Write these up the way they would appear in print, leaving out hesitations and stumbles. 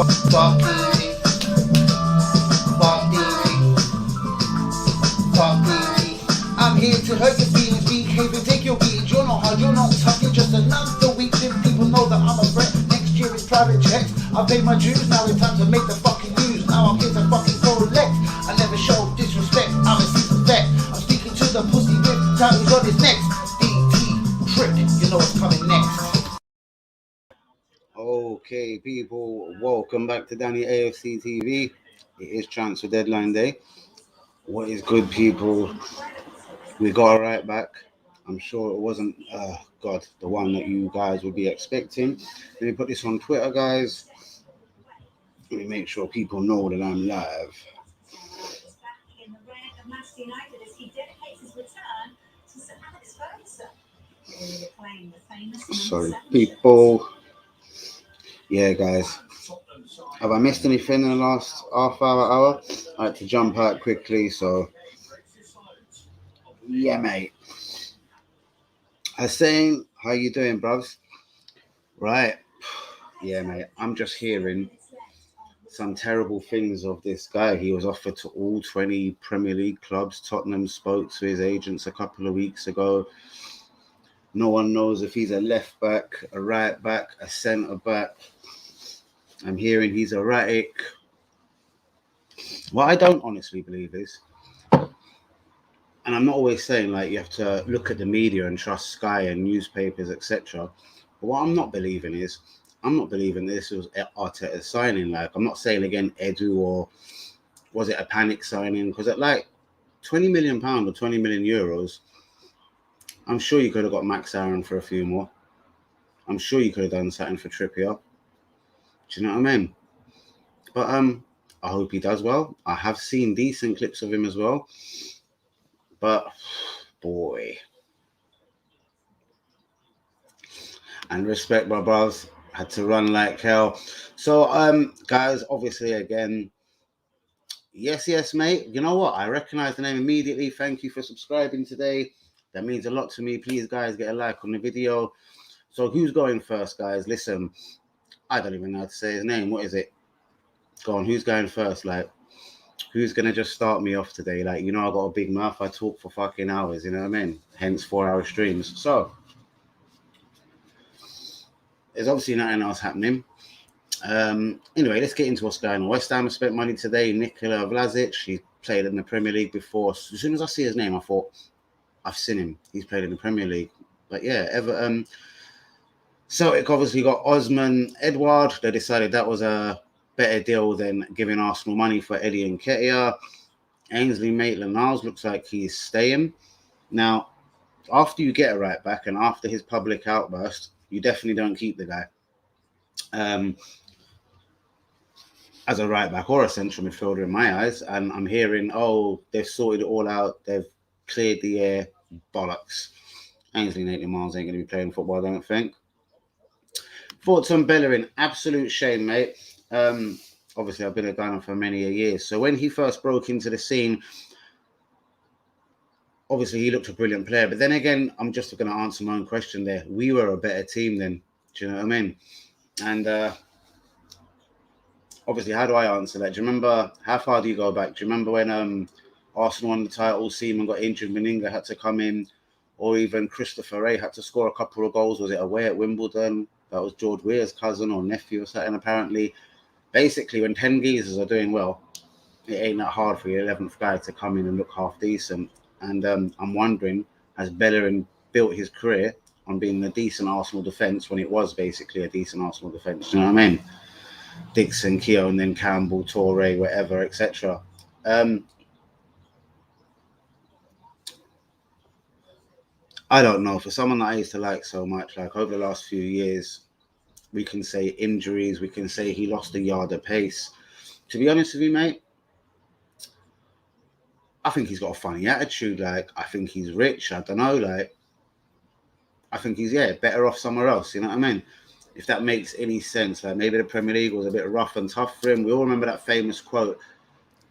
I'm here to hurt your feelings, behave and take your beatings. You're not hard, you're not tough, you're just another weak. People know that I'm a threat. Next year is private checks. I pay my dues, now it's time to make the fucking news. Now I'm here to fucking collect. I never show disrespect, I'm a seasoned vet. I'm speaking to the pussy with titles on his neck. DT trick, you know what's coming next. Okay, people, welcome back to Danny AFC TV. It is transfer deadline day. What is good, people? We got a right back. I'm sure it wasn't, the one that you guys would be expecting. Let me put this on Twitter, guys. Let me make sure people know that I'm live. Sorry, people. Yeah, guys. Have I missed anything in the last half hour? I had to jump out quickly, so yeah, mate. Hussein, how you doing, bruvs? Right. Yeah, mate. I'm just hearing some terrible things of this guy. He was offered to all 20 Premier League clubs. Tottenham spoke to his agents a couple of weeks ago. No one knows if he's a left back, a right back, a centre back. I'm hearing he's erratic. What I don't honestly believe is, and I'm not always saying like you have to look at the media and trust Sky and newspapers, etc. But what I'm not believing is, I'm not believing this was Arteta's signing. Like, I'm not saying again Edu or was it a panic signing? Because at like £20 million or 20 million euros, I'm sure you could have got Max Aaron for a few more. I'm sure you could have done something for Trippier. Do you know what I mean? But I hope he does well. I have seen decent clips of him as well. But boy. And respect, my bros. Had to run like hell. So guys, obviously again, yes, mate. You know what? I recognize the name immediately. Thank you for subscribing today. That means a lot to me. Please, guys, get a like on the video. So who's going first, guys? Listen, I don't even know how to say his name. What is it? Go on, who's going first? Like, who's going to just start me off today? Like, you know, I got a big mouth. I talk for fucking hours, you know what I mean? Hence 4-hour streams. So, there's obviously nothing else happening. Anyway, let's get into what's going on. West Ham spent money today. Nikola Vlasic, he played in the Premier League before. As soon as I see his name, I thought, I've seen him. He's played in the Premier League. But yeah, Everton. Celtic obviously got Osman Edouard. They decided that was a better deal than giving Arsenal money for Eddie Nketiah. Ainsley Maitland-Niles looks like he's staying. Now, after you get a right back and after his public outburst, you definitely don't keep the guy as a right back or a central midfielder in my eyes. And I'm hearing, they've sorted it all out. They've cleared the air. Bollocks. Ainsley Maitland-Niles ain't going to be playing football, I don't think. Thoughts on Bellerin? Absolute shame, mate. Obviously, I've been a Gunner for many a years. So when he first broke into the scene, obviously he looked a brilliant player. But then again, I'm just going to answer my own question there. We were a better team then. Do you know what I mean? And obviously, how do I answer that? Do you remember, how far do you go back? Do you remember when Arsenal won the title, Seaman got injured, Meninga had to come in, or even Christopher Ray had to score a couple of goals? Was it away at Wimbledon? That was George Weir's cousin or nephew or something, apparently. Basically, when 10 geezers are doing well, it ain't that hard for your 11th guy to come in and look half decent. And I'm wondering, has Bellerin built his career on being a decent Arsenal defence when it was basically a decent Arsenal defence? You know what I mean? Dixon, Keown, then Campbell, Torre, whatever, etc. I don't know. For someone that I used to like so much, like over the last few years, we can say injuries, we can say he lost a yard of pace. To be honest with you, mate, I think he's got a funny attitude. Like, I think he's rich. I don't know. Like, I think he's, better off somewhere else. You know what I mean? If that makes any sense. Like, maybe the Premier League was a bit rough and tough for him. We all remember that famous quote.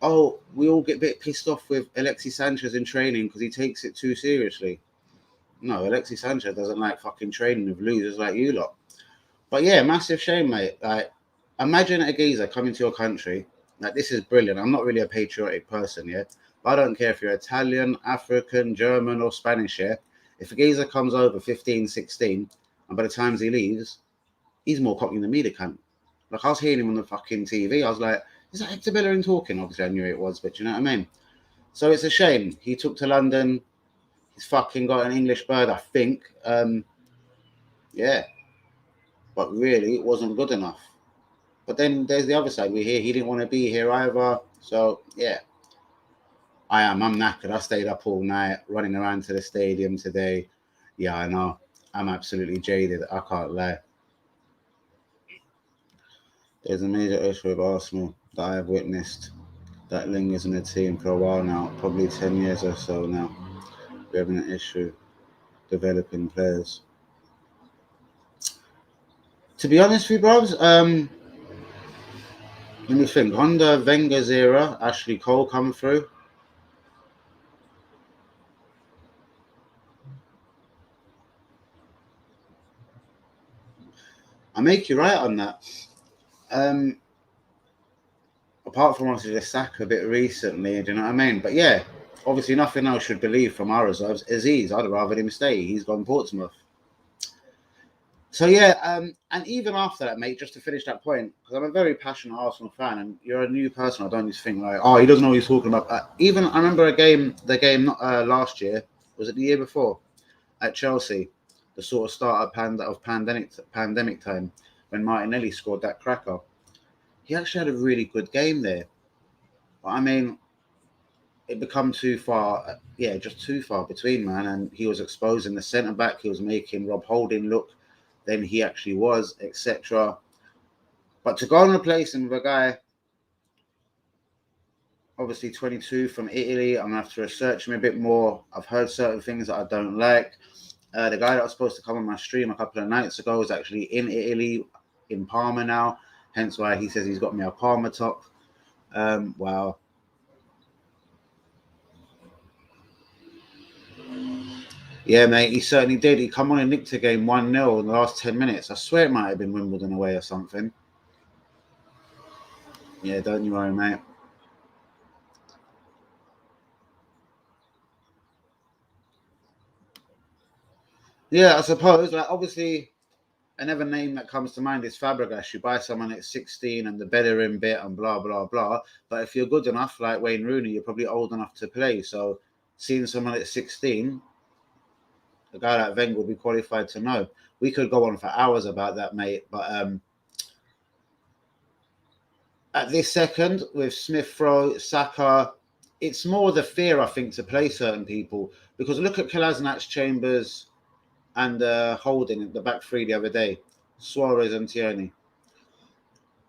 We all get a bit pissed off with Alexis Sanchez in training because he takes it too seriously. No, Alexis Sanchez doesn't like fucking training with losers like you lot. But yeah, massive shame, mate. Like, Imagine a geezer coming to your country. Like, this is brilliant. I'm not really a patriotic person, yeah? But I don't care if you're Italian, African, German, or Spanish, yeah? If a geezer comes over 15, 16, and by the time he leaves, he's more cocky than me, the cunt. Like, I was hearing him on the fucking TV. I was like, is that Hector Bellerin talking? Obviously, I knew it was, but you know what I mean? So it's a shame. He took to London. He's fucking got an English bird, I think. Yeah. But really, it wasn't good enough. But then there's the other side. We hear he didn't want to be here either. So, yeah. I'm knackered. I stayed up all night running around to the stadium today. Yeah, I know. I'm absolutely jaded. I can't lie. There's a major issue with Arsenal that I have witnessed that lingers in the team for a while now, probably 10 years or so now. We're having an issue developing players. To be honest with you, bros, let me think. Under Wenger's era, Ashley Cole come through. I make you right on that. Apart from obviously the sack a bit recently, do you know what I mean? But yeah, obviously nothing else should believe from our reserves. Aziz, I'd rather him stay. He's gone Portsmouth. So yeah, and even after that, mate, just to finish that point, because I'm a very passionate Arsenal fan, and you're a new person, I don't just think like, oh, he doesn't know what he's talking about. Even I remember the game not last year, was it the year before, at Chelsea, the sort of start of pandemic time when Martinelli scored that cracker. He actually had a really good game there. But I mean, it become too far, yeah, just too far between, man. And he was exposing the centre back. He was making Rob Holding look than he actually was, etc. But to go and replace him with a guy, obviously 22 from Italy, I'm gonna have to research him a bit more. I've heard certain things that I don't like. The guy that was supposed to come on my stream a couple of nights ago is actually in Italy, in Parma now. Hence why he says he's got me a Parma top. Wow. Yeah, mate, he certainly did. He come on and nicked a game 1-0 in the last 10 minutes. I swear it might have been Wimbledon away or something. Yeah, don't you worry, mate. Yeah, I suppose. Like, obviously, another name that comes to mind is Fabregas. You buy someone at 16 and the Bellerin bit and blah, blah, blah. But if you're good enough, like Wayne Rooney, you're probably old enough to play. So seeing someone at 16, a guy like Wenger would be qualified to know. We could go on for hours about that, mate. But at this second, with Smith Rowe, Saka, it's more the fear, I think, to play certain people. Because look at Kolasinac, Chambers, and Holding at the back three the other day. Suarez and Tierney.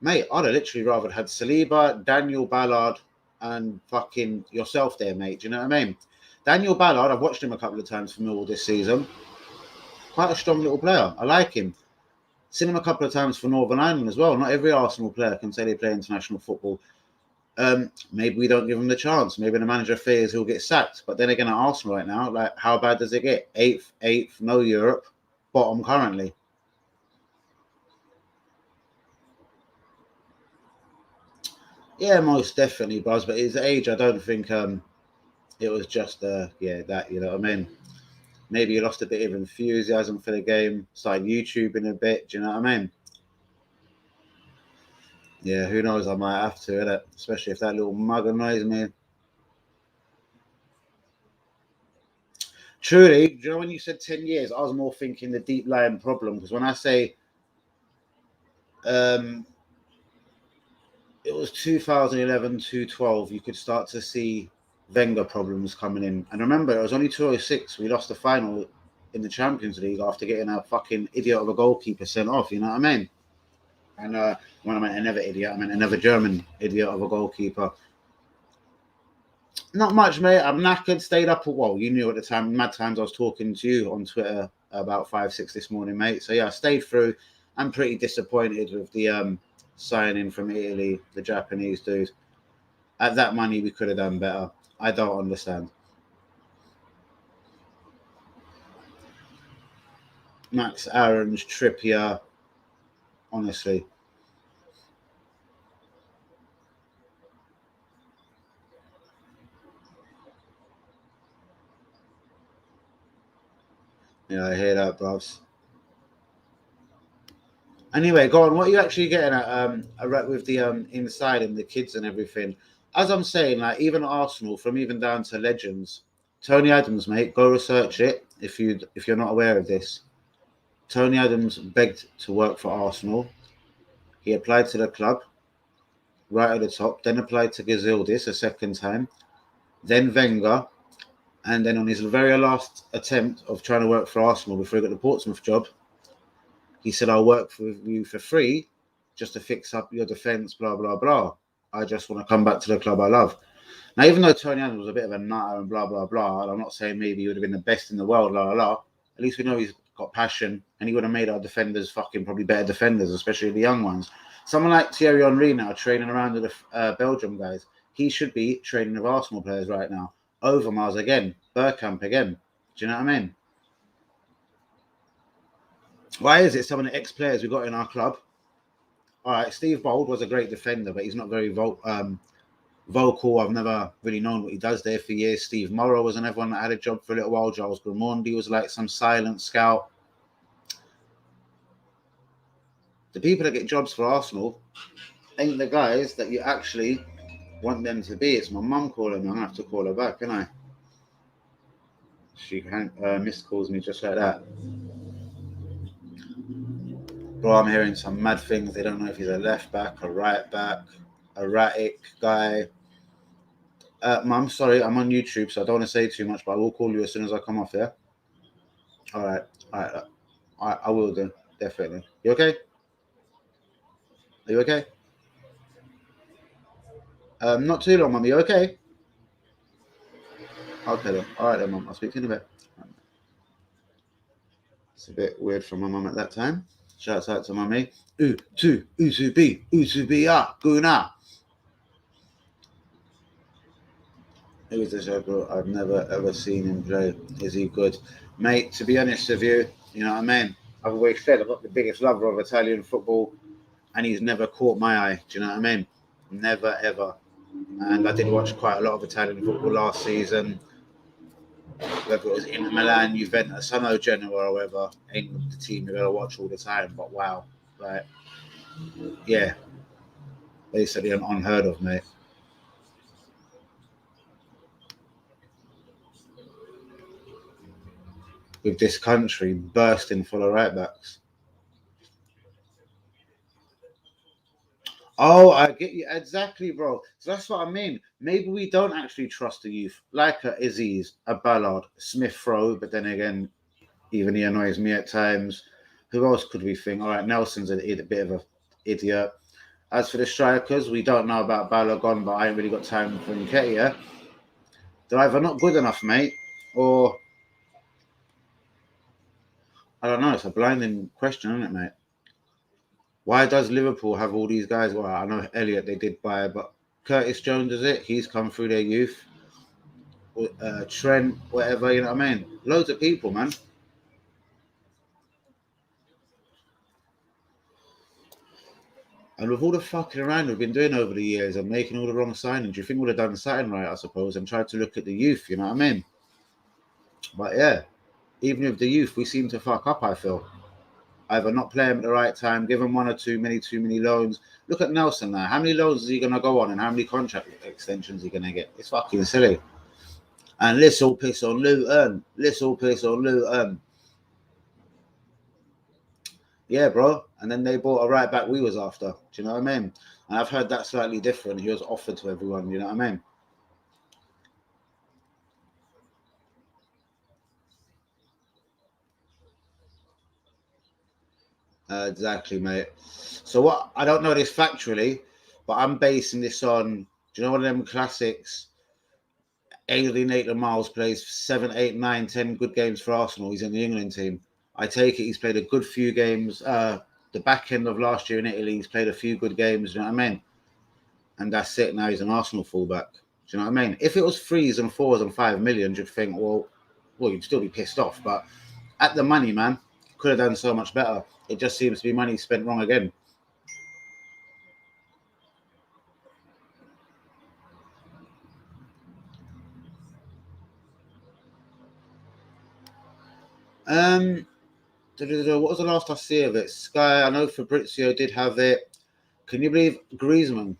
Mate, I'd have literally rather had Saliba, Daniel Ballard, and fucking yourself there, mate. Do you know what I mean? Daniel Ballard, I've watched him a couple of times for Millwall this season. Quite a strong little player. I like him. Seen him a couple of times for Northern Ireland as well. Not every Arsenal player can say they play international football. Maybe we don't give him the chance. Maybe the manager fears he'll get sacked. But then again, at Arsenal right now, like, how bad does it get? Eighth, no Europe, bottom currently. Yeah, most definitely, Buzz. But his age, I don't think it was just yeah, that, you know what I mean? Maybe he lost a bit of enthusiasm for the game, started YouTubing a bit. Do you know what I mean? Yeah, who knows? I might have to, innit? Especially if that little mug annoys me. Truly, do you know when you said 10 years, I was more thinking the deep lying problem. Because when I say um, it was 2011 to 12, you could start to see Wenger problems coming in. And remember, it was only 2006. We lost the final in the Champions League after getting a fucking idiot of a goalkeeper sent off. You know what I mean? And when I meant another idiot, I meant another German idiot of a goalkeeper. Not much, mate. I'm knackered. Stayed up. Well, you knew at the time. Mad times I was talking to you on Twitter about 5-6 this morning, mate. So yeah, I stayed through. I'm pretty disappointed with the signing from Italy, the Japanese dude. At that money, we could have done better. I don't understand. Max Aaron's Trippier, honestly. Yeah, I hear that, bros. Anyway, go on. What are you actually getting at? With the inside and the kids and everything. As I'm saying, like even Arsenal, from even down to legends, Tony Adams, mate, go research it if you're not aware of this. Tony Adams begged to work for Arsenal. He applied to the club right at the top, then applied to Gazildis a second time, then Wenger, and then on his very last attempt of trying to work for Arsenal before he got the Portsmouth job, he said, I'll work for you for free just to fix up your defence, blah, blah, blah. I just want to come back to the club I love. Now, even though Tony Adams was a bit of a nutter and blah, blah, blah, and I'm not saying maybe he would have been the best in the world, blah, blah, blah, at least we know he's got passion and he would have made our defenders fucking probably better defenders, especially the young ones. Someone like Thierry Henry now training around with the Belgium guys, he should be training with Arsenal players right now. Overmars again, Bergkamp again. Do you know what I mean? Why is it some of the ex-players we got in our club? All right, Steve Bold was a great defender, but he's not very vocal. I've never really known what he does there for years. Steve Morrow was another one that had a job for a little while. Giles Gramondi was like some silent scout. The people that get jobs for Arsenal ain't the guys that you actually want them to be. It's my mum calling me. I'm going to have to call her back, can I? She missed calls me just like that. Bro, I'm hearing some mad things. They don't know if he's a left back, a right back, erratic guy. Mum, sorry, I'm on YouTube, so I don't want to say too much, but I will call you as soon as I come off, yeah? All right. I will do, definitely. You okay? Are you okay? Not too long, Mum. You okay? Okay, then. All right, then, Mum. I'll speak to you in a bit. It's a bit weird from my mum at that time. Shouts out to Mummy. Usubi, Guna. Who is this bro? I've never ever seen him play. Is he good? Mate, to be honest with you, you know what I mean? I've always said I'm not the biggest lover of Italian football, and he's never caught my eye. Do you know what I mean? Never, ever. And I did watch quite a lot of Italian football last season. Whether it was Inter Milan, Juventus, I know Genoa or whatever, ain't the team you're going to watch all the time, but wow. Like, yeah, basically unheard of, mate. With this country bursting full of right backs. Oh, I get you exactly, bro. So that's what I mean. Maybe we don't actually trust the youth, like a Izzy's, a Ballard, Smith Rowe. But then again, even he annoys me at times. Who else could we think? All right, Nelson's a bit of a idiot. As for the strikers, we don't know about Balogun, but I ain't really got time for Nketiah. They're either not good enough, mate, or I don't know. It's a blinding question, isn't it, mate? Why does Liverpool have all these guys? Well, I know Elliot they did buy, but Curtis Jones is it? He's come through their youth. Trent, whatever, you know what I mean? Loads of people, man. And with all the fucking around we've been doing over the years and making all the wrong signings, you think we'd have done something right, I suppose, and tried to look at the youth, you know what I mean? But yeah, even with the youth, we seem to fuck up, I feel. Either not play him at the right time, give him one or too many loans. Look at Nelson now. How many loans is he going to go on and how many contract extensions is he going to get? It's fucking silly. And let's all piss on Luton. Let's all piss on Luton. Yeah, bro. And then they bought a right back we was after. Do you know what I mean? And I've heard that slightly different. He was offered to everyone. You know what I mean? Exactly, mate. So what? I don't know this factually, but I'm basing this on. Do you know one of them classics? Alien Miles plays 7, 8, 9, 10 good games for Arsenal. He's in the England team. I take it he's played a good few games. The back end of last year in Italy, he's played a few good games. You know what I mean? And that's it. Now he's an Arsenal fullback. Do you know what I mean? If it was 3s and 4s and 5 million, you'd think, well, you'd still be pissed off. But at the money, man, could have done so much better. It just seems to be money spent wrong again. What was the last I see of it? Sky, I know Fabrizio did have it. Can you believe Griezmann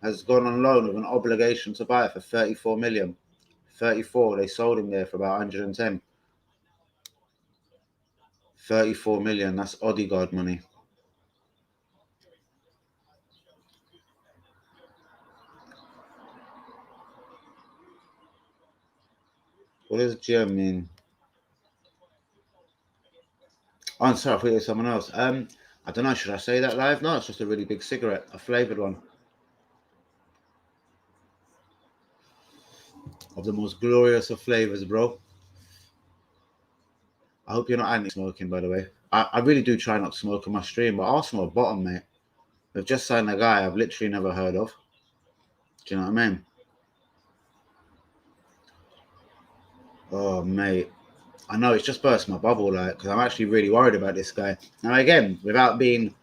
has gone on loan with an obligation to buy it for 34 million? 34, they sold him there for about 110. 34 million, that's Odegaard money. What does Gem mean? Oh, I'm sorry, I thought it was someone else. I don't know, should I say that live? No, it's just a really big cigarette, a flavoured one. Of the most glorious of flavours, bro. I hope you're not anti-smoking, by the way. I really do try not to smoke on my stream, but Arsenal are bottom, mate. They've just signed a guy I've literally never heard of. Do you know what I mean? Oh, mate. I know it's just burst my bubble, like, because I'm actually really worried about this guy. Now, again, without being,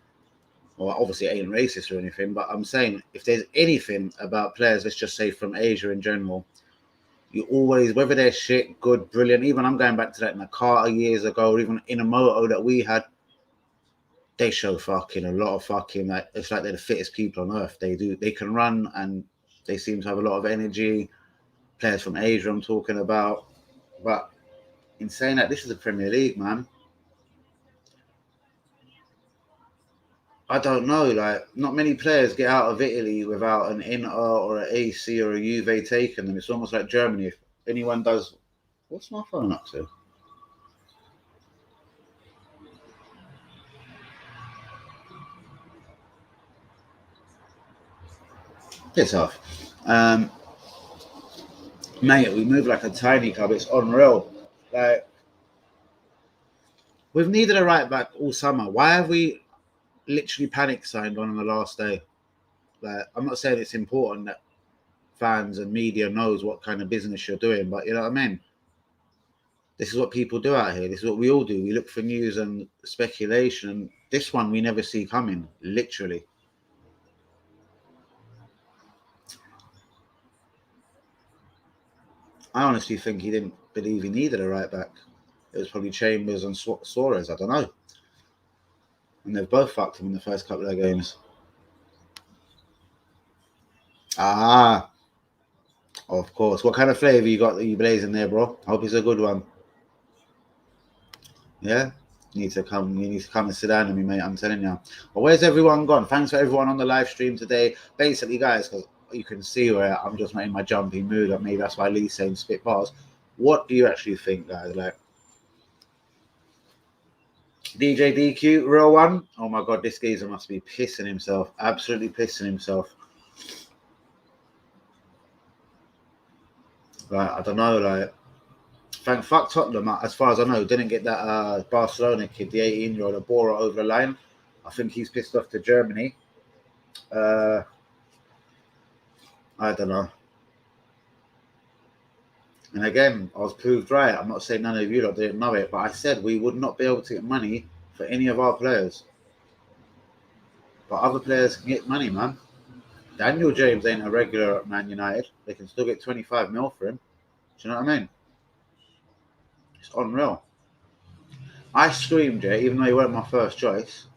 well, obviously it ain't racist or anything, but I'm saying if there's anything about players, let's just say from Asia in general, you always, whether they're shit, good, brilliant, even I'm going back to that Nakata years ago, or even Inamoto that we had, they show fucking a lot of fucking, like, it's like they're the fittest people on earth. They can run and they seem to have a lot of energy. Players from Asia I'm talking about. But in saying that, this is the Premier League, man. I don't know, like, not many players get out of Italy without an Inter or an AC or a Juve taking them. It's almost like Germany. If anyone does, what's my phone up to? Piss off. Mate, we move like a tiny club. It's unreal. Like, we've needed a right back all summer. Why have we literally panic signed on the last day? Like, I'm not saying it's important that fans and media knows what kind of business you're doing, but you know what I mean? This is what people do out here. This is what we all do. We look for news and speculation. This one we never see coming, literally. I honestly think he didn't believe he needed a right back. It was probably Chambers and Suarez. I don't know. And they've both fucked him in the first couple of games. Ah, of course. What kind of flavour you got that you blazing there, bro? I hope it's a good one. Yeah? You need to come and sit down with me, mate. I'm telling you. But where's everyone gone? Thanks for everyone on the live stream today. Basically, guys, because you can see where I'm just in my jumpy mood. Maybe that's why Lee's saying spit bars. What do you actually think, guys? Like, DJ DQ, real one? Oh my god, this geezer must be pissing himself. Absolutely pissing himself. Like, I don't know, like, thank fuck Tottenham, as far as I know, didn't get that Barcelona kid, the 18-year-old, that bore it over the line. I think he's pissed off to Germany. I don't know. And again, I was proved right. I'm not saying none of you lot didn't know it, but I said we would not be able to get money for any of our players. But other players can get money, man. Daniel James ain't a regular at Man United. They can still get 25 mil for him. Do you know what I mean? It's unreal. I screamed, yeah, even though he weren't my first choice,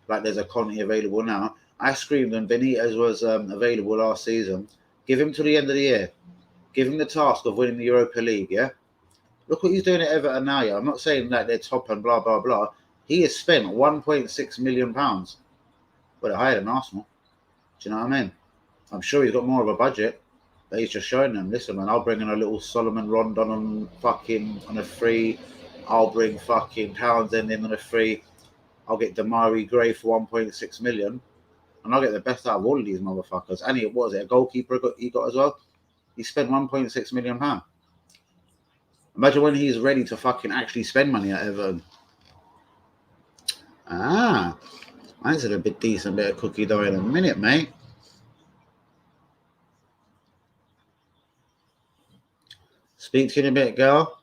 like there's a Conte available now. I screamed when Benitez was available last season. Give him to the end of the year. Give him the task of winning the Europa League, yeah? Look what he's doing at Everton now, yeah? I'm not saying that they're top and blah, blah, blah. He has spent £1.6 million. Well, they're higher than Arsenal. Do you know what I mean? I'm sure he's got more of a budget, but he's just showing them, listen, man, I'll bring in a little Solomon Rondon on a free. I'll bring fucking Townsend in on a free. I'll get Damari Gray for 1.6 million. And I'll get the best out of all of these motherfuckers. And what was it, a goalkeeper he got as well? He spent £1.6 million. Imagine when he's ready to fucking actually spend money at Everton. Ah, I said a bit decent bit of cookie dough in a minute, mate. Speak to you in a bit, girl.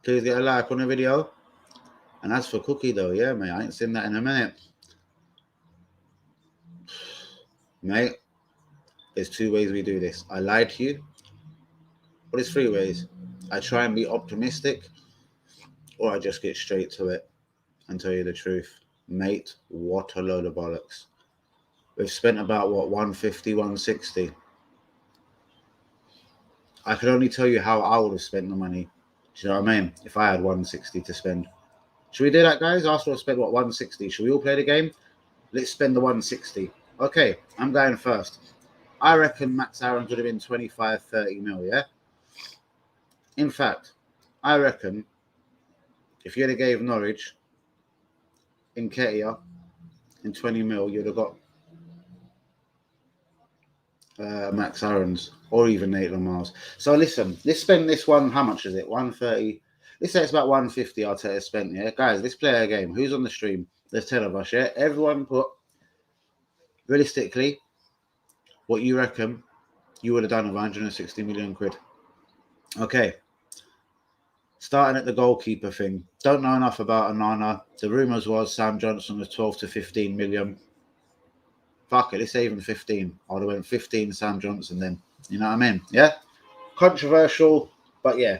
Please get a like on the video. And as for cookie dough, yeah, mate, I ain't seen that in a minute. Mate, there's 2 ways we do this. I lied to you. What is 3 ways? I try and be optimistic, or I just get straight to it and tell you the truth. Mate, what a load of bollocks. We've spent about, what, 150, 160? I could only tell you how I would have spent the money. Do you know what I mean? If I had 160 to spend. Should we do that, guys? Arsenal spend, what, 160? Should we all play the game? Let's spend the 160. Okay, I'm going first. I reckon Max Aaron would have been 25, 30 mil, yeah? In fact, I reckon if you'd have gave Norwich Nketiah in 20 mil, you'd have got Max Aaron's or even Nathan Miles. So listen, let's spend this one. How much is it? 130. Let's say it's about 150 Arteta spent, yeah? Guys, let's play a game. Who's on the stream? There's 10 of us, yeah? Everyone put, realistically, what you reckon you would have done with 160 million quid. Okay. Starting at the goalkeeper thing. Don't know enough about Onana. The rumours was Sam Johnson was 12 to 15 million. Fuck it, let's say even 15. I would have went 15 Sam Johnson then. You know what I mean? Yeah? Controversial, but yeah.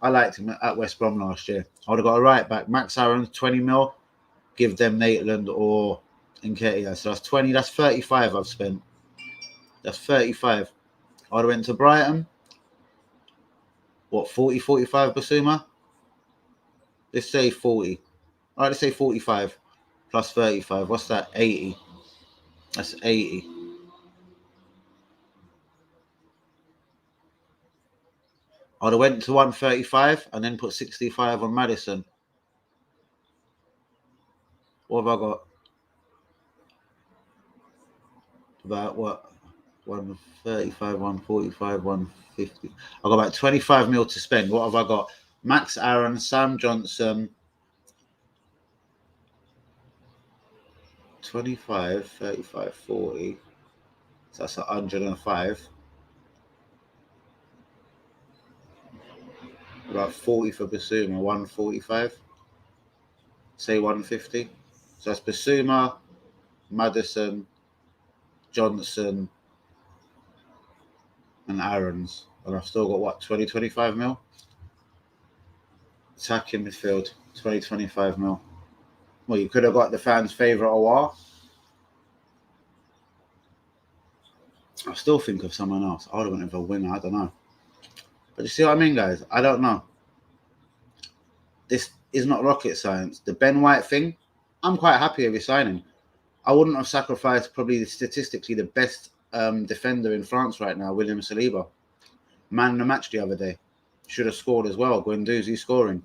I liked him at West Brom last year. I would have got a right back. Max Aaron, 20 mil. Give them Maitland or Nketiah. So that's 20. That's 35 I've spent. That's 35. I would have went to Brighton. What, 40, 45 Basuma? Let's say 40. All right, let's say 45 plus 35. What's that? 80. That's 80. I would have went to 135 and then put 65 on Maddison. What have I got? About what? 135, 145, 150. I've got about 25 mil to spend. What have I got? Max Aaron, Sam Johnson. 25, 35, 40. So that's 105. About 40 for Basuma, 145. Say 150. So that's Basuma, Maddison, Johnson, and Aaron's. And I've still got, what, 20, 25 mil? Attacking midfield, 20, 25 mil. Well, you could have got the fans' favourite Awar. I still think of someone else. I would have went for a winger, I don't know. But you see what I mean, guys? I don't know. This is not rocket science. The Ben White thing, I'm quite happy with his signing. I wouldn't have sacrificed probably statistically the best defender in France right now, William Saliba. Man in the match the other day. Should have scored as well. Guendouzi scoring.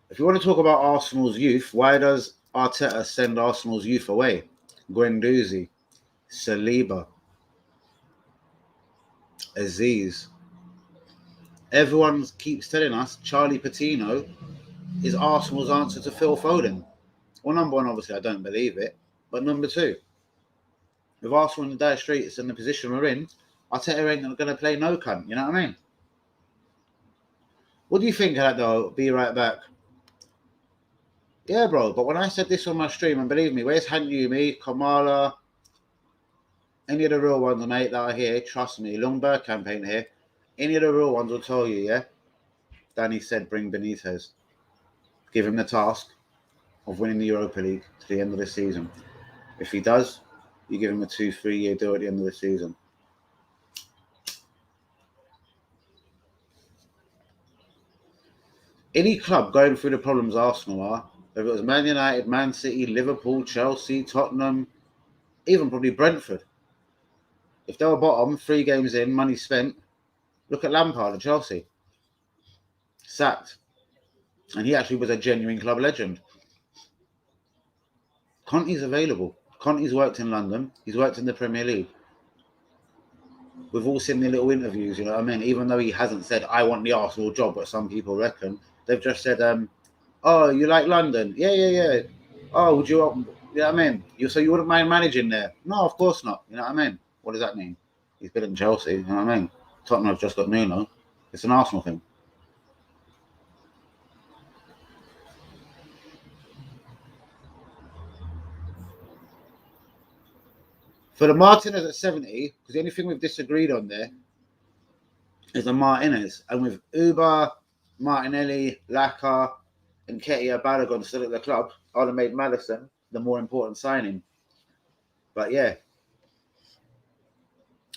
If you want to talk about Arsenal's youth, why does Arteta send Arsenal's youth away? Guendouzi, Saliba, Aziz. Everyone keeps telling us Charlie Patino is Arsenal's answer to Phil Foden. Well, number one, obviously, I don't believe it. But number two, with Arsenal in the dire straits and the position we're in, Arteta ain't going to play no cunt. You know what I mean? What do you think of that, though? Be right back. Yeah, bro. But when I said this on my stream, and believe me, where's Hanyumi, Kamala, any of the real ones, mate, that are here, trust me, Lundberg campaign here, any of the real ones will tell you, yeah? Danny said bring Benitez. Give him the task of winning the Europa League to the end of the season. If he does, you give him a 2-3 year deal at the end of the season. Any club going through the problems Arsenal are, whether it was Man United, Man City, Liverpool, Chelsea, Tottenham, even probably Brentford. If they were bottom, 3 games in, money spent, look at Lampard at Chelsea. Sacked. And he actually was a genuine club legend. Conte's available. Conte's worked in London. He's worked in the Premier League. We've all seen the little interviews, you know what I mean? Even though he hasn't said, I want the Arsenal job, but some people reckon. They've just said, oh, you like London? Yeah. Oh, would you know what I mean? So you wouldn't mind managing there? No, of course not. You know what I mean? What does that mean? He's been in Chelsea, you know what I mean? Tottenham have just got Nuno. It's an Arsenal thing. For the Martinez at 70, because the only thing we've disagreed on there is the Martinez. And with Uber, Martinelli, Laka, and Ketia Balogun still at the club, I'd have made Maddison the more important signing. But yeah,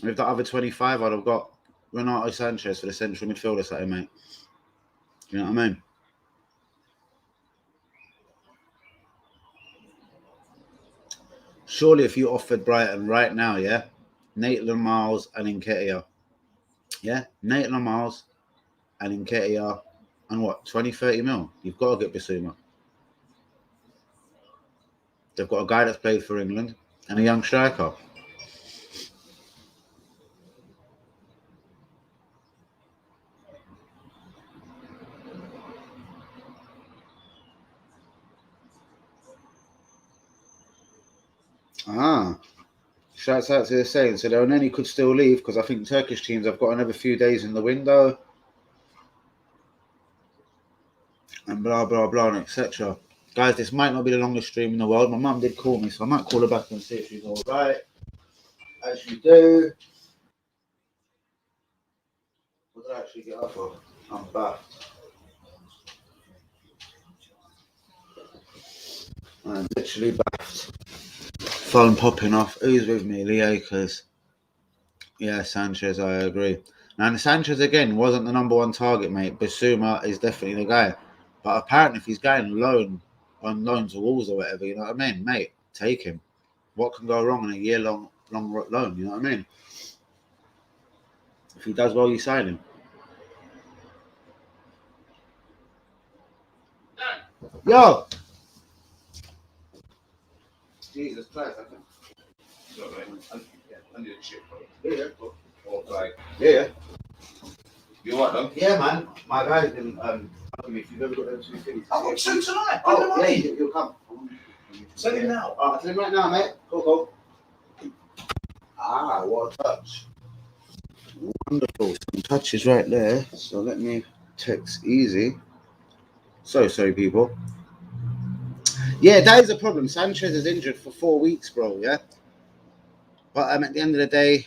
with the other 25, I'd have got Renato Sanchez for the central midfielder side, mate. You know what I mean? Surely if you offered Brighton right now, yeah, Maitland Miles and Nketiah. Yeah, Maitland Miles and Nketiah and what, 20, 30 mil? You've got to get Bissouma. They've got a guy that's played for England and a young striker. Shouts out to the saying. So Oneni could still leave because I think Turkish teams have got another few days in the window. And blah, blah, blah, and etc. Guys, this might not be the longest stream in the world. My mum did call me, so I might call her back and see if she's all right. As you do. What did I actually get up for? I'm back. I'm literally baffed. Phone popping off. Who's with me? Lee Akers. Yeah, Sanchez, I agree. And Sanchez, again, wasn't the number one target, mate. Bissouma is definitely the guy. But apparently, if he's going on loan to Wolves or whatever, you know what I mean? Mate, take him. What can go wrong in a year-long loan, you know what I mean? If he does well, you sign him. Yo! Jesus Christ, I think. I need a chip, bro. Yeah. Or like, Yeah. you alright, though? Yeah, man. My guy's been asking me if you've ever got them 2 things. I've got two tonight. Bring them Oh, on yeah, in. you'll come. Send him now. I'll send him right now, mate. Cool. Ah, what a touch. Wonderful. Some touches right there. So let me text easy. So sorry, people. Yeah, that is a problem. Sanchez is injured for 4 weeks, bro. Yeah. But at the end of the day,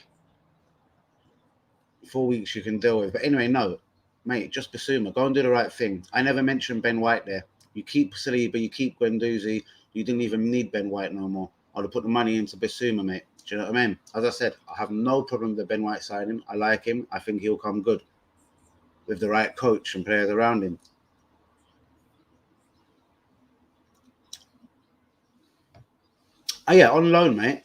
4 weeks you can deal with. But anyway, no, mate, just Bissouma. Go and do the right thing. I never mentioned Ben White there. You keep Saliba, you keep Guendouzi. You didn't even need Ben White no more. I'd have put the money into Bissouma, mate. Do you know what I mean? As I said, I have no problem with the Ben White signing. I like him. I think he'll come good with the right coach and players around him. Oh, yeah, on loan, mate.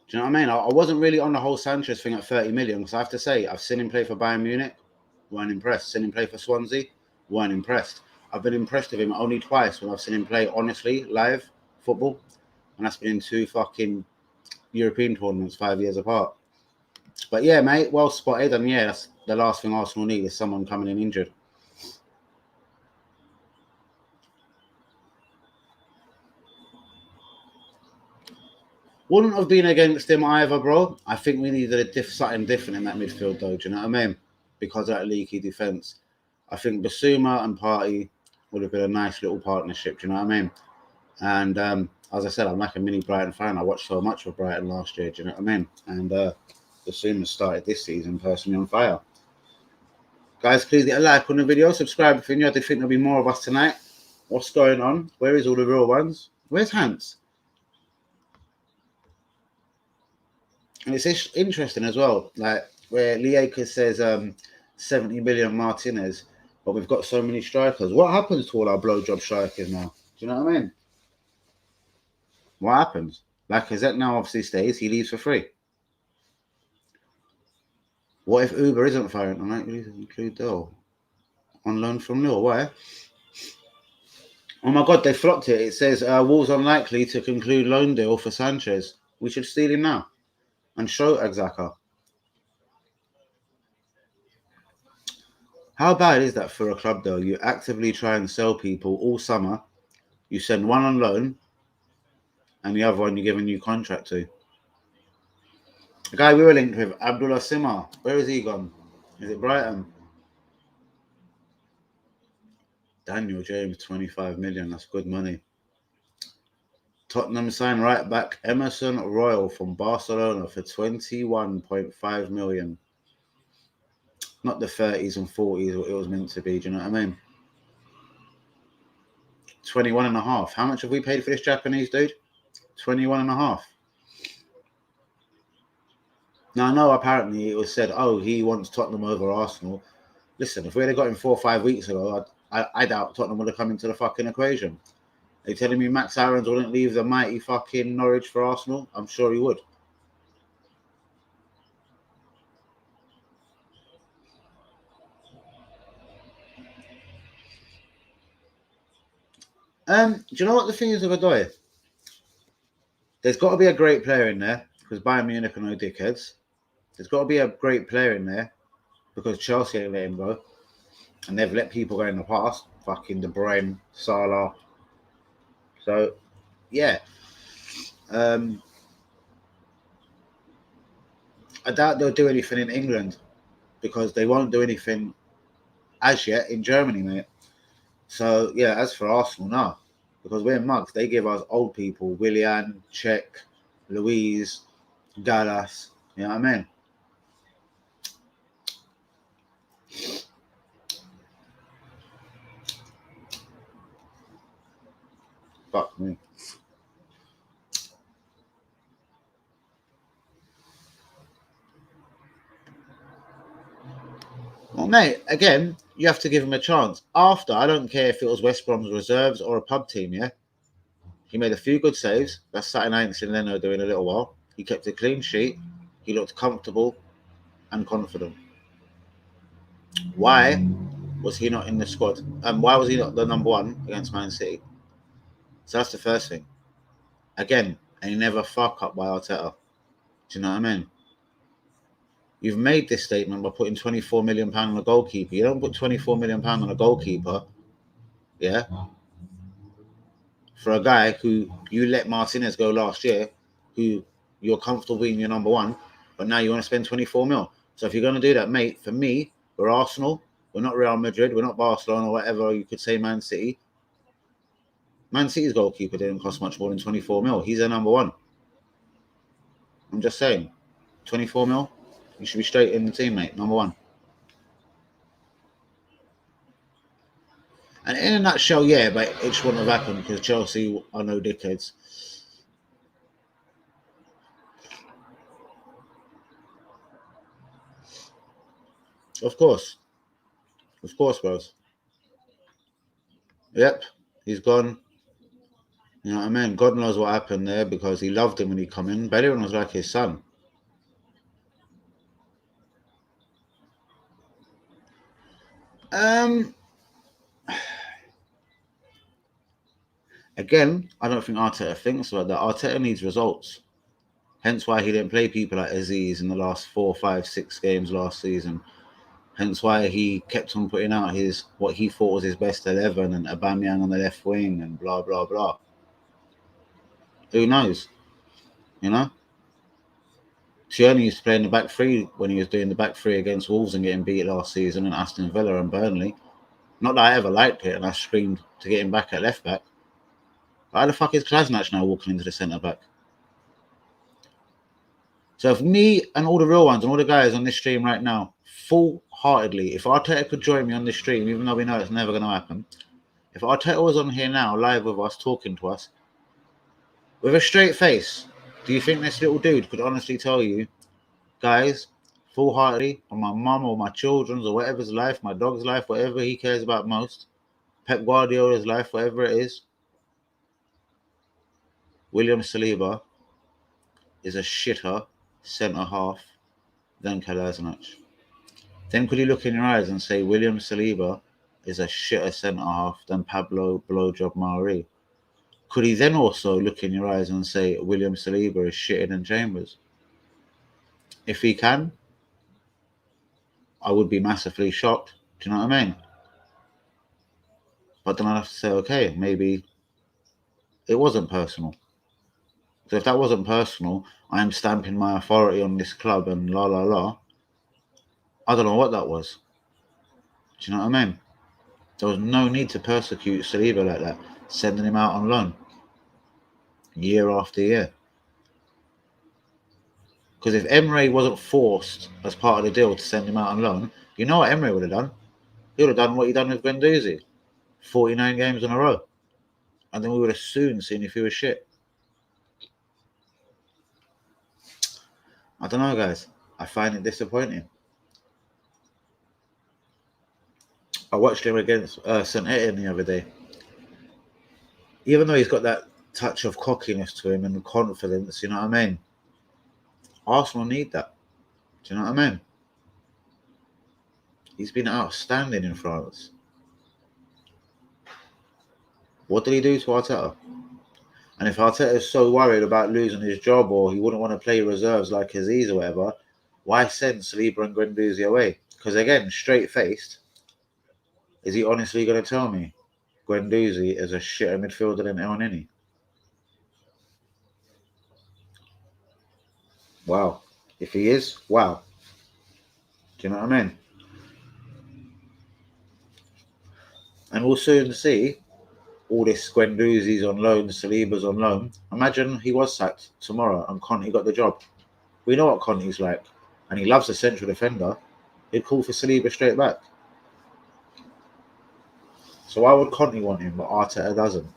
Do you know what I mean? I wasn't really on the whole Sanchez thing at 30 million because I have to say, I've seen him play for Bayern Munich, weren't impressed. Seen him play for Swansea, weren't impressed. I've been impressed with him only twice when I've seen him play honestly, live football. And that's been in 2 fucking European tournaments 5 years apart. But yeah, mate, well spotted. And yeah, that's the last thing Arsenal need is someone coming in injured. Wouldn't have been against him either, bro. I think we needed something different in that midfield, though. Do you know what I mean? Because of that leaky defence. I think Bissouma and Partey would have been a nice little partnership. Do you know what I mean? And as I said, I'm like a mini Brighton fan. I watched so much of Brighton last year. Do you know what I mean? And Bissouma started this season personally on fire. Guys, please get a like on the video. Subscribe if you're new. I think there'll be more of us tonight. What's going on? Where is all the real ones? Where's Hans? And it's interesting as well, like where Lee Akers says 70 million Martinez, but we've got so many strikers. What happens to all our blowjob strikers now? Do you know what I mean? What happens? Lacazette now obviously stays, he leaves for free. What if Uber isn't firing? I might include Dole on loan from Lille. Why? Oh my God, they flopped it. It says Wolves unlikely to conclude loan deal for Sanchez. We should steal him now and show Exaka. How bad is that for a club, though? You actively try and sell people all summer. You send one on loan, and the other one you give a new contract to. The guy we were linked with, Abdullah Sima. Where is he gone? Is it Brighton? Daniel James, 25 million. That's good money. Tottenham signed right back Emerson Royal from Barcelona for 21.5 million. Not the 30s and 40s what it was meant to be. Do you know what I mean? 21 and a half. How much have we paid for this Japanese dude? 21 and a half. Now, I know apparently it was said, oh, he wants Tottenham over Arsenal. Listen, if we'd have got him 4 or 5 weeks ago, I doubt Tottenham would have come into the fucking equation. Are you telling me Max Aarons wouldn't leave the mighty fucking Norwich for Arsenal? I'm sure he would. Do you know what the thing is with Adoy? There's got to be a great player in there because Bayern Munich are no dickheads. There's got to be a great player in there because Chelsea ain't let him go. And they've let people go in the past. Fucking De Bruyne, Salah. So, yeah. I doubt they'll do anything in England because they won't do anything as yet in Germany, mate. So, yeah, as for Arsenal, no. Because we're mugs. They give us old people. Willian, Cech, Louise, Gallas. You know what I mean? Fuck me. Well, mate, again, you have to give him a chance. After, I don't care if it was West Brom's reserves or a pub team, yeah? He made a few good saves. That's something I ain't seen Leno do in a little while. He kept a clean sheet. He looked comfortable and confident. Why was he not in the squad? And why was he not the number one against Man City? So that's the first thing. Again, a never fuck up by Arteta. Do you know what I mean? You've made this statement by putting £24 million on a goalkeeper. You don't put £24 million on a goalkeeper, yeah, for a guy who you let Martinez go last year, who you're comfortable being your number one, but now you want to spend 24 mil. So if you're going to do that, mate, for me, we're Arsenal. We're not Real Madrid. We're not Barcelona or whatever you could say Man City. Man City's goalkeeper didn't cost much more than 24 mil. He's a number one. I'm just saying, 24 mil, you should be straight in the team, mate. Number one. And in a nutshell, yeah, but it just wouldn't have happened because Chelsea are no dickheads. Of course, bros. Yep, he's gone. You know what I mean? God knows what happened there because he loved him when he come in. Bellerin was like his son. Again, I don't think Arteta thinks about that. Arteta needs results. Hence why he didn't play people like Aziz in the last 4, 5, 6 games last season. Hence why he kept on putting out what he thought was his best 11 and Aubameyang on the left wing and blah, blah, blah. Who knows? You know? Tierney used to play in the back three when he was doing the back three against Wolves and getting beat last season and Aston Villa and Burnley. Not that I ever liked it and I screamed to get him back at left back. But how the fuck is Kolasinac now walking into the centre back? So if me and all the real ones and all the guys on this stream right now, full-heartedly, if Arteta could join me on this stream, even though we know it's never going to happen, if Arteta was on here now, live with us, talking to us, with a straight face, do you think this little dude could honestly tell you, guys, full-heartedly, on my mum or my children's or whatever's life, my dog's life, whatever he cares about most, Pep Guardiola's life, whatever it is, William Saliba is a shitter centre-half than Kolasinac? Then could you look in your eyes and say William Saliba is a shitter centre-half than Pablo Blowjob Maori? Could he then also look in your eyes and say William Saliba is shitter than Chambers? If he can, I would be massively shocked. Do you know what I mean? But then I'd have to say, okay, maybe it wasn't personal. So if that wasn't personal, I am stamping my authority on this club and la la la. I don't know what that was. Do you know what I mean? There was no need to persecute Saliba like that, sending him out on loan year after year. Because if Emre wasn't forced as part of the deal to send him out on loan, you know what Emre would have done? He would have done what he done with Guendouzi. 49 games in a row. and then we would have soon seen if he was shit. I don't know, guys. I find it disappointing. I watched him against St. Etienne the other day. Even though he's got that touch of cockiness to him and confidence, you know what I mean? Arsenal need that. Do you know what I mean? He's been outstanding in France. What did he do to Arteta? And if Arteta is so worried about losing his job or he wouldn't want to play reserves like Aziz or whatever, why send Saliba and Guendouzi away? Because again, straight-faced, is he honestly going to tell me Guendouzi is a shitter midfielder than El Nini? Wow. If he is, wow. Do you know what I mean? And we'll soon see all this Guendouzi's on loan, Saliba's on loan. Imagine he was sacked tomorrow and Conte got the job. We know what Conte's like. And he loves a central defender. He'd call for Saliba straight back. So why would Conte want him, but Arteta doesn't?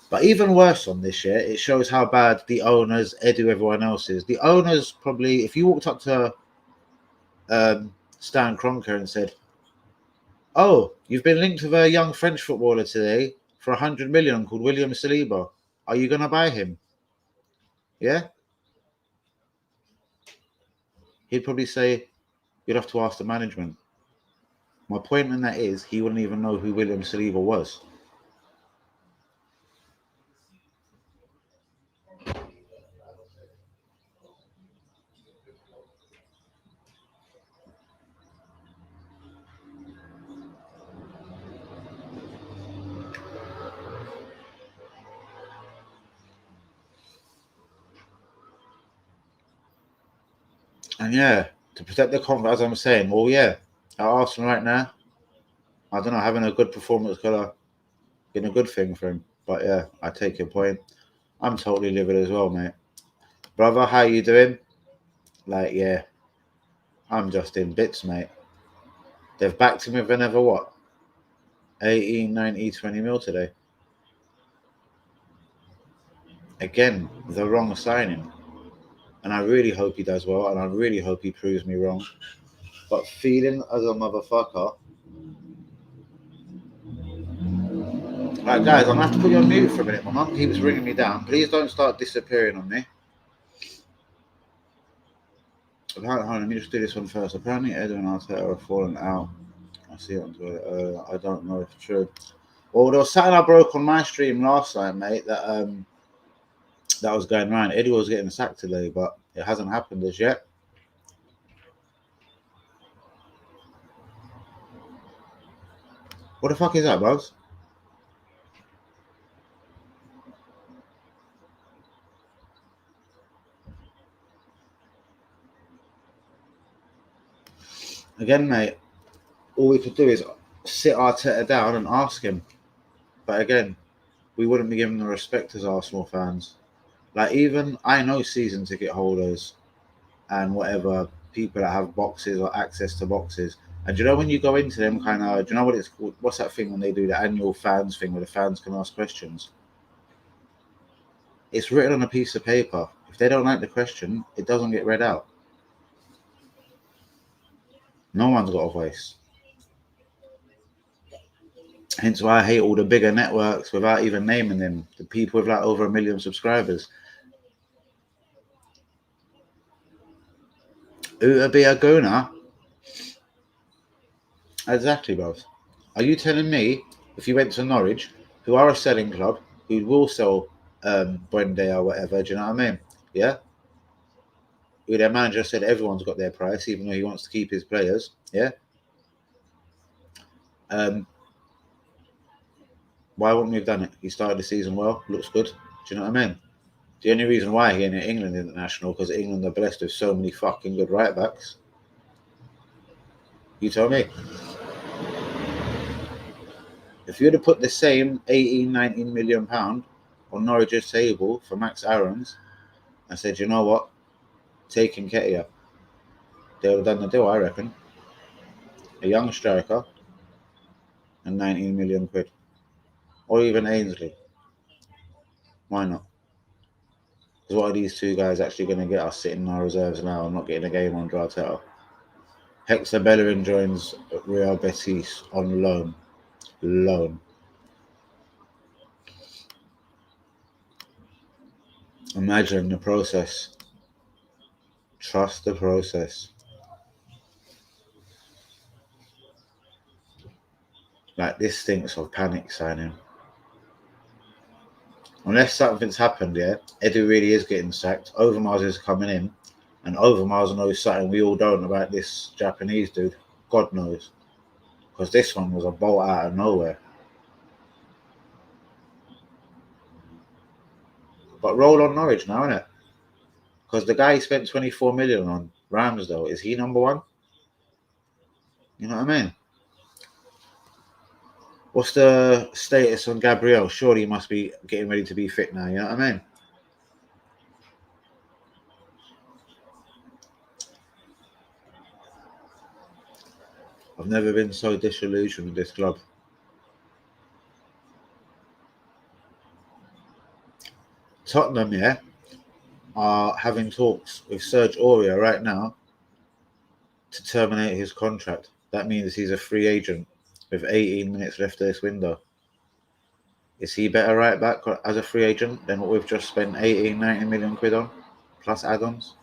But even worse on this year, it shows how bad the owners, Edu, everyone else is. The owners probably, if you walked up to Stan Kroenke and said, "Oh, you've been linked with a young French footballer today for 100 million called William Saliba. Are you going to buy him?" Yeah? He'd probably say, "You'd have to ask the management." My point in that is, he wouldn't even know who William Saliba was. And yeah, to protect the confidence, as I'm saying, well, yeah, at Arsenal right now, I don't know, having a good performance could have been a good thing for him. But yeah, I take your point. I'm totally livid as well, mate. Brother, how you doing? Like, yeah, I'm just in bits, mate. They've backed him with another, what? 18, 90, 20 mil today. Again, the wrong signing. And I really hope he does well, and I really hope he proves me wrong. But feeling as a motherfucker. Right, guys, I'm going to have to put you on mute for a minute. My mum keeps ringing me down. Please don't start disappearing on me. Hold on, let me just do this one first. Apparently, Edu and Arteta have fallen out. I see it on Twitter. I don't know if it's true. Well, there was something I broke on my stream last night, mate, that was going around. Eddie was getting sacked today, but it hasn't happened as yet. What the fuck is that, bros? Again, mate, all we could do is sit Arteta down and ask him. But again, we wouldn't be given the respect as Arsenal fans. Like, even I know season ticket holders and whatever, people that have boxes or access to boxes. And do you know when you go into them kind of, do you know what it's called? What's that thing when they do the annual fans thing where the fans can ask questions? It's written on a piece of paper. If they don't like the question, it doesn't get read out. No one's got a voice. Hence why I hate all the bigger networks without even naming them. The people with like over 1 million subscribers. Uta be a guna. Exactly, bros. Are you telling me if you went to Norwich, who are a selling club, who will sell Buendia or whatever, do you know what I mean? Yeah? Who their manager said everyone's got their price, even though he wants to keep his players, yeah? Why wouldn't we have done it? He started the season well, looks good. Do you know what I mean? The only reason why he ain't in England international because England are blessed with so many fucking good right backs. You tell me. If you'd have put the same 18, 19 million pound on Norwich's table for Max Aarons and said, you know what, take Nketiah, they would have done the deal, I reckon. A young striker and 19 million quid. Or even Ainsley. Why not? Because what are these two guys actually going to get us sitting in our reserves now and not getting a game on Arteta? Hector Bellerin joins Real Betis on loan. Loan. Imagine the process. Trust the process. Like, this stinks of panic signing. Unless something's happened, yeah, Eddie really is getting sacked. Overmars is coming in, and Overmars knows something we all don't about this Japanese dude. God knows. Because this one was a bolt out of nowhere. But roll on Norwich now, innit? Because the guy he spent 24 million on, Ramsdale, is he number one? You know what I mean? What's the status on Gabriel? Surely he must be getting ready to be fit now, you know what I mean? I've never been so disillusioned with this club. Tottenham, yeah, are having talks with Serge Aurier right now to terminate his contract. That means he's a free agent with 18 minutes left of this window. Is he better right back as a free agent than what we've just spent 18, 90 million quid on, plus add-ons?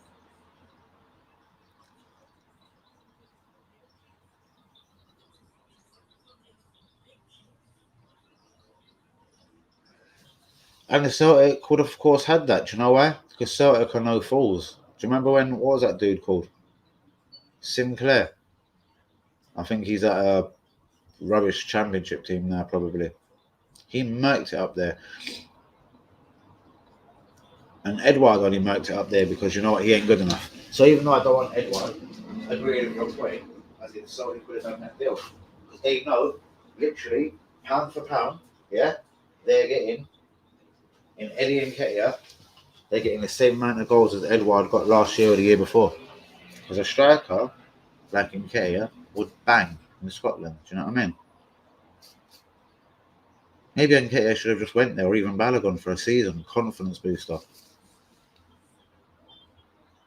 And the Celtic would have, of course, had that. Do you know why? Because Celtic are no fools. Do you remember what was that dude called? Sinclair. I think he's at a rubbish championship team now, probably. He murked it up there. And Edouard only murked it up there because, you know what, he ain't good enough. So even though I don't want Edouard, I agree with your point, as in Celtic could have done that deal. Because they know, literally, pound for pound, yeah, they're getting, in Eddie and Nketiah, they're getting the same amount of goals as Edouard got last year or the year before. Because a striker, like Nketiah, would bang in Scotland. Do you know what I mean? Maybe Nketiah should have just went there, or even Balogun for a season. Confidence booster.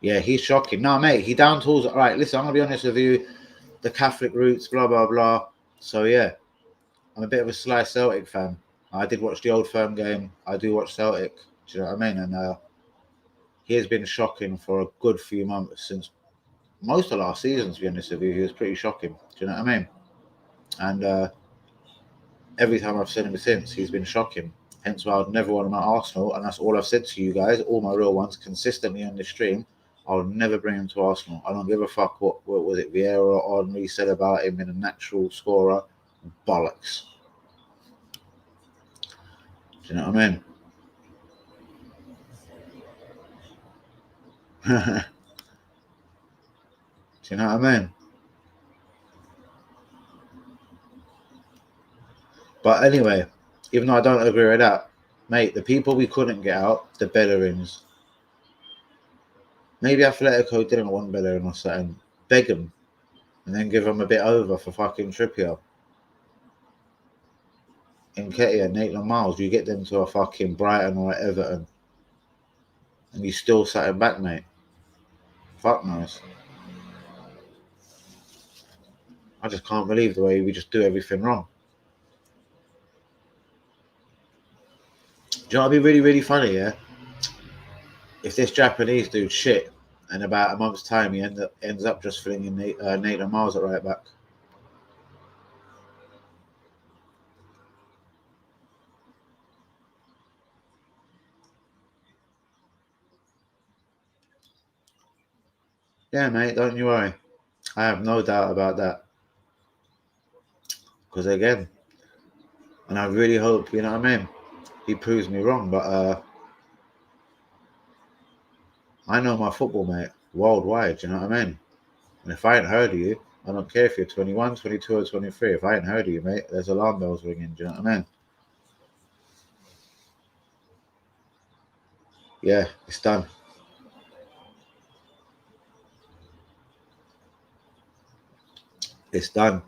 Yeah, he's shocking. No, mate, he down tools. All right, listen, I'm going to be honest with you. The Catholic roots, blah, blah, blah. So, yeah, I'm a bit of a sly Celtic fan. I did watch the Old Firm game. I do watch Celtic. Do you know what I mean? And he has been shocking for a good few months since most of last season, to be honest with you. He was pretty shocking. Do you know what I mean? And every time I've seen him since, he's been shocking. Hence why I'd never want him at Arsenal. And that's all I've said to you guys, all my real ones, consistently on this stream. I'll never bring him to Arsenal. I don't give a fuck what was it, Vieira or Henry said about him in a natural scorer. Bollocks. Do you know what I mean? Do you know what I mean? But anyway, even though I don't agree with that, mate, the people we couldn't get out, the Bellerins. Maybe Atletico didn't want Bellerin or something. Beg them. And then give them a bit over for fucking Trippier. Nketiah, Nathan Miles, you get them to a fucking Brighton or Everton. And you still sat him back, mate. Fuck knows. I just can't believe the way we just do everything wrong. Do you know what'd be really, really funny, yeah? If this Japanese dude shit, and about a month's time he ends up just flinging Nathan Miles at right back. Yeah, mate, don't you worry. I have no doubt about that. Because again, and I really hope, you know what I mean, he proves me wrong, but I know my football, mate, worldwide, you know what I mean? And if I ain't heard of you, I don't care if you're 21, 22 or 23, if I ain't heard of you, mate, there's alarm bells ringing, do you know what I mean? Yeah, it's done. It's done.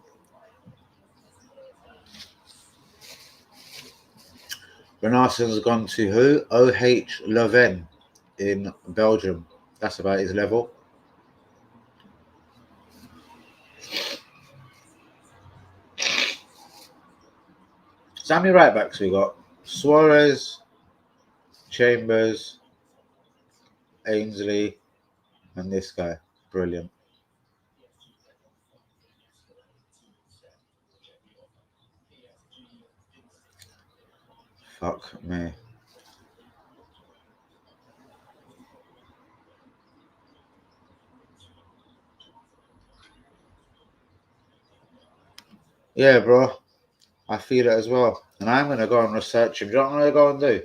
Renarsen's gone to who? OH Leuven in Belgium. That's about his level. So how many right backs we got? Suarez, Chambers, Ainsley, and this guy. Brilliant. Fuck me. Yeah, bro. I feel it as well. And I'm going to go and research him. Do you know what I'm going to go and do?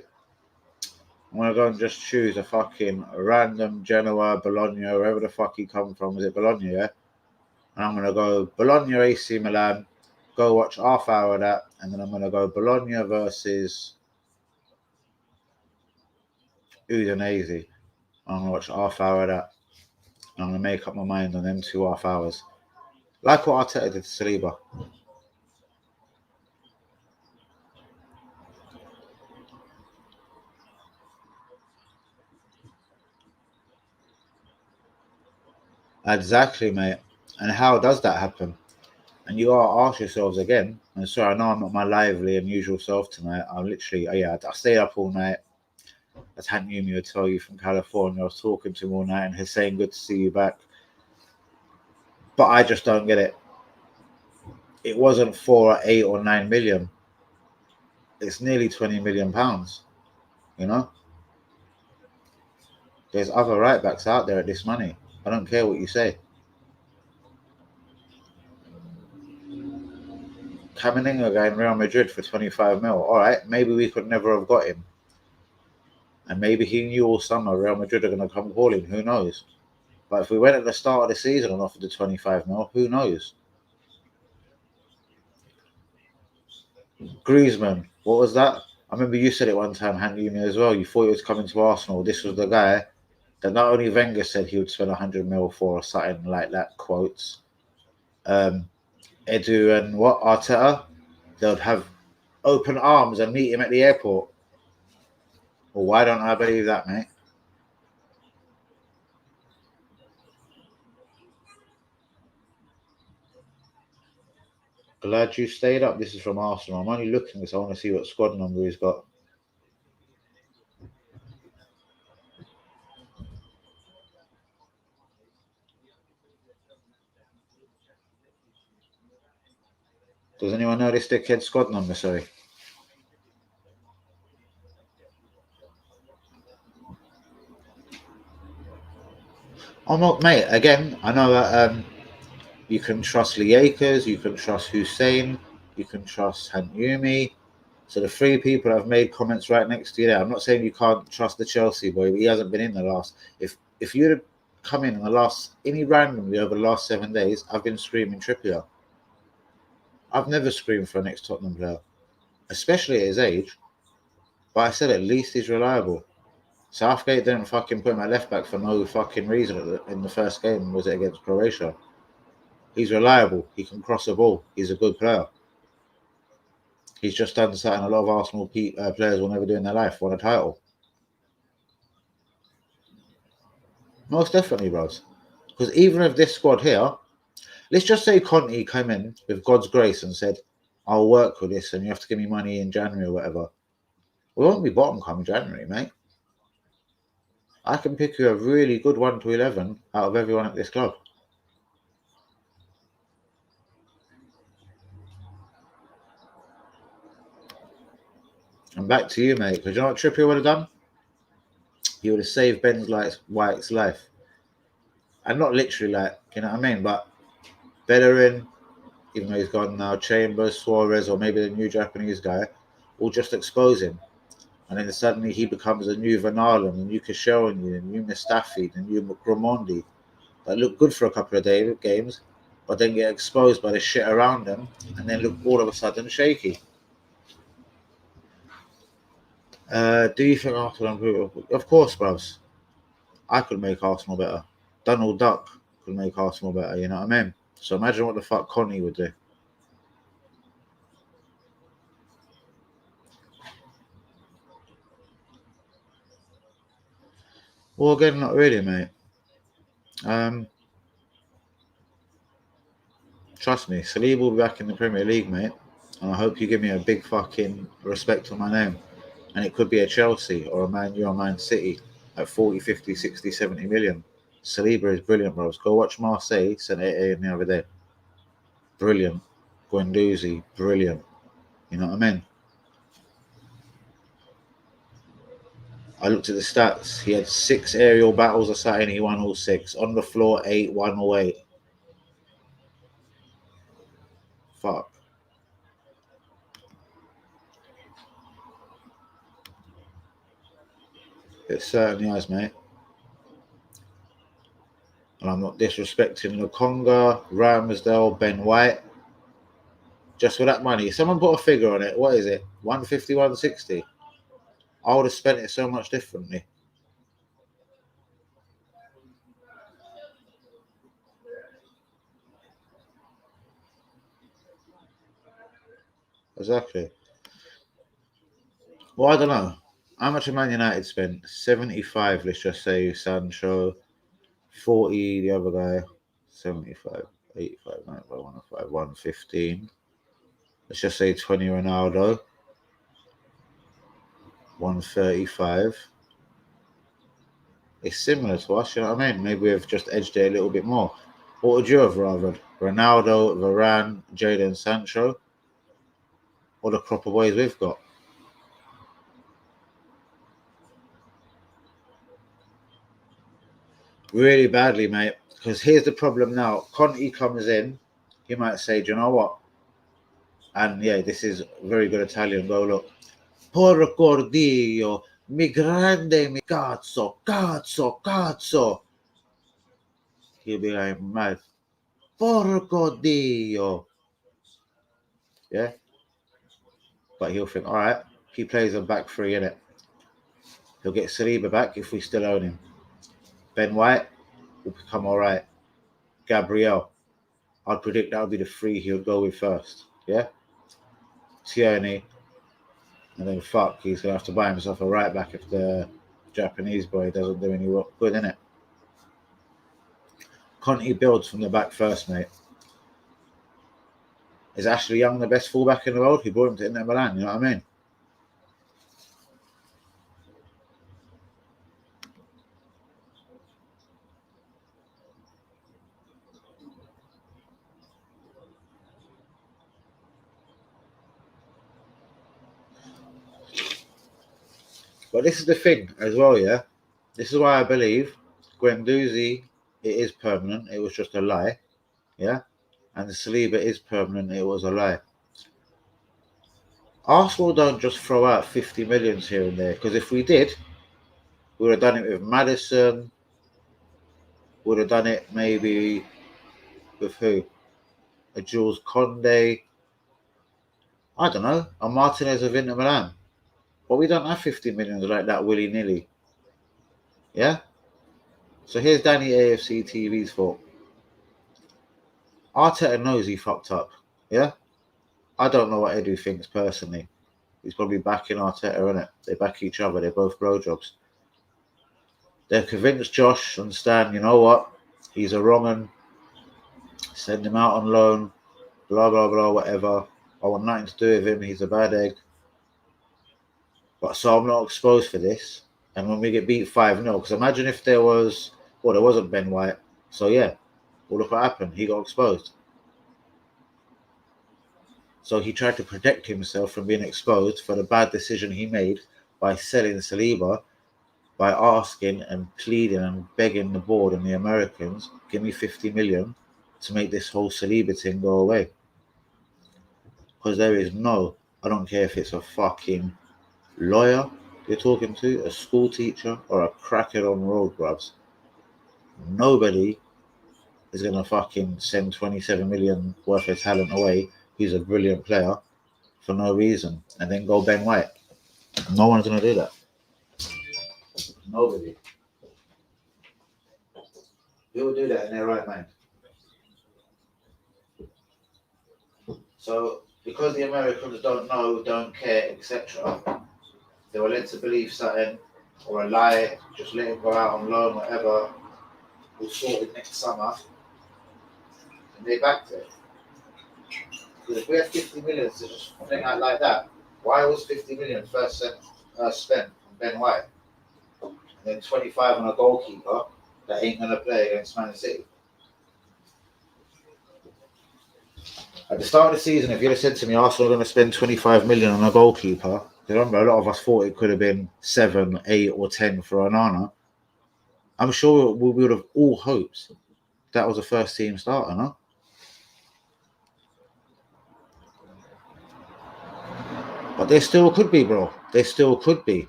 I'm going to go and just choose a fucking random Genoa, Bologna, wherever the fuck he come from. Is it Bologna, yeah? And I'm going to go Bologna, AC Milan, go watch half hour of that, and then I'm going to go Bologna versus Udinese. I'm going to watch half hour of that. I'm going to make up my mind on them 2.5 hours. Like what Arteta did to Saliba. Exactly, mate. And how does that happen? And you gotta ask yourselves again. And sorry, I know I'm not my lively and usual self tonight. I'm literally, I stayed up all night. As Hank Yumi would tell you from California, I was talking to him all night, and he's saying, "Good to see you back." But I just don't get it. It wasn't 4 or 8 or 9 million. It's nearly 20 million pounds. You know, there's other right backs out there at this money. I don't care what you say. Camavinga going Real Madrid for 25 mil. All right, maybe we could never have got him. And maybe he knew all summer Real Madrid are going to come calling. Who knows? But if we went at the start of the season and offered the 25 mil, who knows? Griezmann, what was that? I remember you said it one time, Handy, me as well. You thought he was coming to Arsenal. This was the guy that not only Wenger said he would spend 100 mil for or something like that, quotes. Edu and what? Arteta? They would have open arms and meet him at the airport. Well, why don't I believe that, mate? Glad you stayed up. This is from Arsenal. I'm only looking because I want to see what squad number he's got. Does anyone know this dickhead squad number? Sorry. I'm not, mate. Again, I know that you can trust Lee Akers, you can trust Hussein, you can trust Hanyumi. So the 3 people have made comments right next to you there. I'm not saying you can't trust the Chelsea boy, but he hasn't been in the last. If you'd have come in the last any randomly over the last 7 days, I've been screaming Trippier. I've never screamed for an ex-Tottenham player, especially at his age. But I said at least he's reliable. Southgate didn't fucking put him at left back for no fucking reason in the first game. Was it against Croatia? He's reliable. He can cross the ball. He's a good player. He's just done something a lot of Arsenal players will never do in their life. Won a title. Most definitely, bros. Because even if this squad here, let's just say Conte came in with God's grace and said, "I'll work with this and you have to give me money in January or whatever." We won't be bottom come January, mate. I can pick you a really good 1 to 11 out of everyone at this club. And back to you, mate. Because you know what Trippier would have done? He would have saved Ben White's life. And not literally, like, you know what I mean? But Bellerin, even though he's gone now, Chambers, Suarez, or maybe the new Japanese guy, will just expose him. And then suddenly he becomes a new Van Aalen, a new Koscielny, a new Mustafi, a new Gramondi that look good for a couple of games, but then get exposed by the shit around them, and then look all of a sudden shaky. Do you think Arsenal improve? Of course, bros. I could make Arsenal better. Donald Duck could make Arsenal better, you know what I mean? So imagine what the fuck Conte would do. Well, again, not really, mate. Trust me, Saliba will be back in the Premier League, mate. And I hope you give me a big fucking respect on my name. And it could be a Chelsea or a Man U or Man City at 40, 50, 60, 70 million. Saliba is brilliant, bros. Go watch Marseille, St. Etienne the other day. Brilliant. Guendouzi, brilliant. You know what I mean? I looked at the stats. He had 6 aerial battles or something. He won all 6. On the floor, 8, 1 all 8. Fuck. It certainly has, mate. And I'm not disrespecting Lukonga, Ramsdale, Ben White. Just for that money. Someone put a figure on it. What is it? 150, 160? I would have spent it so much differently. Exactly. Well, I don't know. How much have Man United spent? 75, let's just say, Sancho. 40, the other guy. 75, 85, 95, 105, 115. Let's just say 20, Ronaldo. 135. It's similar to us, you know what I mean? Maybe we've just edged it a little bit more. What would you have rather? Ronaldo, Varane, Jadon Sancho, or the crop of boys we've got? Really badly, mate. Because here's the problem now. Conte comes in, he might say, do you know what? And yeah, this is very good Italian. Go look. Porco Dio, mi grande, mi cazzo, cazzo, cazzo. He'll be like, mad. Porco Dio. Yeah? But he'll think, all right, he plays a back three in it. He'll get Saliba back if we still own him. Ben White will become all right. Gabriel, I'd predict that would be the three he would go with first. Yeah? Tierney, and then fuck, he's going to have to buy himself a right back if the Japanese boy doesn't do any work good in it. Conte builds from the back first, mate. Is Ashley Young the best fullback in the world? He brought him to Inter Milan, you know what I mean? But this is the thing as well, yeah? This is why I believe Guendouzi, it is permanent. It was just a lie, yeah? And the Saliba is permanent. It was a lie. Arsenal don't just throw out 50 millions here and there, because if we did, we would have done it with Madison, would have done it maybe with who? A Jules Conde, I don't know, a Martinez of Inter Milan. But we don't have 50 millions like that willy nilly. Yeah? So here's Danny AFC TV's fault. Arteta knows he fucked up. Yeah? I don't know what Edu thinks personally. He's probably backing Arteta, innit? They back each other. They're both blowjobs. They've convinced Josh and Stan, you know what? He's a wrong un. Send him out on loan. Blah, blah, blah, whatever. I want nothing to do with him. He's a bad egg. But so I'm not exposed for this. And when we get beat 5-0, because imagine if there was, well, there wasn't Ben White. So yeah, well, look what happened. He got exposed. So he tried to protect himself from being exposed for the bad decision he made by selling Saliba, by asking and pleading and begging the board and the Americans, give me 50 million to make this whole Saliba thing go away. Because there is no, I don't care if it's a fucking lawyer you're talking to, a school teacher, or a crackhead on road, bruvs. Nobody is going to fucking send 27 million worth of talent away, who's a brilliant player, for no reason, and then go Ben White. No one's going to do that. Nobody. Who will do that in their right mind? So, because the Americans don't know, don't care, etc., they were led to believe something, or a lie, just let him go out on loan, whatever, we'll sort it next summer. And they backed it. Because if we had 50 million to just fling out like that, why was 50 million first spent on Ben White? And then 25 on a goalkeeper that ain't going to play against Man City? At the start of the season, if you'd have said to me, Arsenal are going to spend 25 million on a goalkeeper, remember, a lot of us thought it could have been 7, 8, or 10 for Onana. I'm sure we would have all hoped that was a first team starter, no? But there still could be, bro. There still could be.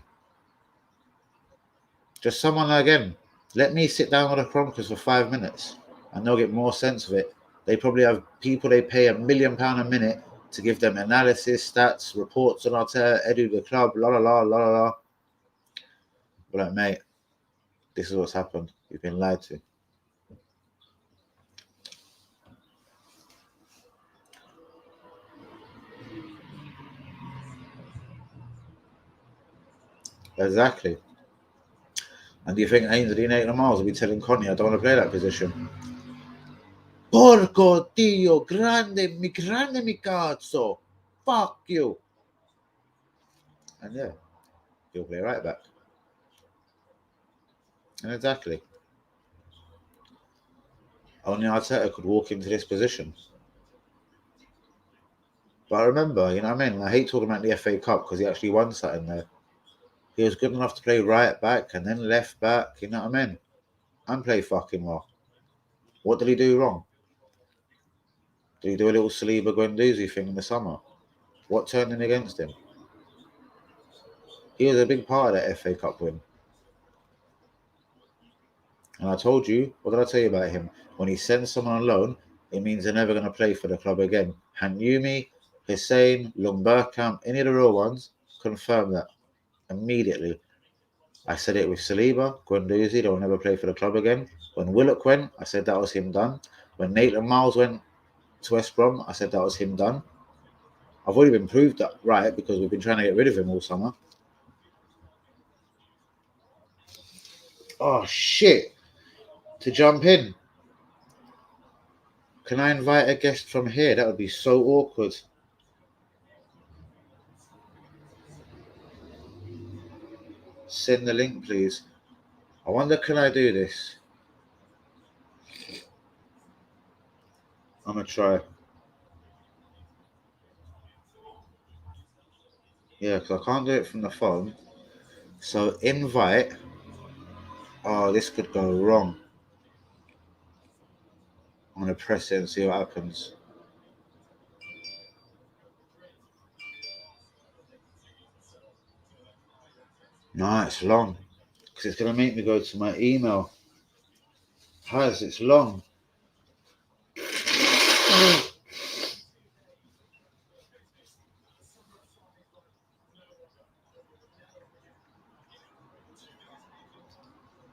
Just someone, again, let me sit down with the Chronicles for 5 minutes and they'll get more sense of it. They probably have people they pay £1 million a minute to give them analysis, stats, reports on Arteta, edu the club, la la la la la. But like, mate, this is what's happened. You've been lied to. Exactly. And do you think Ainsley Maitland-Niles will be telling Connie, I don't want to play that position? Porco Dio, grande mi cazzo. Fuck you. And yeah, he'll play right back. And exactly. Only Arteta could walk into this position. But I remember, you know what I mean? I hate talking about the FA Cup because he actually won something there. He was good enough to play right back and then left back, you know what I mean? And play fucking well. What did he do wrong? Did he do a little Saliba Guendouzi thing in the summer? What turned in against him? He was a big part of that FA Cup win. And I told you, what did I tell you about him? When he sends someone on loan, it means they're never going to play for the club again. Hanyumi, Hussein, Lumberkamp, any of the real ones, confirm that immediately. I said it with Saliba, Guendouzi, they'll never play for the club again. When Willock went, I said that was him done. When Maitland-Niles went to West Brom, I said that was him done. I've already been proved that right because we've been trying to get rid of him all summer. Oh, shit. To jump in. Can I invite a guest from here? That would be so awkward. Send the link, please. I wonder, can I do this? I'm going to try. Yeah, because I can't do it from the phone. So invite. Oh, this could go wrong. I'm going to press it and see what happens. No, it's long. Because it's going to make me go to my email. It's long.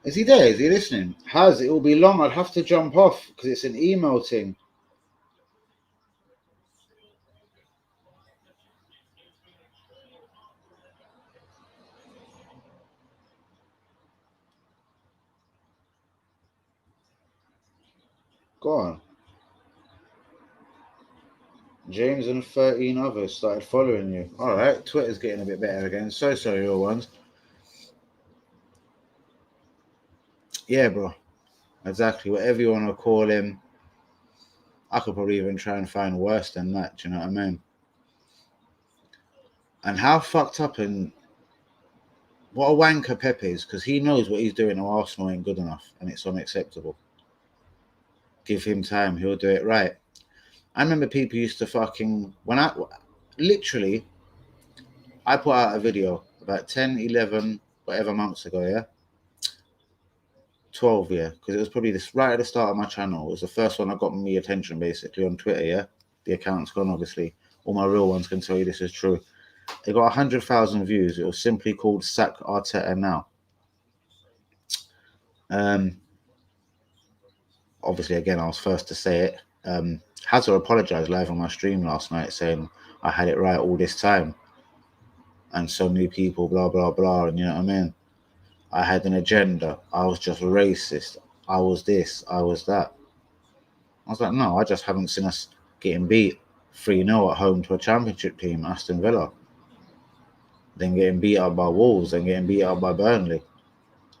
Is he there? Is he listening? It will be long. I'd have to jump off because it's an email thing. Go on. James and 13 others started following you. All right, Twitter's getting a bit better again. So sorry, all ones. Yeah, bro. Exactly. Whatever you want to call him. I could probably even try and find worse than that. Do you know what I mean? And how fucked up and what a wanker Pep is, because he knows what he's doing to Arsenal ain't good enough and it's unacceptable. Give him time, he'll do it right. I remember people used to I put out a video about 10, 11, whatever months ago, yeah? 12, yeah, because it was probably right at the start of my channel. It was the first one that got me attention, basically, on Twitter, yeah? The account's gone, obviously. All my real ones can tell you this is true. It got 100,000 views. It was simply called Sack Arteta Now. Obviously, again, I was first to say it. Hazard apologized live on my stream last night saying I had it right all this time. And so many people, blah, blah, blah. And you know what I mean? I had an agenda. I was just racist. I was this. I was that. I was like, no, I just haven't seen us getting beat 3-0 at home to a championship team, Aston Villa. Then getting beat up by Wolves, then getting beat up by Burnley. Do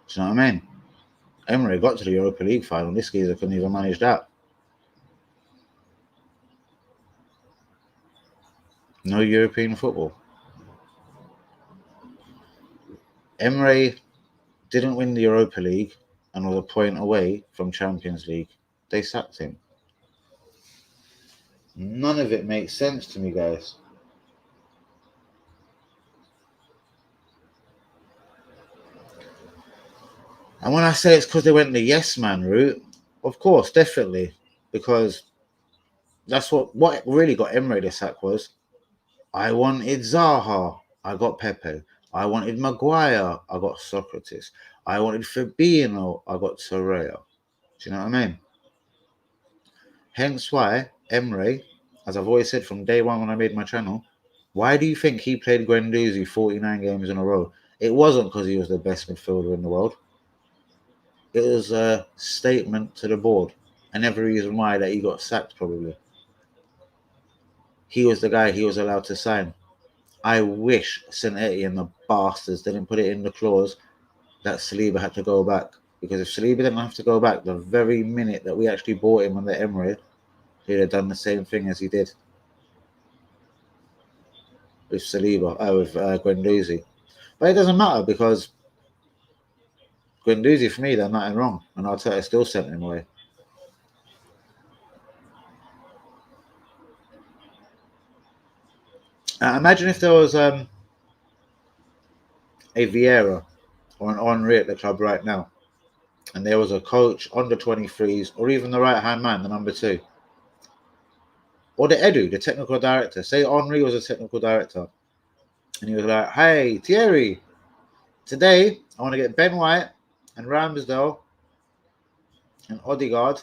you know what I mean? Emery got to the Europa League final. This geezer couldn't even manage that. No European football. Emery didn't win the Europa League and was a point away from Champions League. They sacked him. None of it makes sense to me, guys. And when I say it's because they went the yes man route, of course, definitely, because that's what really got Emery the sack was. I wanted Zaha, I got Pepe. I wanted Maguire, I got Socrates. I wanted Fabinho, I got Torreira. Do you know what I mean? Hence why Emery, as I've always said from day one when I made my channel, why do you think he played Guendouzi 49 games in a row? It wasn't because he was the best midfielder in the world. It was a statement to the board, and every reason why that he got sacked probably. He was the guy he was allowed to sign. I wish St. Etienne, the bastards, didn't put it in the clause that Saliba had to go back. Because if Saliba didn't have to go back, the very minute that we actually bought him under Emery, he'd have done the same thing as he did with Saliba, with Guendouzi. But it doesn't matter because Guendouzi, for me, done nothing wrong. And Arteta still sent him away. Imagine if there was a Vieira or an Henry at the club right now, and there was a coach under 23s, or even the right-hand man, the number 2, or the Edu, the technical director. Say Henry was a technical director, and he was like, "Hey, Thierry, today I want to get Ben White and Ramsdale and Odegaard,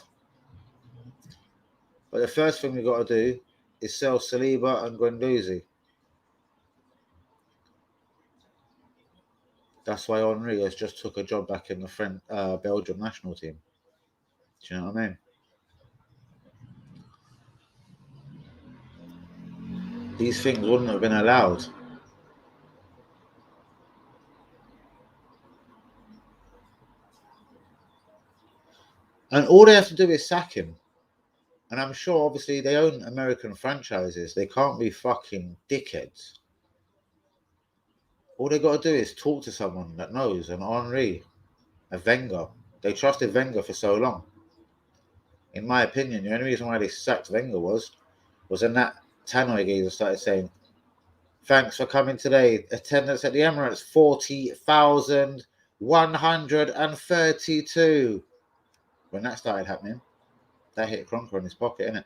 but the first thing we got to do is sell Saliba and Guendouzi." That's why Henry has just took a job back in the Belgium national team. Do you know what I mean? These things wouldn't have been allowed. And all they have to do is sack him. And I'm sure, obviously, they own American franchises. They can't be fucking dickheads. All they got to do is talk to someone that knows, an Henry, a Wenger. They trusted Wenger for so long. In my opinion, the only reason why they sacked Wenger was when that Tannoy geezer started saying, "Thanks for coming today. Attendance at the Emirates, 40,132. When that started happening, that hit Cronker in his pocket, innit?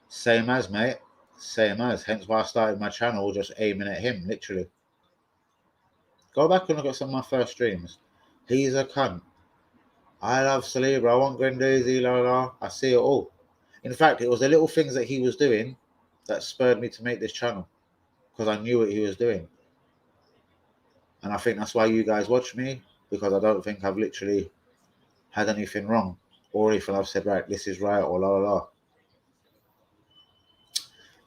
Same as, mate. Same as. Hence why I started my channel just aiming at him, literally. Go back and look at some of my first streams. He's a cunt. I love Saliba. I want Guendouzi, la la. I see it all. In fact, it was the little things that he was doing that spurred me to make this channel. Because I knew what he was doing. And I think that's why you guys watch me. Because I don't think I've literally had anything wrong. Or if I've said, right, this is right, or la la la.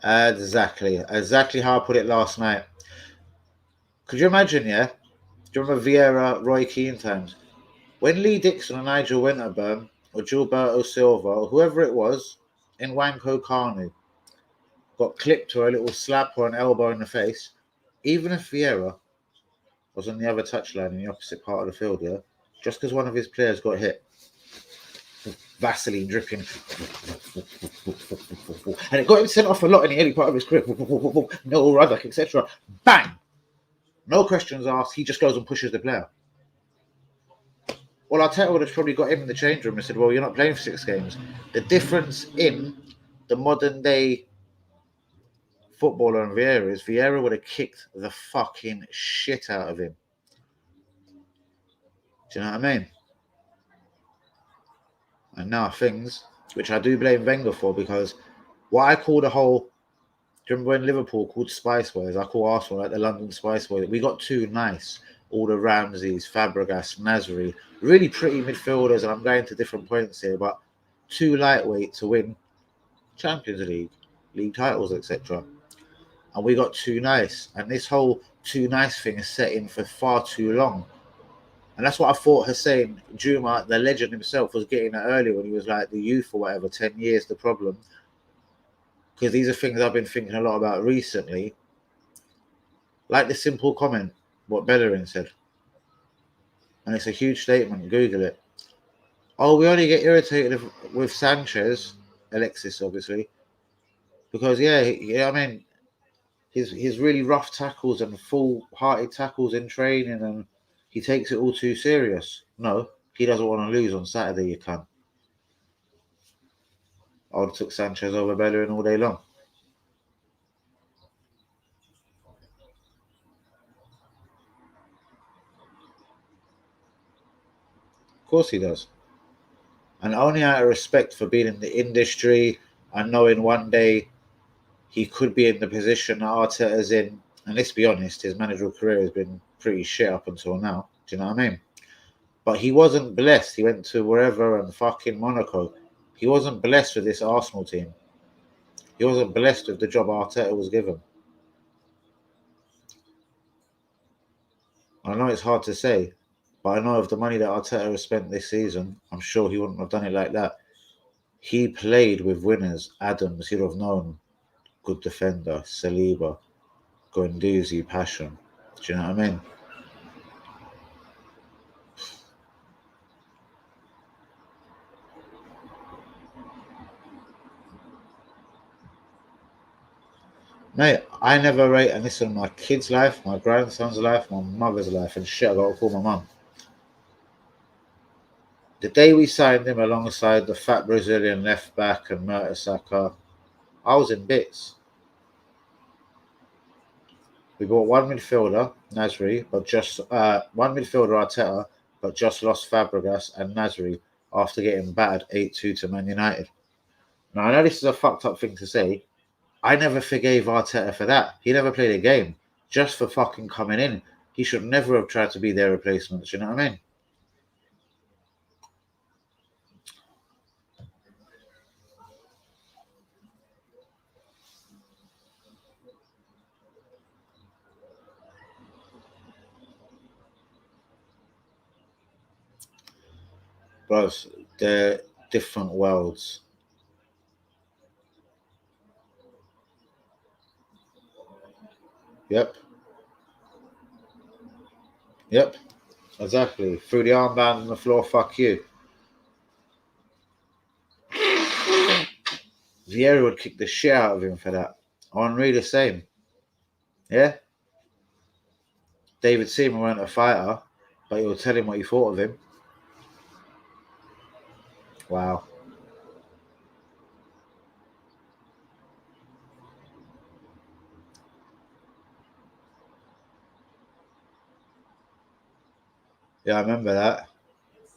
Exactly how I put it last night. Could you imagine, yeah? Do you remember Vieira, Roy Keane times? When Lee Dixon and Nigel Winterburn, or Gilberto Silva, or whoever it was, in Wanko Kanu, got clipped or a little slap or an elbow in the face, even if Vieira was on the other touchline in the opposite part of the field, yeah, just because one of his players got hit, Vaseline dripping, and it got him sent off a lot in the early part of his career, no Ruddock, etc. Bang! No questions asked, he just goes and pushes the player. Well, Arteta would have probably got him in the change room and said, well, you're not playing for 6 games. The difference in the modern day footballer and Vieira is Vieira would have kicked the fucking shit out of him. Do you know what I mean? And now things which I do blame Wenger for, because what I call the whole, do you remember when Liverpool called Spice Boys? I call Arsenal like the London Spice Boys. We got too nice. All the Ramseys, Fabregas, Nasri, really pretty midfielders, and I'm going to different points here, but too lightweight to win Champions League, league titles, etc. And we got too nice. And this whole too nice thing is set in for far too long. And that's what I thought Hussein Juma, the legend himself, was getting at earlier when he was like the youth or whatever, 10 years, the problem. Because these are things I've been thinking a lot about recently. Like the simple comment, what Bellerin said. And it's a huge statement, Google it. Oh, we only get irritated with Sanchez, Alexis, obviously. Because, I mean, his really rough tackles and full-hearted tackles in training, and he takes it all too serious. No, he doesn't want to lose on Saturday, you can't. I would have took Sanchez over Bellerin all day long. Of course he does. And only out of respect for being in the industry and knowing one day he could be in the position that Arteta's in. And let's be honest, his managerial career has been pretty shit up until now. Do you know what I mean? But he wasn't blessed. He went to wherever and fucking Monaco. He wasn't blessed with this Arsenal team. He wasn't blessed with the job Arteta was given. I know it's hard to say, but I know of the money that Arteta has spent this season, I'm sure he wouldn't have done it like that. He played with winners. Adams, he'd have known. Good defender. Saliba. Guendouzi, passion. Do you know what I mean? Mate, I never rate, and this is my kid's life, my grandson's life, my mother's life, and shit, I gotta call my mum. The day we signed him alongside the fat Brazilian left back and Mertesacker, I was in bits. We bought one midfielder, Nasri, but just one midfielder, Arteta, but just lost Fabregas and Nasri after getting battered 8-2 to Man United. Now, I know this is a fucked up thing to say. I never forgave Arteta for that. He never played a game just for fucking coming in. He should never have tried to be their replacement. You know what I mean? Bros, they're different worlds. Yep. Yep. Exactly. Threw the armband on the floor, fuck you. Vieira would kick the shit out of him for that. Henry the same. Yeah? David Seaman weren't a fighter, but he would tell him what he thought of him. Wow. Yeah, I remember that.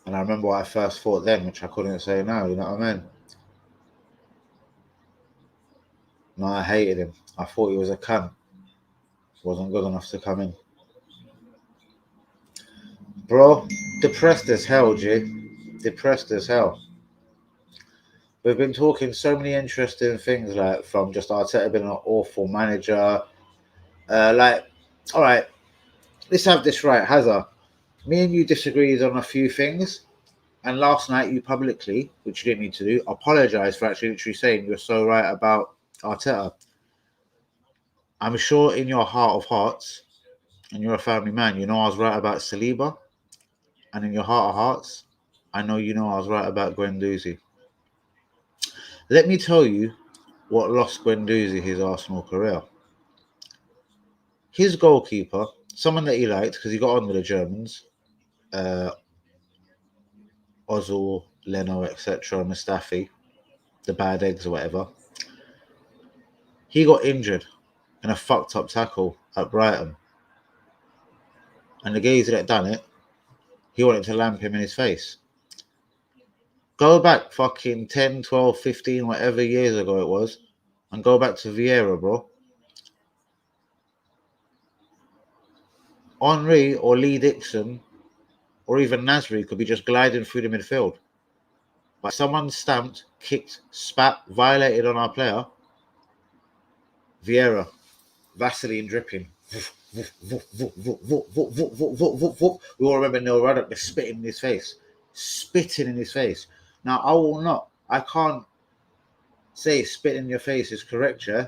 And I remember what I first thought then, which I couldn't say now, you know what I mean? No, I hated him. I thought he was a cunt. Wasn't good enough to come in. Bro, depressed as hell, G. Depressed as hell. We've been talking so many interesting things, like from just Arteta being an awful manager. All right, let's have this right, Hazard. Me and you disagreed on a few things, and last night you publicly, which you didn't need to do, apologised for actually literally saying you're so right about Arteta. I'm sure in your heart of hearts, and you're a family man, you know I was right about Saliba, and in your heart of hearts, I know you know I was right about Guendouzi. Let me tell you what lost Guendouzi his Arsenal career. His goalkeeper, someone that he liked because he got on with the Germans, Ozil, Leno, etc., Mustafi, the bad eggs or whatever, he got injured in a fucked up tackle at Brighton. And the geezer that done it, he wanted to lamp him in his face. Go back fucking 10, 12, 15, whatever years ago it was, and go back to Vieira, bro. Henry or Lee Dixon or even Nasri could be just gliding through the midfield. But someone stamped, kicked, spat, violated on our player. Vieira, Vaseline dripping. We all remember Neil Ruddock spitting in his face. Spitting in his face. Now, I can't say spit in your face is correct, yeah?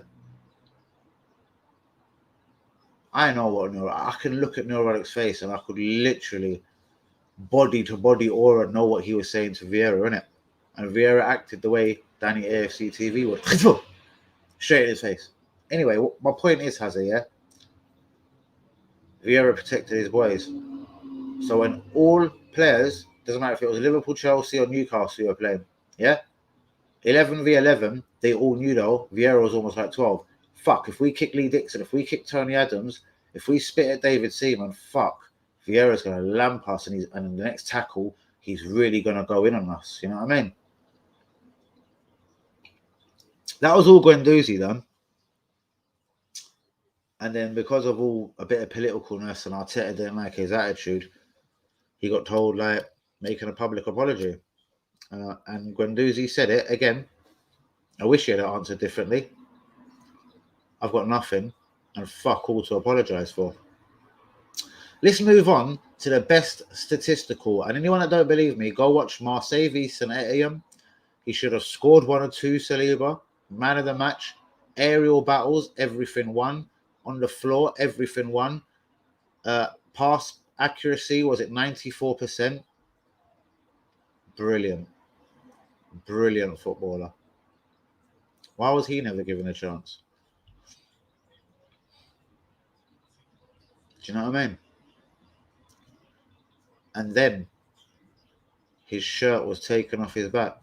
I know what I can look at Neil Ruddock's face and I could literally body to body aura know what he was saying to Vieira, innit? And Vieira acted the way Danny AFC TV would. Straight in his face. Anyway, my point is, Hazard, yeah? Vieira protected his boys. So when all players, doesn't matter if it was Liverpool, Chelsea or Newcastle you were playing, yeah? 11v11, they all knew though, Vieira was almost like 12. Fuck, if we kick Lee Dixon, if we kick Tony Adams, if we spit at David Seaman, fuck, Vieira's going to lamp us and in the next tackle, he's really going to go in on us. You know what I mean? That was all Guendouzi done. And then because of all a bit of politicalness and Arteta didn't like his attitude, he got told, like, making a public apology. And Guendouzi said it again. I wish he had answered differently. I've got nothing and fuck all to apologise for. Let's move on to the best statistical. And anyone that don't believe me, go watch Marseille v St Etienne. He should have scored 1 or 2, Saliba. Man of the match. Aerial battles, everything won. On the floor, everything won. Pass accuracy, was it 94%? Brilliant. Brilliant footballer. Why was he never given a chance? Do you know what I mean? And then his shirt was taken off his back.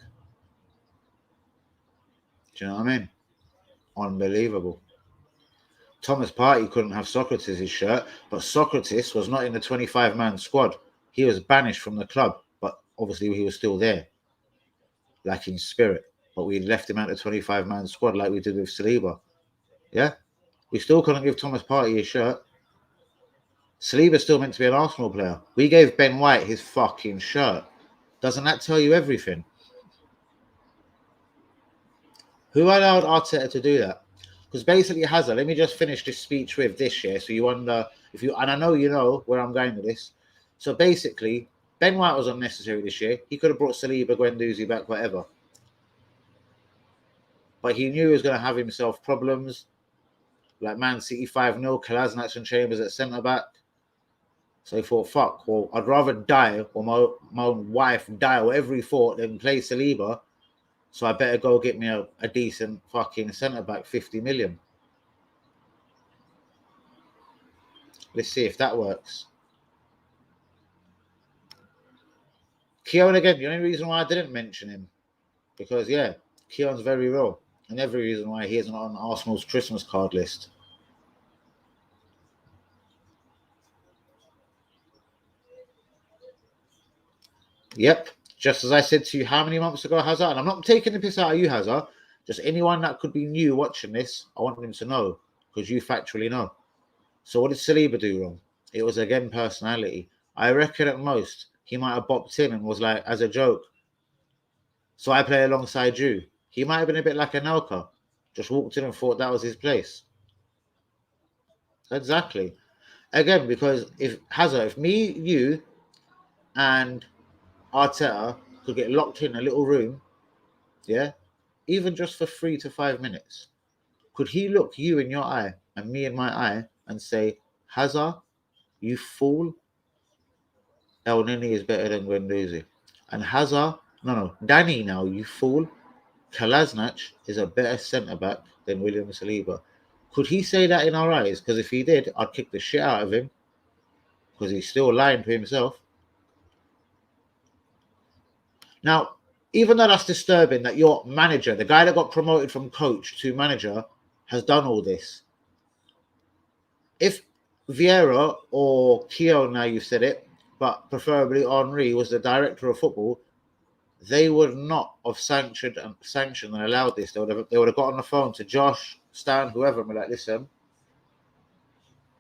Do you know what I mean? Unbelievable. Thomas Partey couldn't have Socrates' shirt, but Socrates was not in the 25-man squad. He was banished from the club, but obviously he was still there, lacking spirit. But we left him out of the 25-man squad like we did with Saliba. Yeah? We still couldn't give Thomas Partey his shirt. Saliba's still meant to be an Arsenal player. We gave Ben White his fucking shirt. Doesn't that tell you everything? Who allowed Arteta to do that? Because basically, Hazard, let me just finish this speech with this, yeah? So you wonder, and I know you know where I'm going with this. So basically, Ben White was unnecessary this year. He could have brought Saliba, Guendouzi back, whatever. But he knew he was going to have himself problems. Like Man City 5-0, Kolasinac and Chambers at centre-back. So he thought, fuck, well, I'd rather die, or my own wife die, or whatever he thought, than play Saliba. So I better go get me a decent fucking centre-back, 50 million. Let's see if that works. Keown again, the only reason why I didn't mention him, because, yeah, Keown's very real. And every reason why he isn't on Arsenal's Christmas card list. Yep. Just as I said to you how many months ago, Hazard, and I'm not taking the piss out of you, Hazard, just anyone that could be new watching this, I want them to know, because you factually know. So what did Saliba do wrong? It was, again, personality. I reckon at most, he might have bopped in and was like, as a joke, so I play alongside you. He might have been a bit like Anelka, just walked in and thought that was his place. Exactly. Again, because if me, you, and Arteta could get locked in a little room, yeah, even just for 3 to 5 minutes, could he look you in your eye and me in my eye and say, Hazard, you fool, El Nini is better than Guendouzi. And Hazard, Danny now, you fool, Kolasinac is a better centre-back than William Saliba. Could he say that in our eyes? Because if he did, I'd kick the shit out of him, because he's still lying to himself. Now, even though that's disturbing that your manager, the guy that got promoted from coach to manager, has done all this. If Vieira or Keown, now you said it, but preferably Henry, was the director of football, they would not have sanctioned and allowed this. They would have got on the phone to Josh, Stan, whoever, and be like, listen,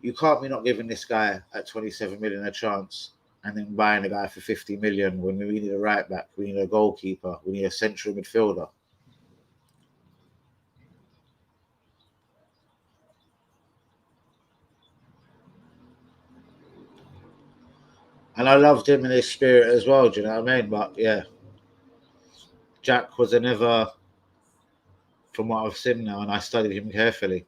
you can't be not giving this guy at 27 million a chance and then buying a guy for 50 million when we need a right back, we need a goalkeeper, we need a central midfielder. And I loved him in his spirit as well, do you know what I mean? But yeah, Jack was a never, from what I've seen now, and I studied him carefully.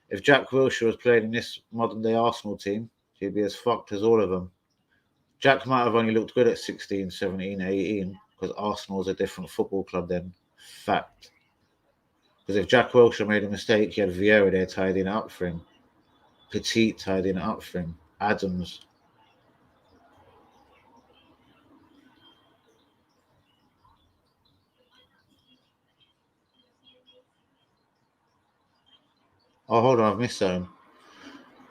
If Jack Wilshere was playing in this modern day Arsenal team, he'd be as fucked as all of them. Jack might have only looked good at 16, 17, 18 because Arsenal was a different football club then. Fact. Because if Jack Wilshere made a mistake, he had Vieira there tidying it up for him. Petit tidying it up for him. Adams. Oh, hold on, I've missed something.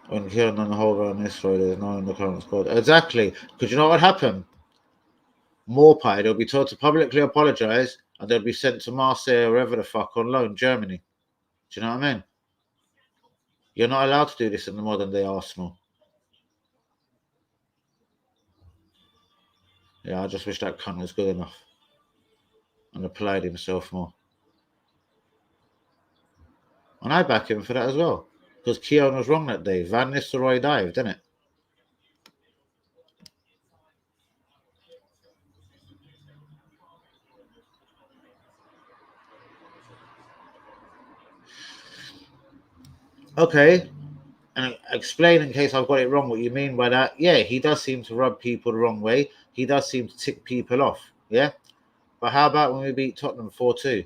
When Kieran on the whole on this road, there's no one in the current squad. Exactly. Because you know what happened? Morpie, they'll be told to publicly apologise and they'll be sent to Marseille or wherever the fuck on loan, Germany. Do you know what I mean? You're not allowed to do this in the modern day Arsenal. Yeah, I just wish that cunt was good enough and applied himself more. And I back him for that as well. Because Keown was wrong that day. Van Nistelrooy dived, didn't it? Okay. And explain in case I've got it wrong what you mean by that. Yeah, he does seem to rub people the wrong way. He does seem to tick people off. Yeah. But how about when we beat Tottenham 4-2?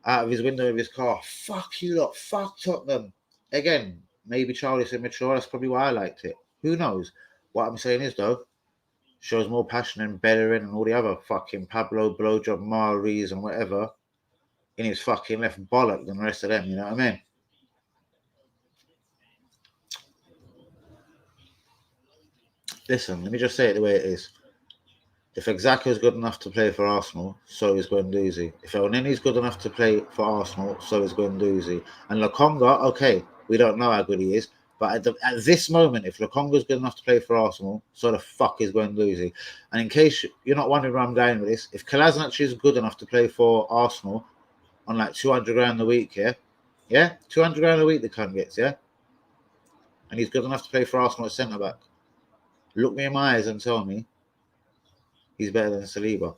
Out of his window of his car. Fuck you lot. Fuck Tottenham. Again, maybe childish and immature. That's probably why I liked it. Who knows? What I'm saying is, though, shows more passion than Bellerin and all the other fucking Pablo, Blowjob, Maurice and whatever in his fucking left bollock than the rest of them. You know what I mean? Listen, let me just say it the way it is. If Exaka is good enough to play for Arsenal, so is Guendouzi. If El Nini's good enough to play for Arsenal, so is Guendouzi. And Lokonga, okay, we don't know how good he is, but at this moment, if Lokonga's good enough to play for Arsenal, so the fuck is Guendouzi. And in case you're not wondering where I'm going with this, if Kolasinac is good enough to play for Arsenal on like 200 grand a week, yeah, 200 grand a week the cunt gets, yeah, and he's good enough to play for Arsenal at centre back. Look me in my eyes and tell me he's better than Saliba.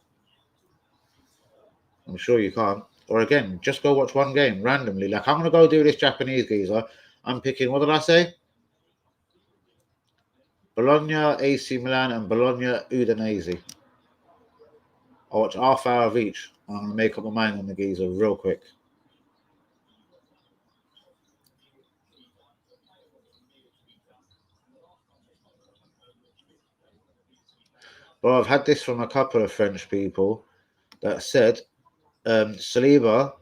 I'm sure you can't. Or again, just go watch one game randomly. Like, I'm going to go do this Japanese geezer. I'm picking, what did I say? Bologna, AC Milan, and Bologna, Udinese. I'll watch half hour of each. I'm going to make up my mind on the geezer real quick. Well, I've had this from a couple of French people that said Saliba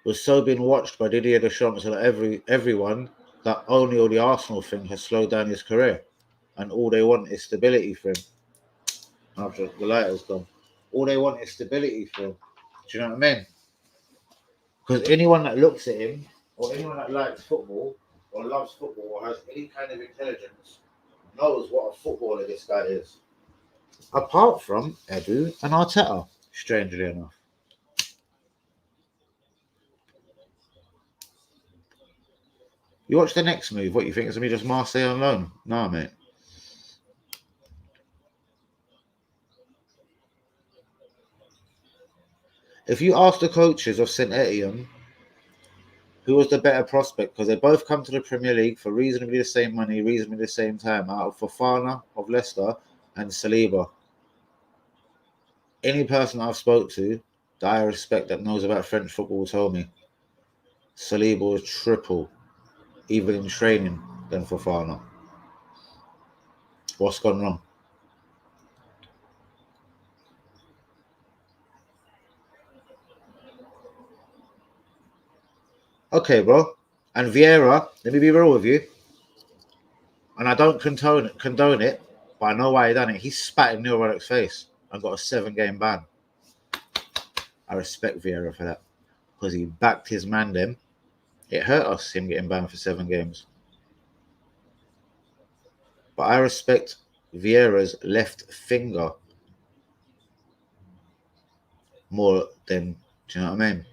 was so being watched by Didier Deschamps and everyone that only all the Arsenal thing has slowed down his career, and all they want is stability for him. After the light has gone, all they want is stability for him. Do you know what I mean? Because anyone that looks at him, or anyone that likes football, or loves football, or has any kind of intelligence, knows what a footballer this guy is. Apart from Edu and Arteta, strangely enough. You watch the next move. What you think? It's going to be just Marseille on loan? Nah, mate. If you ask the coaches of St Etienne who was the better prospect, because they both come to the Premier League for reasonably the same money, reasonably the same time, out of Fofana of Leicester and Saliba. Any person I've spoke to that I respect that knows about French football will tell me Saliba was triple, even in training, than Fofana. What's gone wrong? Okay, bro. And Vieira, let me be real with you. And I don't condone it, but I know why he done it. He spat in Neil Ruddock's face. and got a 7-game ban. I respect Vieira for that because he backed his man then. It hurt us, him getting banned for 7 games. But I respect Vieira's left finger more than, do you know what I mean?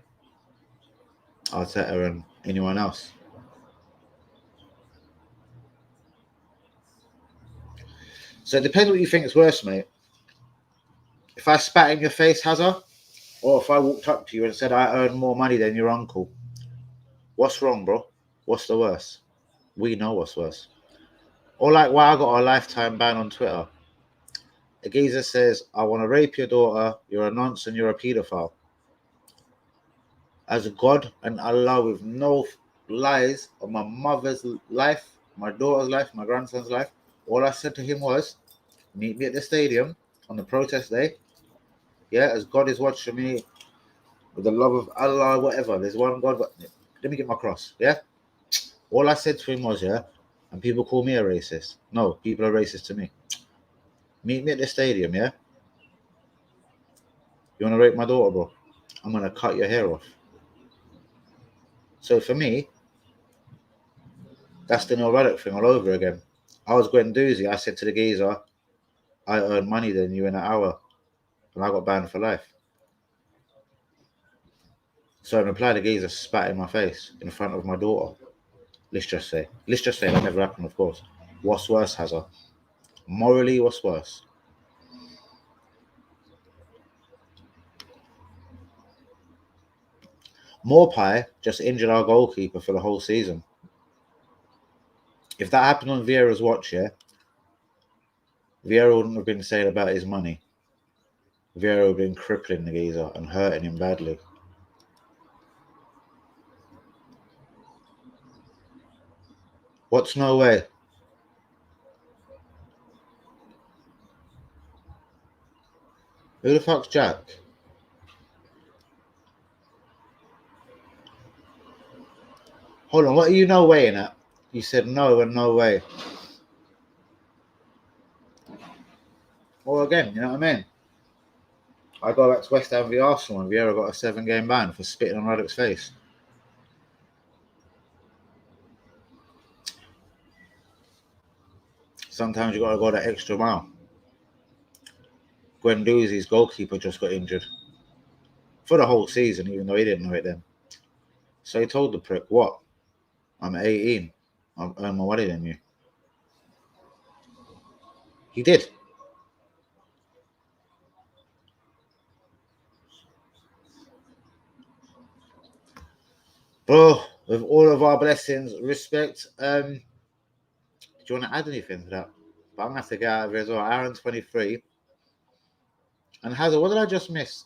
Arteta and anyone else. So it depends what you think is worse, mate. If I spat in your face, Hazard, or if I walked up to you and said I earn more money than your uncle, what's wrong, bro? What's the worst? We know what's worse. Or like why I got a lifetime ban on Twitter. A geezer says, I want to rape your daughter, you're a nonce and you're a paedophile. As God and Allah with no lies on my mother's life, my daughter's life, my grandson's life, all I said to him was, meet me at the stadium on the protest day. Yeah, as God is watching me with the love of Allah, whatever. There's one God, but let me get my cross. Yeah. All I said to him was, yeah, and people call me a racist. No, people are racist to me. Meet me at the stadium, yeah? You want to rape my daughter, bro? I'm going to cut your hair off. So for me, that's the Neil Ruddock thing all over again. I was Gwendouzi. I said to the geezer, I earn money than you in an hour. And I got banned for life. So in reply, the geezer spat in my face in front of my daughter. Let's just say that never happened, of course. What's worse, Hazard? Morally, what's worse? Morpie just injured our goalkeeper for the whole season. If that happened on Vieira's watch, yeah, Vieira wouldn't have been saying about his money. Vieira would have been crippling the geezer and hurting him badly. What's no way? Who the fuck's Jack? Hold on, what are you no waying at? You said no and no way. Well, again, you know what I mean? I go back to West Ham v Arsenal and Vieira got a 7-game ban for spitting on Ruddock's face. Sometimes you got to go that extra mile. Gwendouzi's goalkeeper just got injured for the whole season, even though he didn't know it then. So he told the prick, what? I'm 18. I earn more money than you. He did. Bro, with all of our blessings, respect. Do you want to add anything to that? But I'm going to have to get out of here as well. Hour and 23. And Hazard, what did I just miss?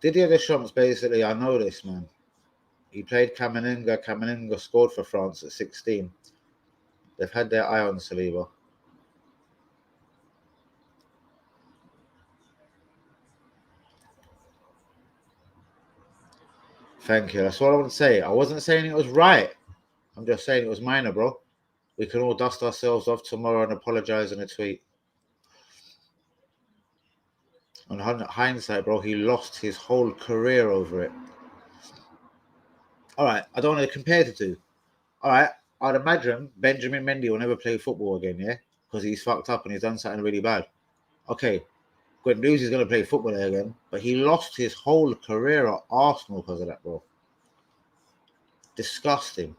Didier Deschamps, basically, I know this, man. He played Kamavinga. Kamavinga scored for France at 16. They've had their eye on Saliba. Thank you. That's what I want to say. I wasn't saying it was right. I'm just saying it was minor, bro. We can all dust ourselves off tomorrow and apologize in a tweet. On hindsight, bro, he lost his whole career over it. All right, I don't want to compare the two. All right, I'd imagine Benjamin Mendy will never play football again, yeah? Because he's fucked up and he's done something really bad. Okay, Guendouzi's going to play football again, but he lost his whole career at Arsenal because of that, bro. Disgusting.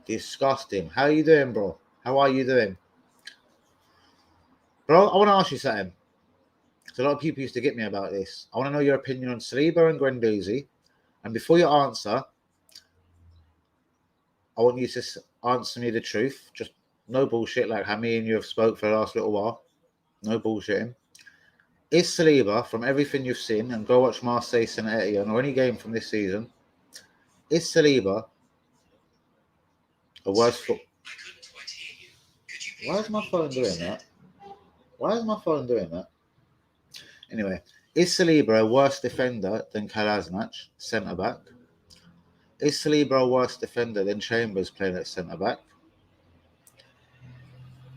Disgusting. How are you doing, bro? How are you doing? Bro, I want to ask you something. So a lot of people used to get me about this. I want to know your opinion on Saliba and Guendouzi. And before you answer, I want you to answer me the truth. Just no bullshit like how me and you have spoke for the last little while. No bullshitting. Is Saliba, from everything you've seen, and go watch Marseille Saint Etienne or any game from this season, is Saliba a worse foot? Why is my phone doing that? Why is my phone doing that? Anyway, is Saliba a worse defender than Kolasinac, centre back? Is Saliba a worse defender than Chambers playing at centre back?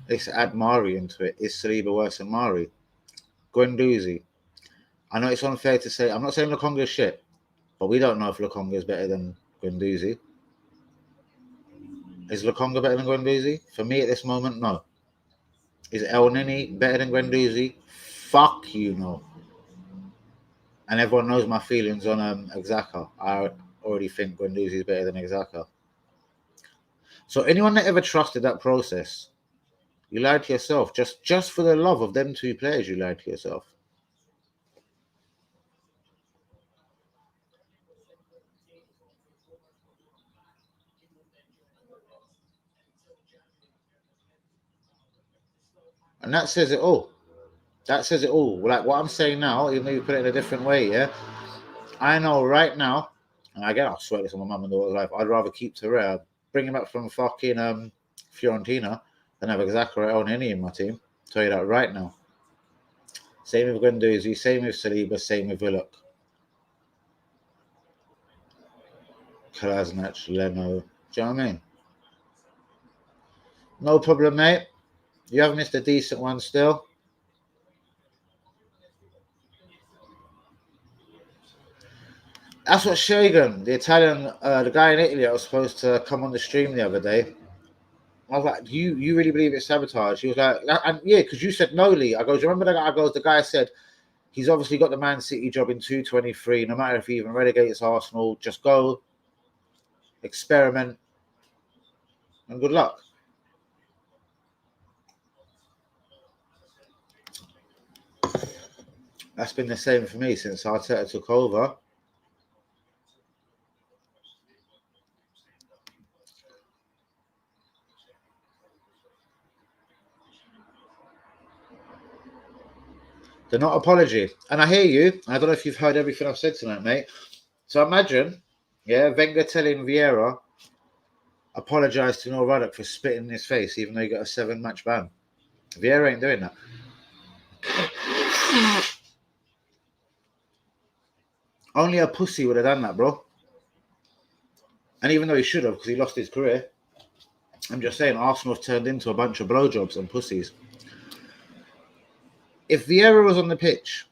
Let's add Mari into it. Is Saliba worse than Mari? Guendouzi. I know it's unfair to say. I'm not saying Lukonga's shit, but we don't know if Lukonga is better than Guendouzi. Is Lukonga better than Guendouzi? For me at this moment, no. Is El Nini better than Guendouzi? Fuck you, no. And everyone knows my feelings on Xhaka. I already think Guendouzi is better than Xhaka. So anyone that ever trusted that process, you lied to yourself. Just for the love of them two players, you lied to yourself. And that says it all. That says it all. Like what I'm saying now, even though you put it in a different way, yeah. I know right now, and again, I'll swear this on my mum and daughter's life, I'd rather keep Terrell, bring him up from fucking Fiorentina than have Xhaka or El Nini in my team. Tell you that right now. Same with Guendouzi, same with Saliba, same with Willock. Kolasinac, Leno. Do you know what I mean? No problem, mate. You have missed a decent one still. That's what Shagan, the Italian, the guy in Italy that was supposed to come on the stream the other day. I was like, "Do you really believe it's sabotage?" He was like, and yeah, because you said no, Lee. I goes, remember the guy? I goes, the guy said he's obviously got the Man City job in 223. No matter if he even relegates Arsenal, just go, experiment, and good luck. That's been the same for me since Arteta took over. They're not apology. And I hear you. I don't know if you've heard everything I've said tonight, mate. So imagine, yeah, Wenger telling Vieira, apologise to Noel Ruddock for spitting in his face, even though he got a 7-match ban. Vieira ain't doing that. Only a pussy would have done that, bro. And even though he should have, because he lost his career, I'm just saying Arsenal have turned into a bunch of blowjobs and pussies. If Vieira was on the pitch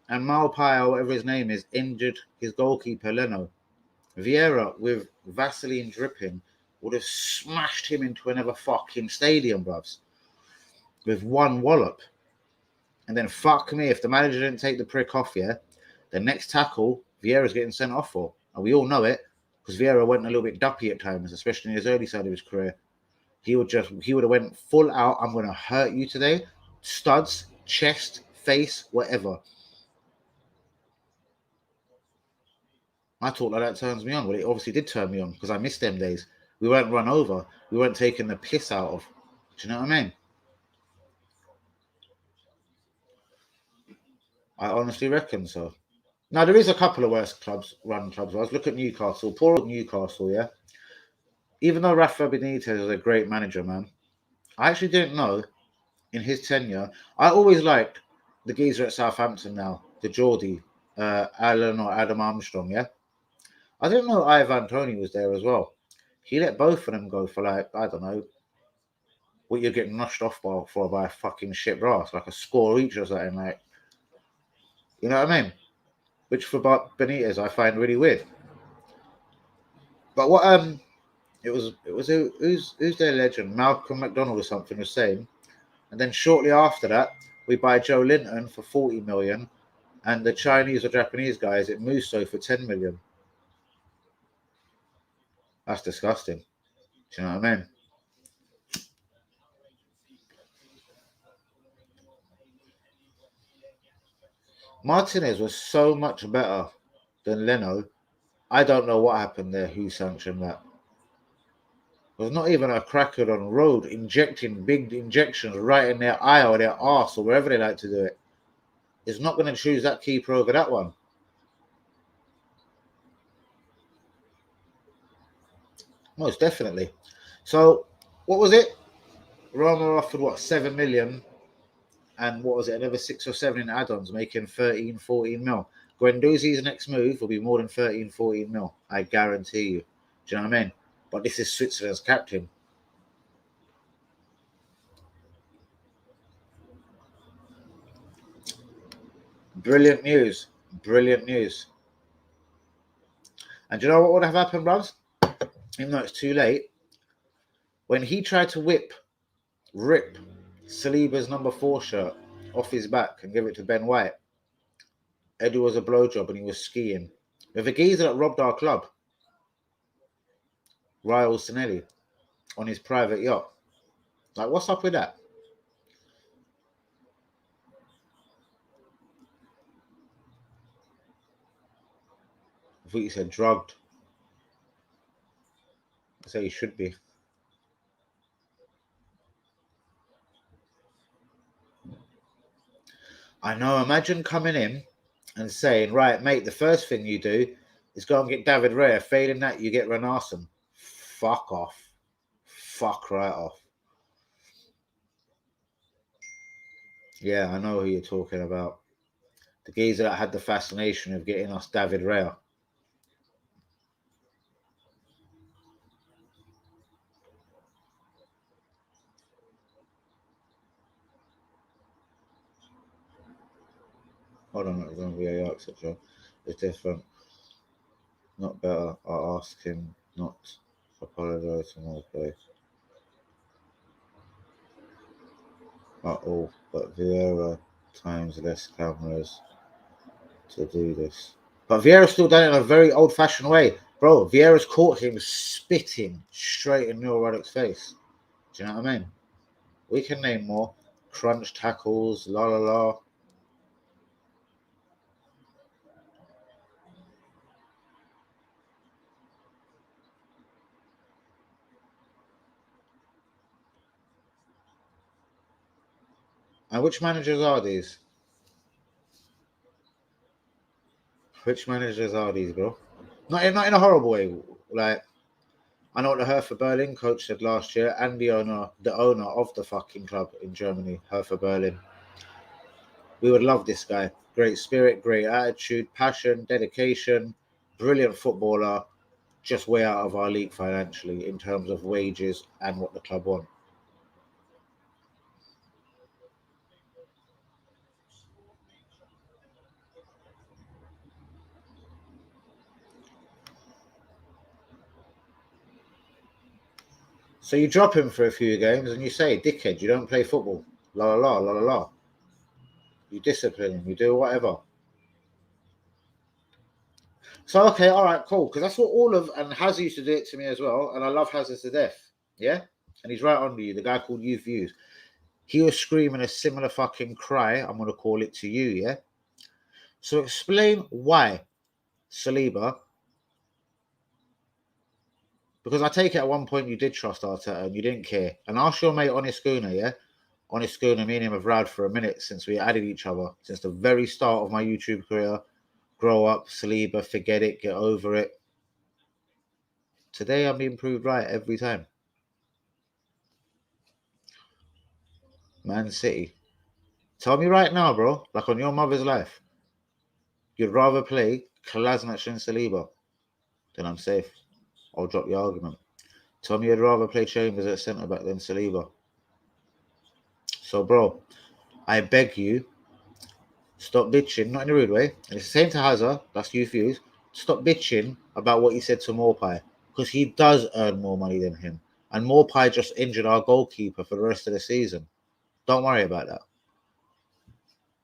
and Malpai, or whatever his name is, injured his goalkeeper, Leno, Vieira, with Vaseline dripping, would have smashed him into another fucking stadium, bruvs. With one wallop. And then fuck me, if the manager didn't take the prick off, yeah, the next tackle, Vieira's getting sent off for. And we all know it, because Vieira went a little bit duppy at times, especially in his early side of his career. He would have went full out, I'm going to hurt you today. Studs, chest, face, whatever. I thought that turns me on. Well, it obviously did turn me on, because I missed them days. We weren't run over. We weren't taking the piss out of. Do you know what I mean? I honestly reckon so. Now, there is a couple of worse run clubs. I was looking at Newcastle. Poor old Newcastle, yeah? Even though Rafa Benitez is a great manager, man, I actually didn't know in his tenure. I always liked the geezer at Southampton now, the Geordie, Alan or Adam Armstrong, yeah? I didn't know Ivan Toney was there as well. He let both of them go for, like, I don't know, what you're getting rushed off for by a fucking shit brass, like a score each or something, like, you know what I mean? Which for Benitez I find really weird. But what it was who's their legend? Malcolm McDonald or something was saying. And then shortly after that, we buy Joe Linton for 40 million, and the Chinese or Japanese guys at Musso for 10 million. That's disgusting. Do you know what I mean? Martinez was so much better than Leno. I don't know what happened there. Who sanctioned that? It was not even a cracker on road injecting big injections right in their eye or their arse or wherever they like to do it. It's not going to choose that keeper over that one. Most definitely. So, what was it? Roma offered, what, 7 million? And what was it? Another 6 or 7 in add-ons, making 13, 14 mil. Guendouzi's next move will be more than 13, 14 mil. I guarantee you. Do you know what I mean? But this is Switzerland's captain. Brilliant news. Brilliant news. And do you know what would have happened, bruv? Even though it's too late, when he tried to rip Saliba's number 4 shirt off his back and give it to Ben White, Eddie was a blowjob and he was skiing with a geezer that robbed our club, Ryle Sinelli, on his private yacht. Like, what's up with that? I thought you said drugged. I say he should be. I know, imagine coming in and saying, right, mate, the first thing you do is go and get David Raya. Failing that, you get Renarson. Fuck off. Fuck right off. Yeah, I know who you're talking about. The geezer that had the fascination of getting us David Raya. Hold on, it's on VAR, etc. It's different. Not better. I ask him not to apologise to more play at all, but Vieira times less cameras to do this. But Vieira's still done it in a very old-fashioned way. Bro, Vieira's caught him spitting straight in Neil Ruddock's face. Do you know what I mean? We can name more. Crunch tackles, la la la. And which managers are these? Which managers are these, bro? Not in a horrible way. Like, I know what the Hertha Berlin coach said last year, and the owner of the fucking club in Germany, Hertha Berlin. We would love this guy. Great spirit, great attitude, passion, dedication, brilliant footballer. Just way out of our league financially in terms of wages and what the club want. So you drop him for a few games and you say, dickhead, you don't play football. La la la, la la la. You discipline him, you do whatever. So, okay, all right, cool. Because that's what and Haz used to do it to me as well. And I love Haz to death. Yeah? And he's right under you, the guy called Youth Views. He was screaming a similar fucking cry, I'm going to call it to you, yeah? So explain why Saliba, because I take it at one point you did trust Arteta and you didn't care. And ask your mate Oniskuna, yeah? Oniskuna, me and him have rowed for a minute since we added each other, since the very start of my YouTube career. Grow up, Saliba, forget it, get over it. Today I'm being proved right every time. Man City. Tell me right now, bro, like on your mother's life, you'd rather play Kolasinac and Saliba, then I'm safe. I'll drop the argument. Tell me you'd rather play Chambers at centre-back than Saliba. So, bro, I beg you, stop bitching, not in a rude way. And it's the same to Hazard, that's youth views. Stop bitching about what he said to Morpie, because he does earn more money than him. And Morpie just injured our goalkeeper for the rest of the season. Don't worry about that.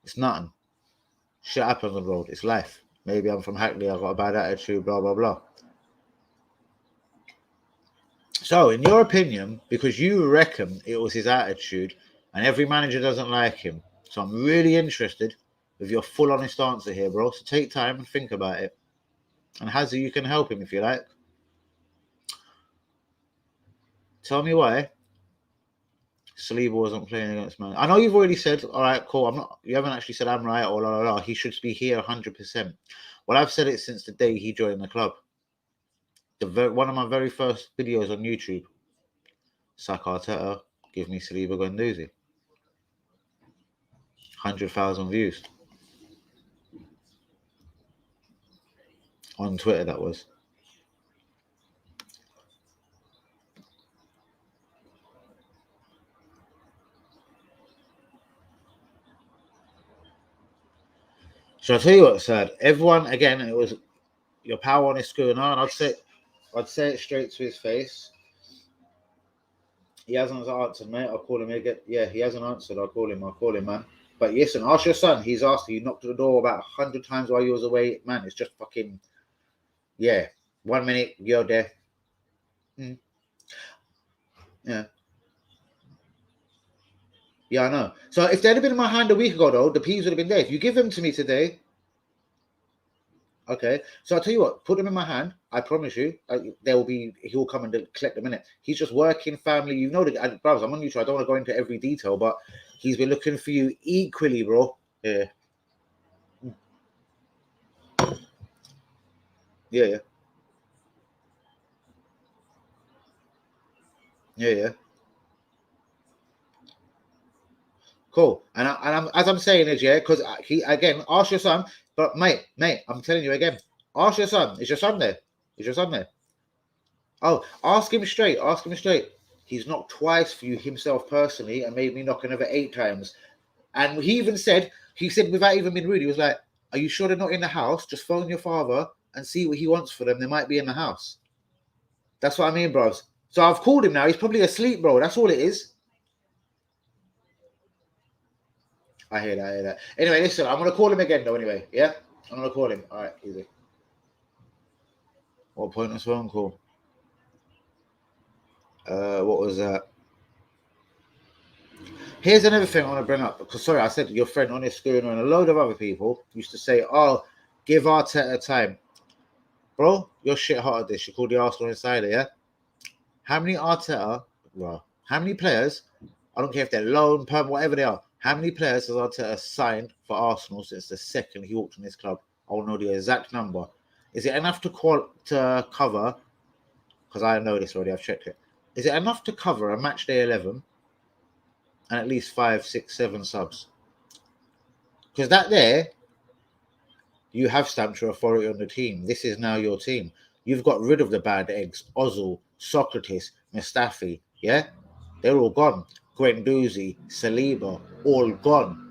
It's nothing. Shit happens on the road. It's life. Maybe I'm from Hackney, I've got a bad attitude, blah, blah, blah. So, in your opinion, because you reckon it was his attitude and every manager doesn't like him, so I'm really interested with your full honest answer here, bro. So take time and think about it. And Hazzy, you can help him if you like. Tell me why Saliba wasn't playing against Man. I know you've already said, all right, cool. You haven't actually said I'm right or la la la. He should be here 100%. Well, I've said it since the day he joined the club. One of my very first videos on YouTube. Sack Arteta, give me Saliba Guendouzi. 100,000 views. On Twitter, that was. So I tell you what's sad. Everyone, again, it was your power on is going on. I'd say it straight to his face. He hasn't answered, mate. I'll call him again. Yeah, he hasn't answered. I'll call him, man. But listen, ask your son. He's asked you. Knocked at the door about 100 times while you was away. Man, it's just fucking, yeah. 1 minute, you're there. Yeah. Yeah, I know. So if they'd have been in my hand a week ago, though, the peas would have been there. If you give them to me today, okay. So I'll tell you what, put them in my hand. I promise you, he'll come and collect them in it. He's just working, family. You know, brothers, I'm on YouTube. I don't want to go into every detail, but he's been looking for you equally, bro. Yeah. Yeah. Cool. And I'm as I'm saying is, yeah, because he again, ask your son. But mate, I'm telling you again, ask your son. Is your son there? Is your son there? Oh, ask him straight. Ask him straight. He's knocked twice for you himself personally, and made me knock another 8 times. And he said without even being rude, he was like, "Are you sure they're not in the house? Just phone your father and see what he wants for them. They might be in the house." That's what I mean, bros. So I've called him now. He's probably asleep, bro. That's all it is. I hear that. Anyway, listen, I'm gonna call him again though. Anyway, yeah, I'm gonna call him. All right, easy. What pointless phone call? What was that? Here's another thing I want to bring up because sorry, I said your friend on his screen and a load of other people used to say, "Oh, give Arteta time, bro. You're shit hot at this. You called the Arsenal insider, yeah? How many players? I don't care if they're loan, perm, whatever they are. How many players has Arteta signed for Arsenal since the second he walked in this club? I will know the exact number. Is it enough to cover? Because I know this already. I've checked it. Is it enough to cover a match day 11 and at least 5, 6, 7 subs? Because that there, you have stamped your authority on the team. This is now your team. You've got rid of the bad eggs. Ozil, Socrates, Mustafi. Yeah, they're all gone. Guendouzi, Saliba, all gone.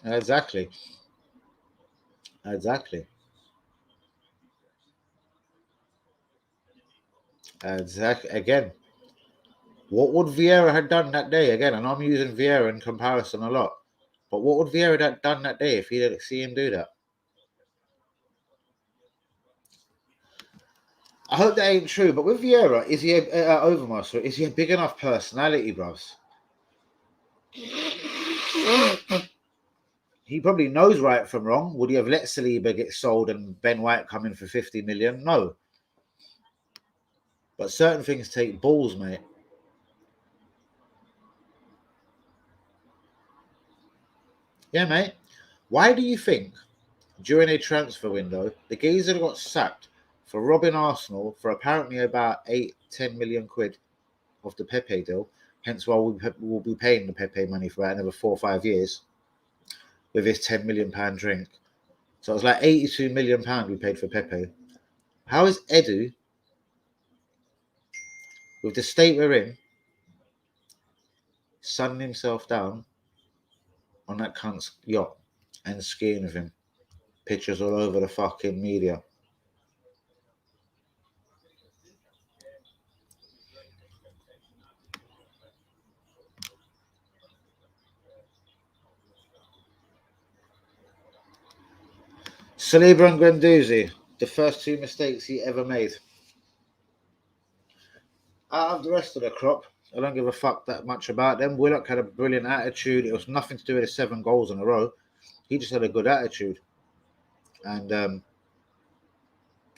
Exactly. Again, what would Vieira have done that day? Again, and I'm using Vieira in comparison a lot. But what would Vieira have done that day if he didn't see him do that? I hope that ain't true. But with Vieira, is he Overmars? Is he a big enough personality, bros? He probably knows right from wrong. Would he have let Saliba get sold and Ben White come in for 50 million? No. But certain things take balls, mate. Yeah, mate. Why do you think during a transfer window, the geezer got sacked for robbing Arsenal for apparently about 8-10 million quid of the Pepe deal? Hence why we'll be paying the Pepe money for another 4 or 5 years with his £10 million drink. So it was like £82 million we paid for Pepe. How is Edu, with the state we're in, sunning himself down on that cunt's yacht and skiing with him? Pictures all over the fucking media. Saliba and Guendouzi, the first 2 mistakes he ever made. Out of the rest of the crop, I don't give a fuck that much about them. Willock had a brilliant attitude. It was nothing to do with his 7 goals in a row. He just had a good attitude. And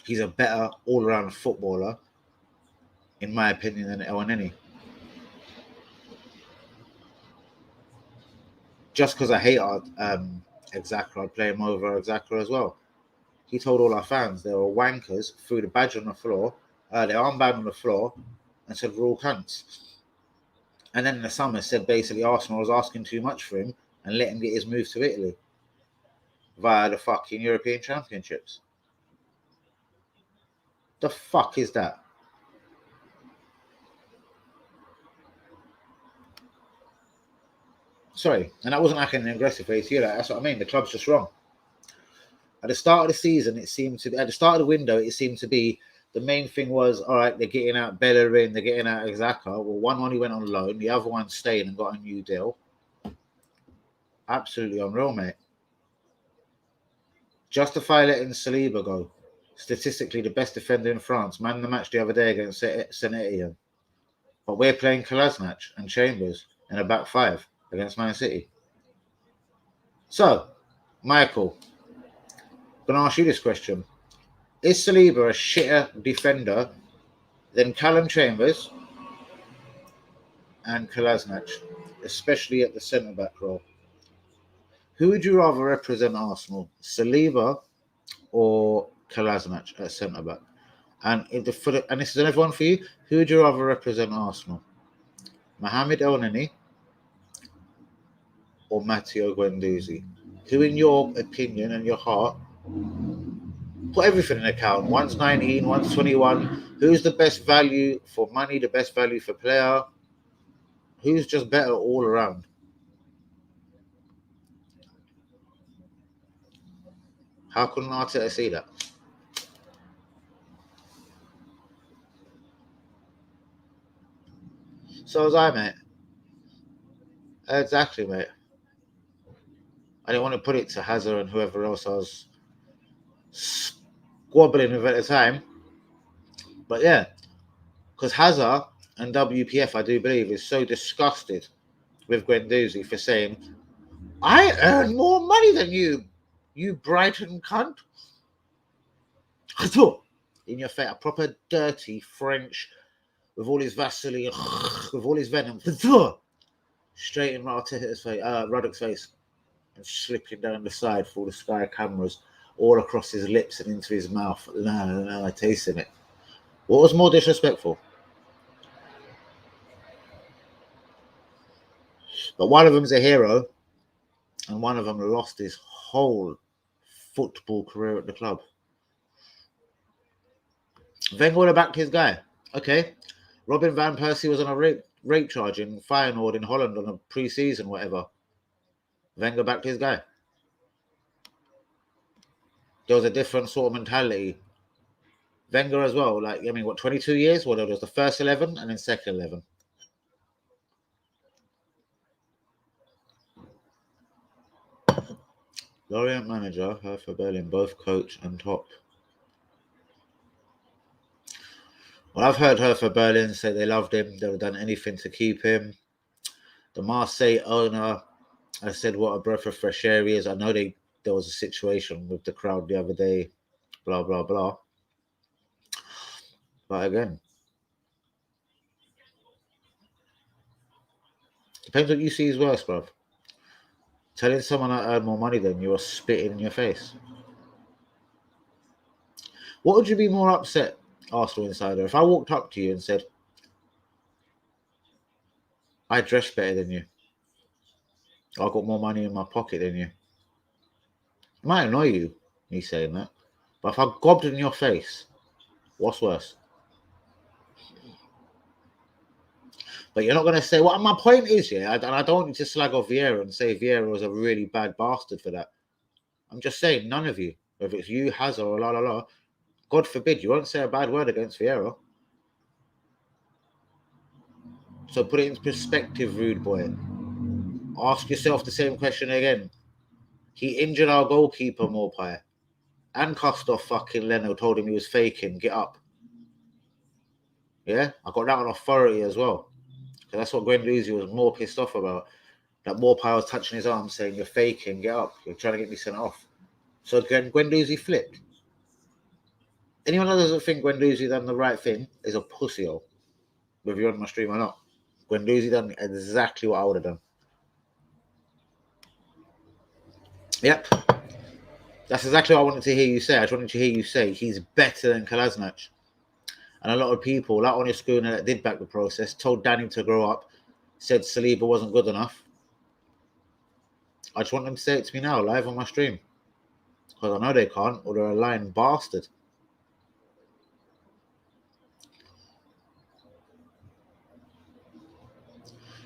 he's a better all-round footballer, in my opinion, than Elneny. Just because I hate Exakra, I'd play him over Exakra as well. He told all our fans they were wankers, threw the badge on the floor, the armband on the floor, and said we're all cunts. And then in the summer said basically Arsenal was asking too much for him and let him get his move to Italy via the fucking European Championships. The fuck is that? Sorry, and that wasn't like an aggressive way to you. That's what I mean. The club's just wrong. At the start of the season, it seemed to be, at the start of the window, it seemed to be the main thing was, all right, they're getting out Bellerin, they're getting out Xhaka. Well, one only went on loan, the other one stayed and got a new deal. Absolutely unreal, mate. Justify letting Saliba go. Statistically, the best defender in France. Man of the match the other day against Saint Etienne. But we're playing Kolasinac and Chambers in a back five against Man City. So, Michael, I'm going to ask you this question. Is Saliba a shitter defender than Callum Chambers and Kolasinac, especially at the centre-back role? Who would you rather represent Arsenal, Saliba or Kolasinac at centre-back? And this is another one for you. Who would you rather represent Arsenal, Mohamed Elneny or Matteo Guendouzi? Who, in your opinion and your heart, put everything in account. One's 19, one's 21. Who's the best value for money, the best value for player? Who's just better all around? How couldn't Arteta see that? So was I, mate. Exactly, mate. I didn't want to put it to Hazard and whoever else I was squabbling with at the time. But yeah, because Hazard and WPF, I do believe, is so disgusted with Guendouzi for saying, I earn more money than you, you Brighton cunt. In your face, a proper dirty French with all his Vaseline, with all his venom, straight in Arteta's face, Ruddock's face, and slipping down the side for all the Sky cameras, all across his lips and into his mouth. No, I tasted it. What was more disrespectful? But one of them's a hero, and one of them lost his whole football career at the club. Wenger would have backed his guy. Okay. Robin Van Persie was on a rape charge in Feyenoord in Holland on a pre-season, whatever. Wenger backed his guy. There was a different sort of mentality. Wenger as well, 22 years? Well, there was the first 11 and then second 11. Lorient manager, Hertha Berlin, both coach and top. Well, I've heard Hertha Berlin say they loved him. They would have done anything to keep him. The Marseille owner, I said what a breath of fresh air he is. I know there was a situation with the crowd the other day, blah, blah, blah. But again, depends what you see is worse, bruv. Telling someone I earn more money than you or spitting in your face. What would you be more upset, Arsenal insider, if I walked up to you and said, I dress better than you, I got more money in my pocket than you? It might annoy you, me saying that, but if I gobbed in your face, what's worse? But you're not going to say, well, my point is, and I don't want you to slag off Vieira and say Vieira was a really bad bastard for that. I'm just saying, none of you, whether it's you, Hazard, or God forbid, you won't say a bad word against Vieira. So put it into perspective, rude boy. Ask yourself the same question again. He injured our goalkeeper, Morpie, and cussed off fucking Leno, told him he was faking. Get up. Yeah? I got that on authority as well. Because that's what Guendouzi was more pissed off about. That Morpie was touching his arm saying, you're faking, get up. You're trying to get me sent off. So again, Guendouzi flipped. Anyone that doesn't think Guendouzi done the right thing is a pussy-hole, whether you're on my stream or not. Guendouzi done exactly what I would have done. Yep. That's exactly what I wanted to hear you say. I just wanted to hear you say he's better than Kolasinac. And a lot of people, like on your school that did back the process, told Danny to grow up, said Saliba wasn't good enough. I just want them to say it to me now, live on my stream. Because I know they can't, or they're a lying bastard.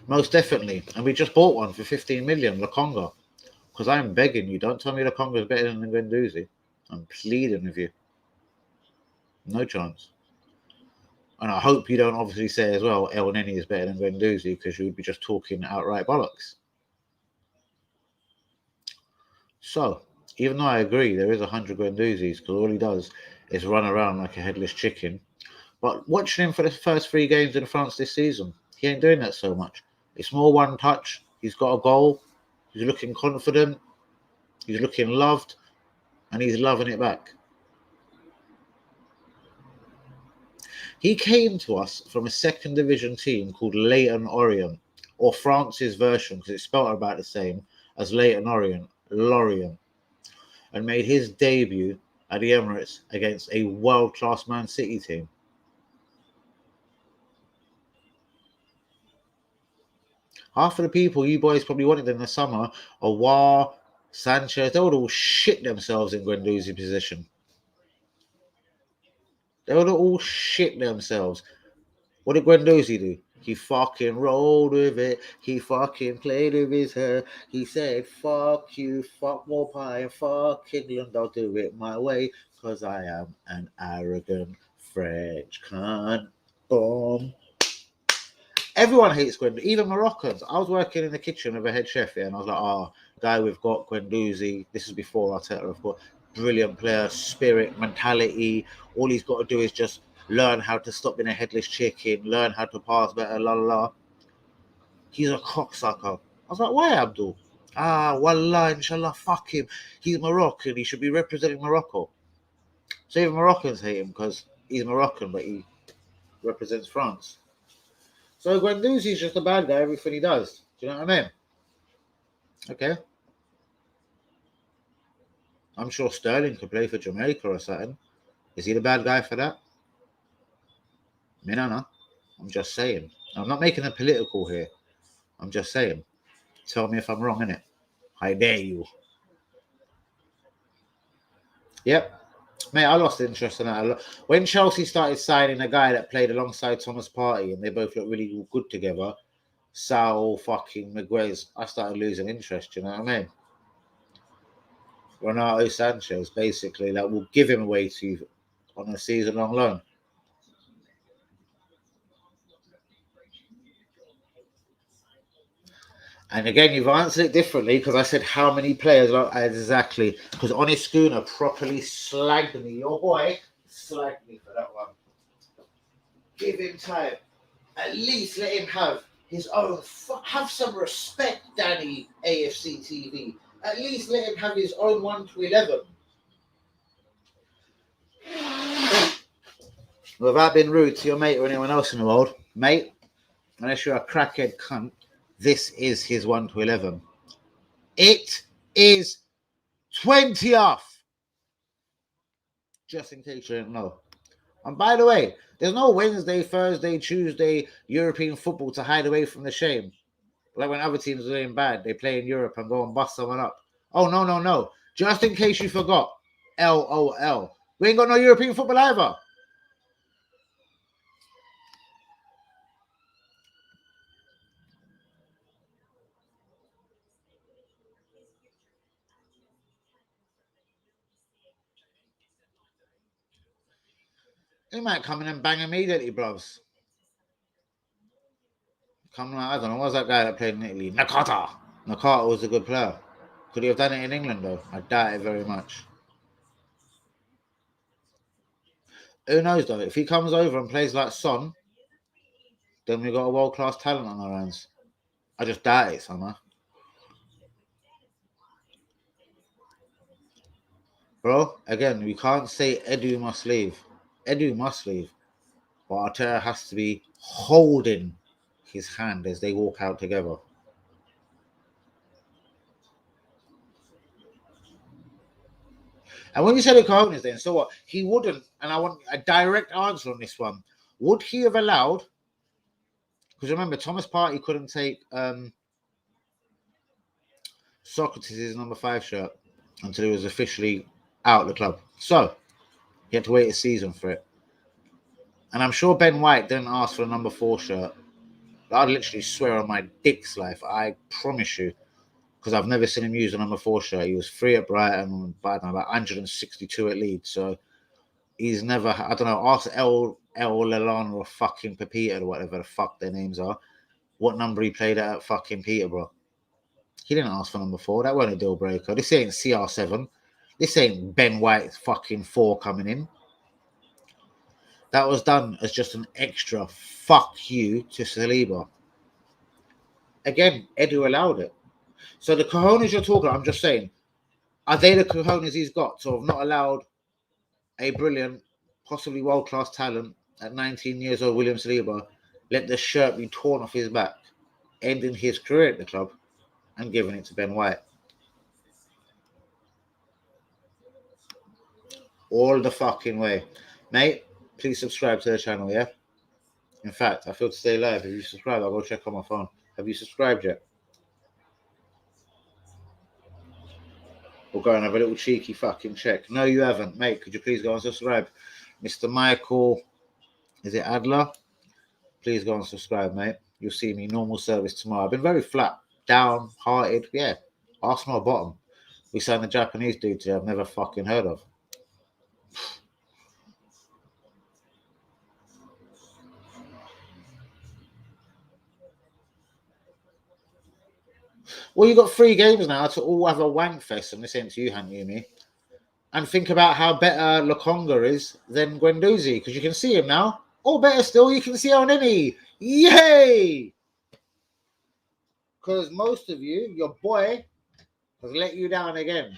Most definitely. And we just bought one for 15 million, Lokonga. Because I'm begging you, don't tell me Lokonga is better than Guendouzi. I'm pleading with you. No chance. And I hope you don't obviously say as well, El Neni is better than Guendouzi, because you would be just talking outright bollocks. So, even though I agree there is 100 Guendouzis, because all he does is run around like a headless chicken, but watching him for the first 3 games in France this season, he ain't doing that so much. It's more one touch. He's got a goal. He's looking confident. He's looking loved. And he's loving it back. He came to us from a second division team called Leyton Orient, or France's version, because it's spelled about the same as Leyton Orient, Lorient, and made his debut at the Emirates against a world-class Man City team. Half of the people you boys probably wanted in the summer, Aouar, Sanchez, they would all shit themselves in Guendouzi's position. They would all shit themselves. What did Guendouzi do? He fucking rolled with it. He fucking played with his hair. He said, fuck you, fuck more pie, and fuck England, I'll do it my way, because I am an arrogant French cunt. Boom. Everyone hates Guendouzi, even Moroccans. I was working in the kitchen with a head chef here, and I was like, guy we've got, Guendouzi. This is before Arteta, of course. Brilliant player, spirit, mentality. All he's got to do is just learn how to stop being a headless chicken, learn how to pass better, la la la. He's a cocksucker. I was like, why, Abdul? Wallah, inshallah, fuck him. He's Moroccan. He should be representing Morocco. So even Moroccans hate him because he's Moroccan, but he represents France. So Guendouzi's just a bad guy, everything he does. Do you know what I mean? Okay. I'm sure Sterling could play for Jamaica or something. Is he the bad guy for that? Me no. I'm just saying. I'm not making it political here. I'm just saying. Tell me if I'm wrong, innit? I dare you. Yep. Mate, I lost interest in that. When Chelsea started signing a guy that played alongside Thomas Partey and they both look really good together, Sal fucking Miguez, I started losing interest, you know what I mean? Renato Sanchez, basically, that will give him away to you on a season-long loan. And again, you've answered it differently because I said how many players exactly. Because Honest Schooner properly slagged me. Your boy slagged me for that one. Give him time. At least let him have his own. Have some respect, Danny, AFC TV. At least let him have his own 1 to 11. Without being rude to your mate or anyone else in the world, mate, unless you're a crackhead cunt, this is his 1 to 11. It is 20th. Just in case you didn't know. And by the way, there's no Wednesday, Thursday, Tuesday European football to hide away from the shame. Like when other teams are doing bad, they play in Europe and go and bust someone up. Oh, no. Just in case you forgot. LOL. We ain't got no European football either. He might come in and bang immediately, bros. I don't know. What was that guy that played in Italy? Nakata. Nakata was a good player. Could he have done it in England, though? I doubt it very much. Who knows, though? If he comes over and plays like Son, then we've got a world-class talent on our hands. I just doubt it, somehow. Bro, again, we can't say Edu must leave. Edu must leave. But Arteta has to be holding his hand as they walk out together. And when you say the cojones then, so what? He wouldn't, and I want a direct answer on this one. Would he have allowed Because remember, Thomas Partey couldn't take Socrates' number 5 shirt until he was officially out of the club. So he had to wait a season for it. And I'm sure Ben White didn't ask for a number 4 shirt. I'd literally swear on my dick's life, I promise you, because I've never seen him use a number 4 shirt. He was free at Brighton, but about 162 at Leeds. So he's never, I don't know, ask El Lelan or fucking Pepita or whatever the fuck their names are, what number he played at fucking Peterborough. He didn't ask for number 4. That wasn't a deal breaker. This ain't CR7. This ain't Ben White fucking 4 coming in. That was done as just an extra fuck you to Saliba. Again, Edu allowed it. So the cojones you're talking about, I'm just saying, are they the cojones he's got to have not allowed a brilliant, possibly world-class talent at 19 years old, William Saliba, let the shirt be torn off his back, ending his career at the club and giving it to Ben White? All the fucking way. Mate, please subscribe to the channel, yeah? In fact, I feel to stay live. If you subscribe, I'll go check on my phone. Have you subscribed yet? We'll go and have a little cheeky fucking check. No, you haven't. Mate, could you please go and subscribe? Mr. Michael, is it Adler? Please go and subscribe, mate. You'll see me normal service tomorrow. I've been very flat, downhearted. Yeah, Arsenal bottom. We signed the Japanese dude today I've never fucking heard of. Well, you got 3 games now to all have a wank fest, and this ain't to you, me. And think about how better Lokonga is than Guendouzi, because you can see him now. Or better still, you can see Oneni. Yay! Because most of you, your boy, has let you down again.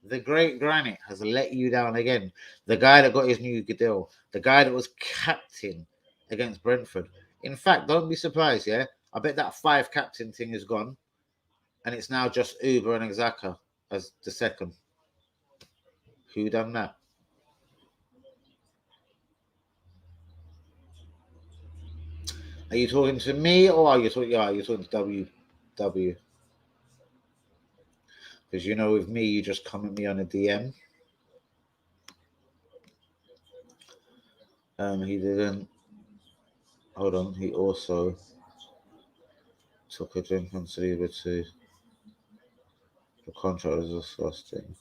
The great Granite has let you down again. The guy that got his new deal. The guy that was captain against Brentford. In fact, don't be surprised, yeah? I bet that 5 captain thing is gone. And it's now just Uber and Xhaka as the second. Who done that? Are you talking to me or are you talking to WW? Because you know with me, you just come at me on a DM. He didn't. Hold on. He also took a drink on Saliba too. The contract was disgusting.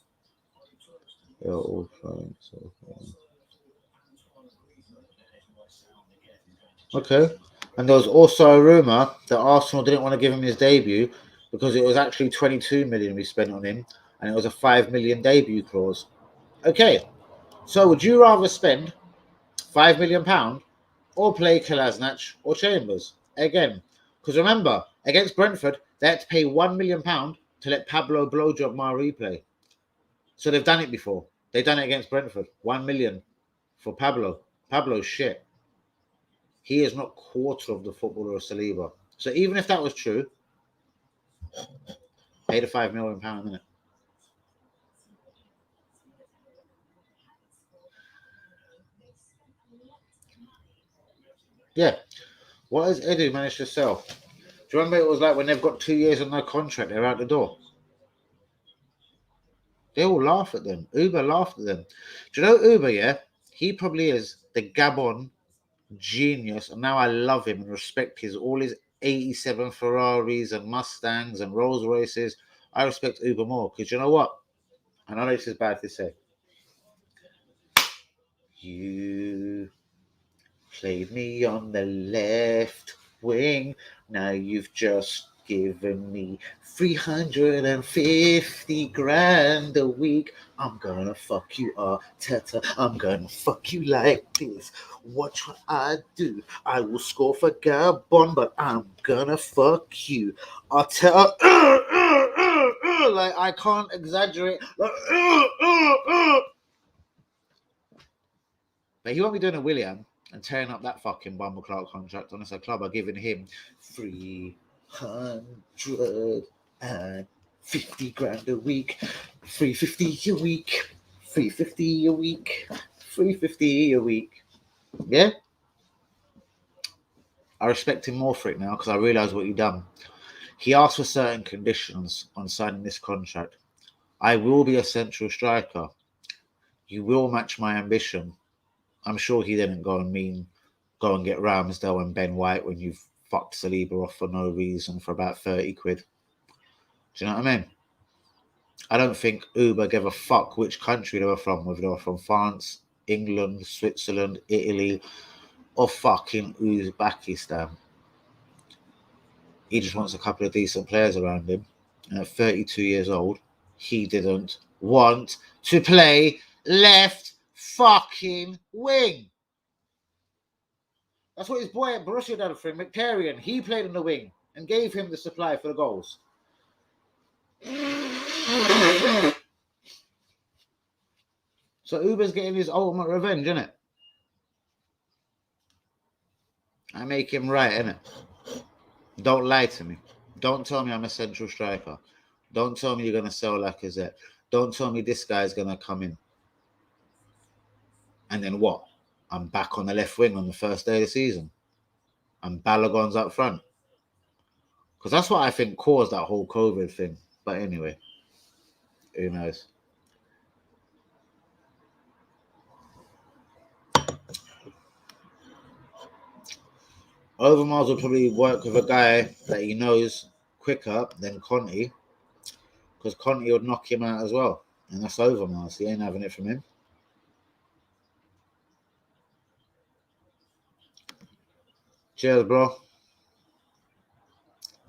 They are all trying. So, okay. And there was also a rumour that Arsenal didn't want to give him his debut because it was actually 22 million we spent on him, and it was a 5 million debut clause. Okay. So would you rather spend £5 million or play Kolasinac or Chambers? Again, because remember, against Brentford, they had to pay £1 million to let Pablo blowjob Marie play. So they've done it before. They've done it against Brentford. 1 million for Pablo. Pablo's shit. He is not quarter of the footballer of Saliba. So even if that was true, pay the £5 million a minute. Yeah. What has Edu managed to sell? Do you remember it was like when they've got 2 years on their contract, they're out the door? They all laugh at them. Uber laughed at them. Do you know Uber, yeah? He probably is the Gabon genius. And now I love him and respect all his 87 Ferraris and Mustangs and Rolls Royces. I respect Uber more because you know what? I know this is bad to say. You played me on the left wing. Now you've just given me 350 grand a week. I'm gonna fuck you, Arteta. I'm gonna fuck you like this. Watch what I do. I will score for Gabon, but I'm gonna fuck you, Arteta. Like I can't exaggerate. Like, but he won't be doing a William and tearing up that fucking Bumble Clark contract unless a club are giving him 350 grand a week, 350 a week, 350 a week, 350 a week. Yeah? I respect him more for it now because I realise what he done. He asked for certain conditions on signing this contract. I will be a central striker. You will match my ambition. I'm sure he didn't go and get Ramsdale and Ben White when you've fucked Saliba off for no reason for about 30 quid. Do you know what I mean? I don't think Uber gave a fuck which country they were from, whether they were from France, England, Switzerland, Italy, or fucking Uzbekistan. He just wants a couple of decent players around him. And at 32 years old, he didn't want to play left fucking wing. That's what his boy at Borussia done for him, Mkhitaryan. He played in the wing and gave him the supply for the goals. So Uber's getting his ultimate revenge, isn't it? I make him right, innit? Don't lie to me. Don't tell me I'm a central striker. Don't tell me you're going to sell Lacazette. Don't tell me this guy's going to come in. And then what? I'm back on the left wing on the first day of the season. And Balogun's up front. Because that's what I think caused that whole COVID thing. But anyway, who knows? Overmars will probably work with a guy that he knows quicker than Conte, because Conte would knock him out as well. And that's Overmars. He ain't having it from him. Cheers, bro.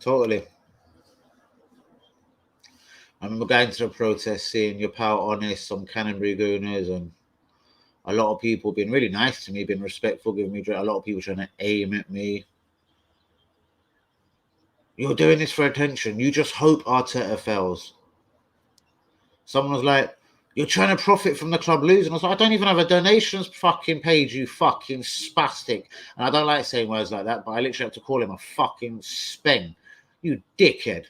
Totally. I remember going to the protest, seeing your pal Honest, some Canterbury Gooners, and a lot of people being really nice to me, being respectful, giving me a lot of people trying to aim at me. You're doing this for attention. You just hope Arteta fails. Someone was like, you're trying to profit from the club losing. I was like, I don't even have a donations fucking page, you fucking spastic. And I don't like saying words like that, but I literally have to call him a fucking speng. You dickhead.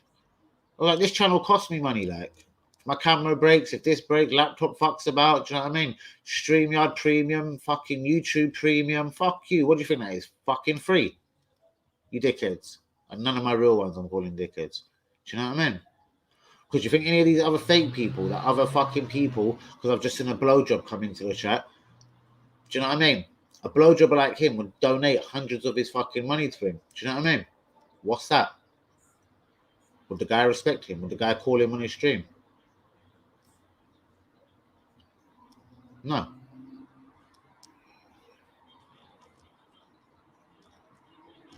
I was like, this channel costs me money, like. My camera breaks, if this breaks, laptop fucks about, do you know what I mean? StreamYard Premium, fucking YouTube Premium, fuck you. What do you think that is? Fucking free. You dickheads. And none of my real ones I'm calling dickheads. Do you know what I mean? Because you think any of these other fake people, that other fucking people, because I've just seen a blowjob come into the chat, do you know what I mean? A blowjobber like him would donate hundreds of his fucking money to him. Do you know what I mean? What's that? Would the guy respect him? Would the guy call him on his stream? No.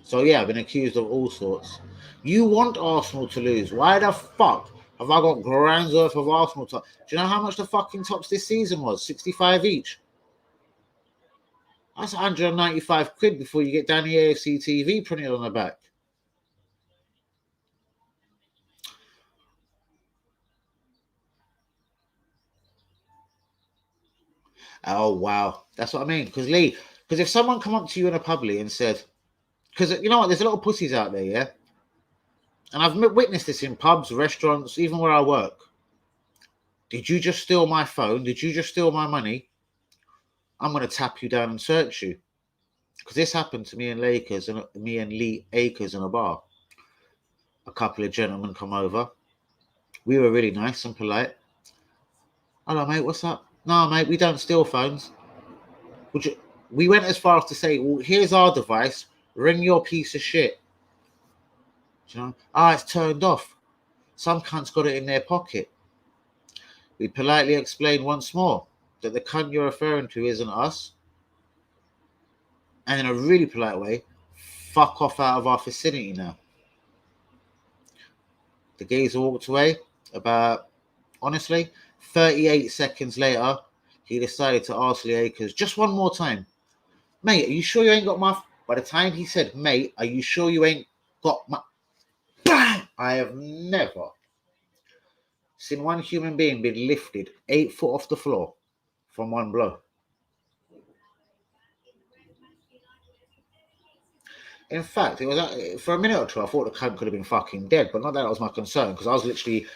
So yeah, I've been accused of all sorts. You want Arsenal to lose. Why the fuck have I got grand worth of Arsenal top? Do you know how much the fucking tops this season was? 65 each. That's 195 quid before you get down the AFC TV printed on the back. Oh, wow. That's what I mean. Because if someone come up to you in a public and said, because you know what, there's a lot of pussies out there, yeah? And I've witnessed this in pubs, restaurants, even where I work. Did you just steal my phone? Did you just steal my money? I'm going to tap you down and search you. Because this happened to me and Lee Akers in a bar. A couple of gentlemen come over. We were really nice and polite. Hello, mate, what's up? No, mate, we don't steal phones. We went as far as to say, well, here's our device. Ring your piece of shit. Do you know? It's turned off. Some cunt's got it in their pocket. We politely explained once more that the cunt you're referring to isn't us. And in a really polite way, fuck off out of our vicinity now. The geezer walked away. About, honestly, 38 seconds later, he decided to ask Lee Akers just one more time. Mate, are you sure you ain't got my... By the time he said, mate, are you sure you ain't got my... Bang! I have never seen one human being be lifted 8 foot off the floor from one blow. In fact, it was for a minute or two, I thought the cunt could have been fucking dead, but not that was my concern, because I was literally,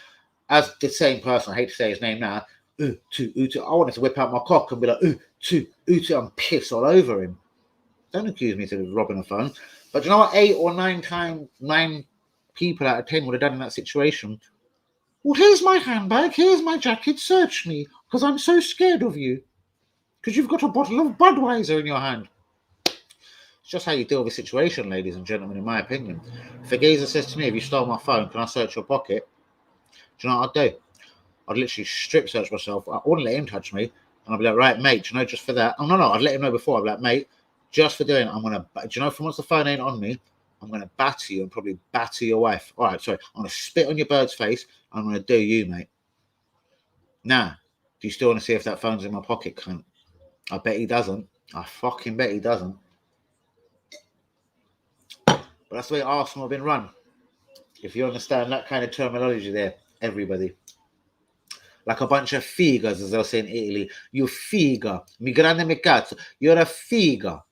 as the same person, I hate to say his name now, I wanted to whip out my cock and be like, and piss all over him. Don't accuse me of robbing a phone. But you know what? 8 or 9 people out of 10 would have done in that situation. Well, here's my handbag, here's my jacket, search me, because I'm so scared of you. Because you've got a bottle of Budweiser in your hand. It's just how you deal with a situation, ladies and gentlemen, in my opinion. If a geezer says to me, if you stole my phone, can I search your pocket? Do you know what I'd do? I'd literally strip search myself. I wouldn't let him touch me. And I'd be like, right, mate, do you know, just for that. Oh, no, I'd let him know before. I'd be like, mate, just for doing it, I'm going to, do you know, from once the phone ain't on me, I'm going to batter you and probably batter your wife. All right, sorry. I'm going to spit on your bird's face. I'm going to do you, mate. Now, do you still want to see if that phone's in my pocket, cunt? I bet he doesn't. I fucking bet he doesn't. But that's the way Arsenal have been run. If you understand that kind of terminology there, everybody. Like a bunch of figures, as they'll say in Italy. You figa. Mi grande mi cazzo. You're a figa.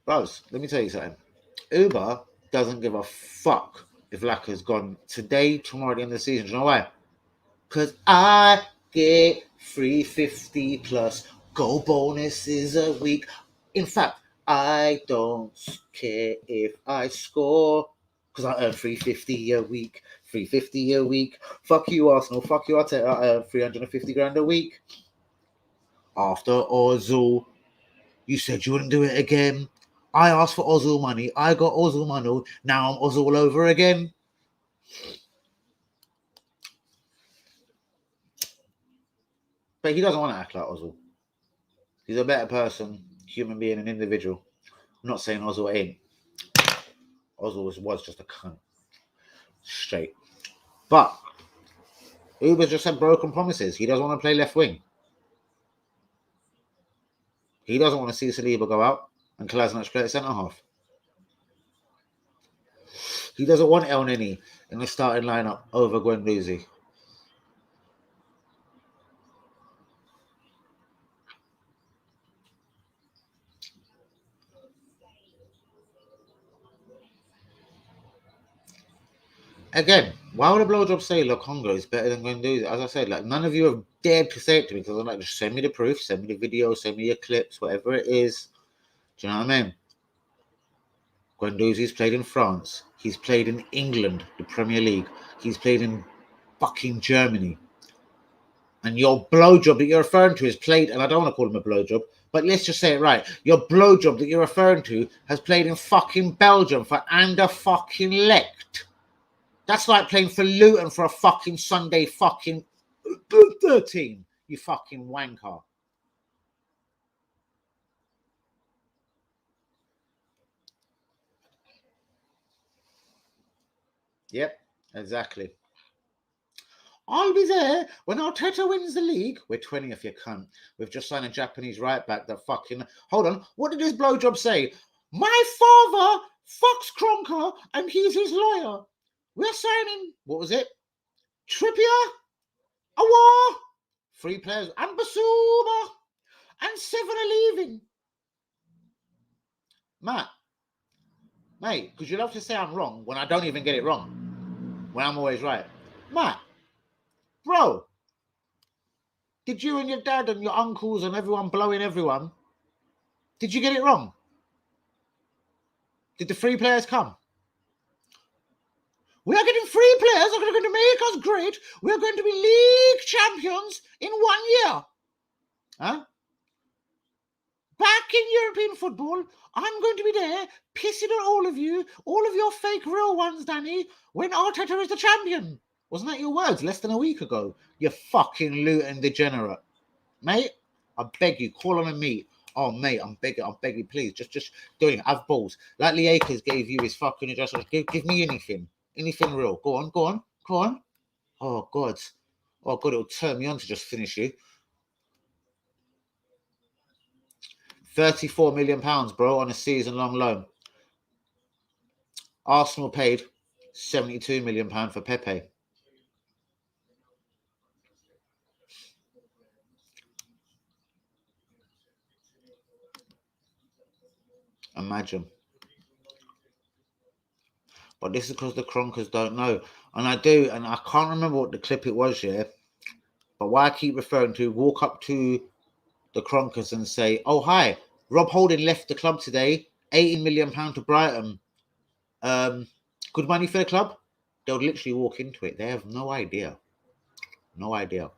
Bros, let me tell you something. Uber doesn't give a fuck if Lacker's gone today, tomorrow, at the end of the season. Do you know why? Because I get 350 plus goal bonuses a week. In fact, I don't care if I score because I earn 350 a week. 350 a week. Fuck you, Arsenal. Fuck you, Arteta. I earn 350 grand a week. After Ozil, you said you wouldn't do it again. I asked for Ozil money. I got Ozil money. Now I'm Ozil all over again. But he doesn't want to act like Ozil. He's a better person, human being, an individual. I'm not saying Ozil ain't. Ozil was just a cunt. Straight. But Uber's just had broken promises. He doesn't want to play left wing. He doesn't want to see Saliba go out and Kolasinac play at centre half. He doesn't want El Nini in the starting lineup over Guendouzi. Again, why would a blowjob say Lokonga is better than Guendouzi? As I said, like none of you have dared to say it to me because I'm like, just send me the proof, send me the video, send me your clips, whatever it is. Do you know what I mean? Guendouzi's played in France. He's played in England, the Premier League. He's played in fucking Germany. And your blowjob that you're referring to is played, and I don't want to call him a blowjob, but let's just say it right. Your blowjob that you're referring to has played in fucking Belgium for Ander fucking Lecht. That's like playing for Luton for a fucking Sunday fucking 13, you fucking wanker. Yep, exactly. I'll be there when Arteta wins the league. We're 20th, you cunt. We've just signed a Japanese right back that fucking... Hold on, what did his blowjob say? My father fucks Cronker and he's his lawyer. We're signing... What was it? Trippier? Awar? 3 players. And Basuma. And 7 are leaving. Matt. Mate, because you love to say I'm wrong when I don't even get it wrong. When I'm always right. Matt. Bro, did you and your dad and your uncles and everyone blowing everyone, did you get it wrong? Did the 3 players come? We are getting 3 players that are going to make us great. We are going to be league champions in 1 year. Huh? Back in European football, I'm going to be there pissing on all of your fake real ones, Danny, when Arteta is the champion. Wasn't that your words less than a week ago? You fucking Luton degenerate. Mate, I beg you, call on a meet. Oh, mate, I'm begging, please. Just do it. Have balls. Like Lee Akers gave you his fucking adjustment. Give me anything. Anything real. Go on. Oh, God. It'll turn me on to just finish you. £34 million, bro, on a season-long loan. Arsenal paid £72 million for Pepe. Imagine. But this is because the Kronkers don't know. And I do, and I can't remember what the clip it was, yeah. But why I keep referring to, walk up to the Kronkers and say, "Oh hi, Rob Holding left the club today, £18 million to Brighton. Good money for the club." They'll literally walk into it. They have no idea. No idea.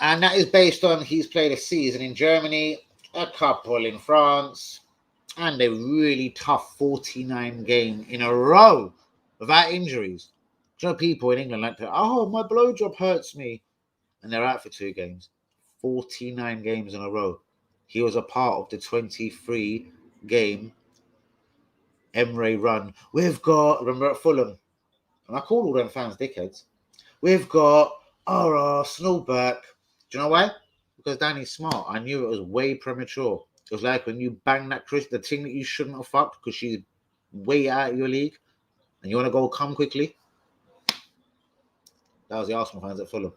And that is based on he's played a season in Germany, a couple in France, and a really tough 49 game in a row without injuries. Do you know people in England like to, oh, my blowjob hurts me, and they're out for 2 games. 49 games in a row. He was a part of the 23 game Emre run. We've got, remember at Fulham, and I call all them fans dickheads. We've got our Arsenal back. Do you know why? Because Danny's smart. I knew it was way premature. It was like when you bang that Chris, the thing that you shouldn't have fucked because she's way out of your league, and you want to go come quickly. That was the Arsenal fans at Fulham.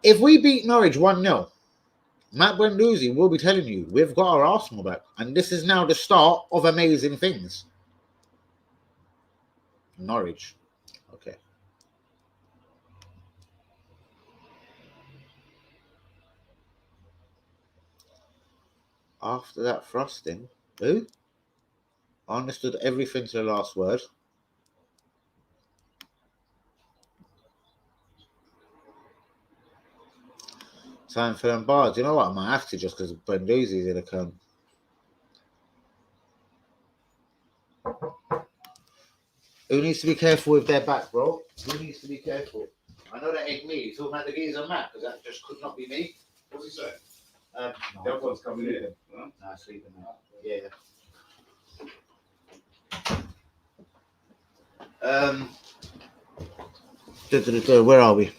If we beat Norwich 1-0, Matt Guendouzi will be telling you we've got our Arsenal back, and this is now the start of amazing things. Norwich. Okay. After that frosting, who? I understood everything to the last word. Time for them bars. You know what? I might have to just because Guendouzi's going to come. Who needs to be careful with their back, bro? Who needs to be careful? I know that ain't me. He's talking about the geezer Matt, because that just could not be me. What's he saying? No, The other one's coming in. Huh? Nah, sleeping now. Yeah. Where are we?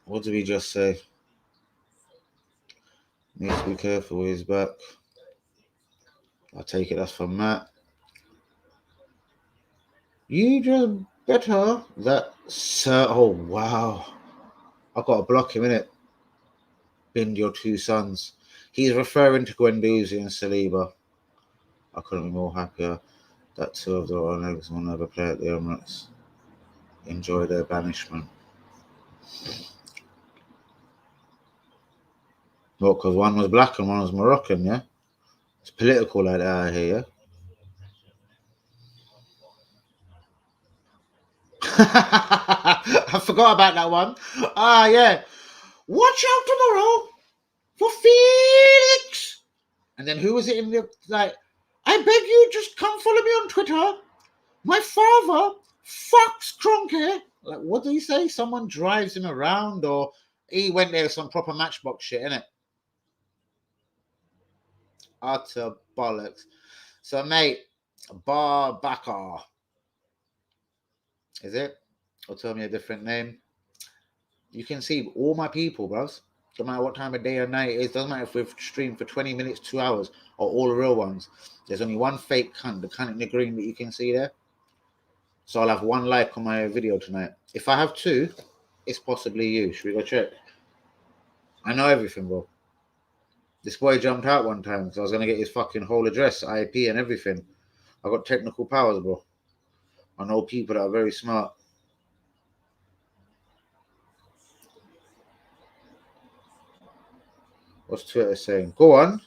What did we just say? Needs to be careful with his back. I take it that's from Matt. You just better that sir. Oh wow. I've got to block him, innit? Bind your 2 sons. He's referring to Guendouzi and Saliba. I couldn't be more happier that 2 of the Royal Legs will never play at the Emirates. Enjoy their banishment. Well, because one was black and one was Moroccan, yeah? It's political like that out here, yeah? I forgot about that one. Ah, yeah. Watch out tomorrow for Felix. And then who was it in the, like, I beg you, just come follow me on Twitter. My father fucks Cronky. Like, what did he say? Someone drives him around, or he went there with some proper Matchbox shit, innit? Utter bollocks. So, mate, Bakar. Is it? Or tell me a different name. You can see all my people, bros. No matter what time of day or night it is, doesn't matter if we've streamed for 20 minutes, 2 hours, or all the real ones. There's only one fake cunt, the cunt in the green that you can see there. So I'll have 1 like on my video tonight. If I have 2, it's possibly you. Should we go check? I know everything, bro. This boy jumped out one time because I was going to get his fucking whole address, IP and everything. I got technical powers, bro. I know people that are very smart. What's Twitter saying? Go on.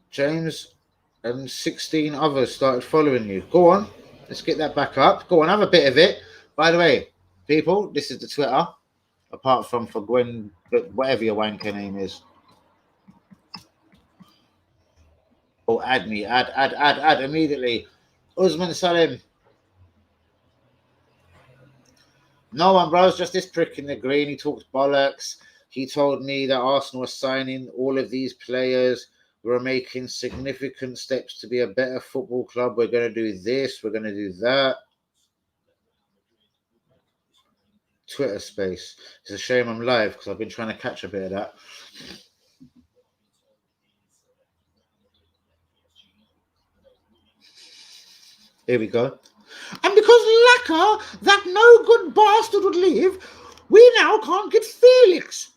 James and 16 others started following you. Go on. Let's get that back up. Go on, have a bit of it. By the way, people, this is the Twitter. Apart from for Gwen, whatever your wanker name is. Oh, add me. Add immediately. Usman Salim. No one, bro. It's just this prick in the green. He talks bollocks. He told me that Arsenal was signing all of these players. We're making significant steps to be a better football club. We're going to do this. We're going to do that. Twitter space. It's a shame I'm live because I've been trying to catch a bit of that. Here we go. And because Xhaka, that no good bastard would leave, we now can't get Felix.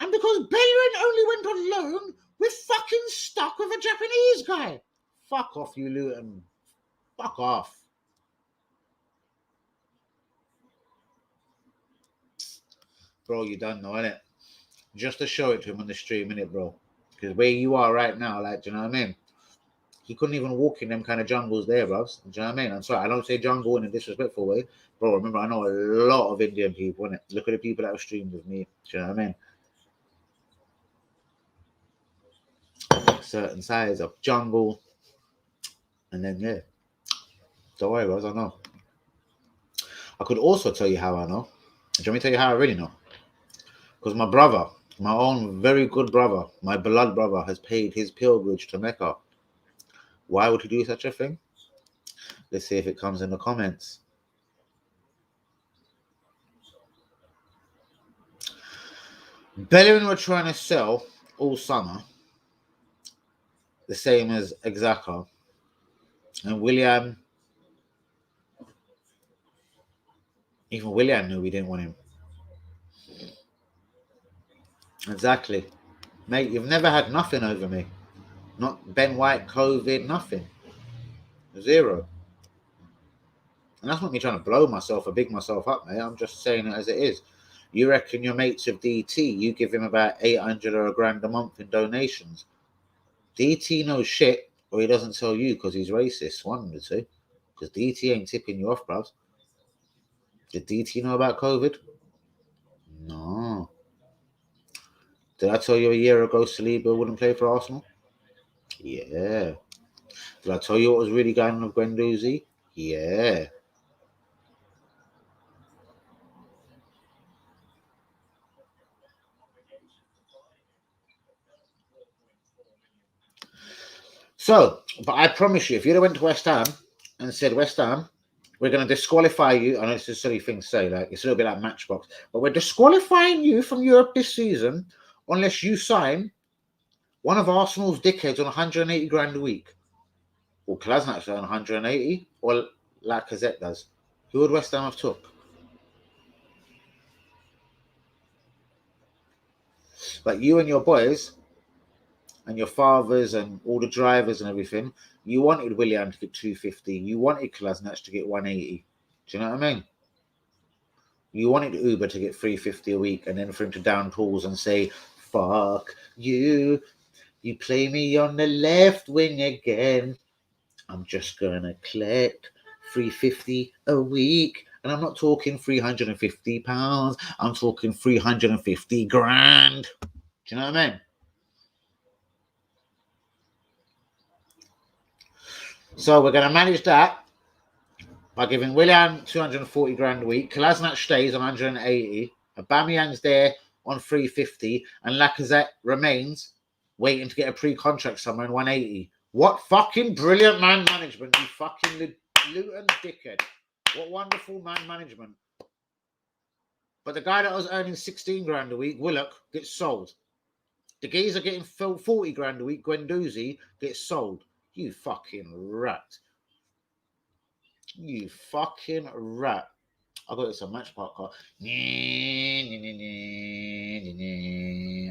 And because Bellerin only went on loan, we're fucking stuck with a Japanese guy. Fuck off, you Luton. Fuck off. Bro, you done know, innit? Just to show it to him on the stream, innit, bro? Because where you are right now, like, do you know what I mean? He couldn't even walk in them kind of jungles there, bros. Do you know what I mean? I'm sorry, I don't say jungle in a disrespectful way. Bro, remember, I know a lot of Indian people, innit? Look at the people that have streamed with me. Do you know what I mean? Certain size of jungle. And then, yeah. Don't worry, bros, I know. I could also tell you how I know. Do you want me to tell you how I really know? Because my brother, my own very good brother, my blood brother, has paid his pilgrimage to Mecca. Why would he do such a thing? Let's see if it comes in the comments. Bellerin were trying to sell all summer, the same as Xhaka. And even Willian knew we didn't want him. Exactly. Mate, you've never had nothing over me. Not Ben White, COVID, nothing. Zero. And that's not me trying to blow myself or big myself up, mate. I'm just saying it as it is. You reckon your mates of DT, you give him about 800 or $1,000 a month in donations. DT knows shit, or he doesn't tell you because he's racist. One of the two. Because DT ain't tipping you off, bruv. Did DT know about COVID? No. Did I tell you a year ago Saliba wouldn't play for Arsenal? Yeah. Did I tell you what was really going on with Guendouzi? Yeah. So, but I promise you, if you'd have went to West Ham and said, West Ham, we're going to disqualify you. I know it's a silly thing to say, like it's a little bit like Matchbox, but we're disqualifying you from Europe this season unless you sign one of Arsenal's dickheads on 180 grand a week. Or Klasnac's on 180, or Lacazette does. Who would West Ham have took? But you and your boys and your fathers and all the drivers and everything, you wanted Willian to get 250. You wanted Klasnac to get 180. Do you know what I mean? You wanted Uber to get 350 a week and then for him to down tools and say, fuck you. You play me on the left wing again. I'm just going to collect 350 a week. And I'm not talking 350 pounds. I'm talking 350 grand. Do you know what I mean? So we're going to manage that by giving Willian 240 grand a week. Kolasinac stays on 180. Aubameyang's there on 350. And Lacazette remains waiting to get a pre-contract somewhere in 180. What fucking brilliant man management, you fucking Luton dickhead. What wonderful man management. But the guy that was earning 16 grand a week, Willock, gets sold. The geezer getting 40 grand a week, Guendouzi, gets sold. You fucking rat. You fucking rat. I got this a match park car. I'm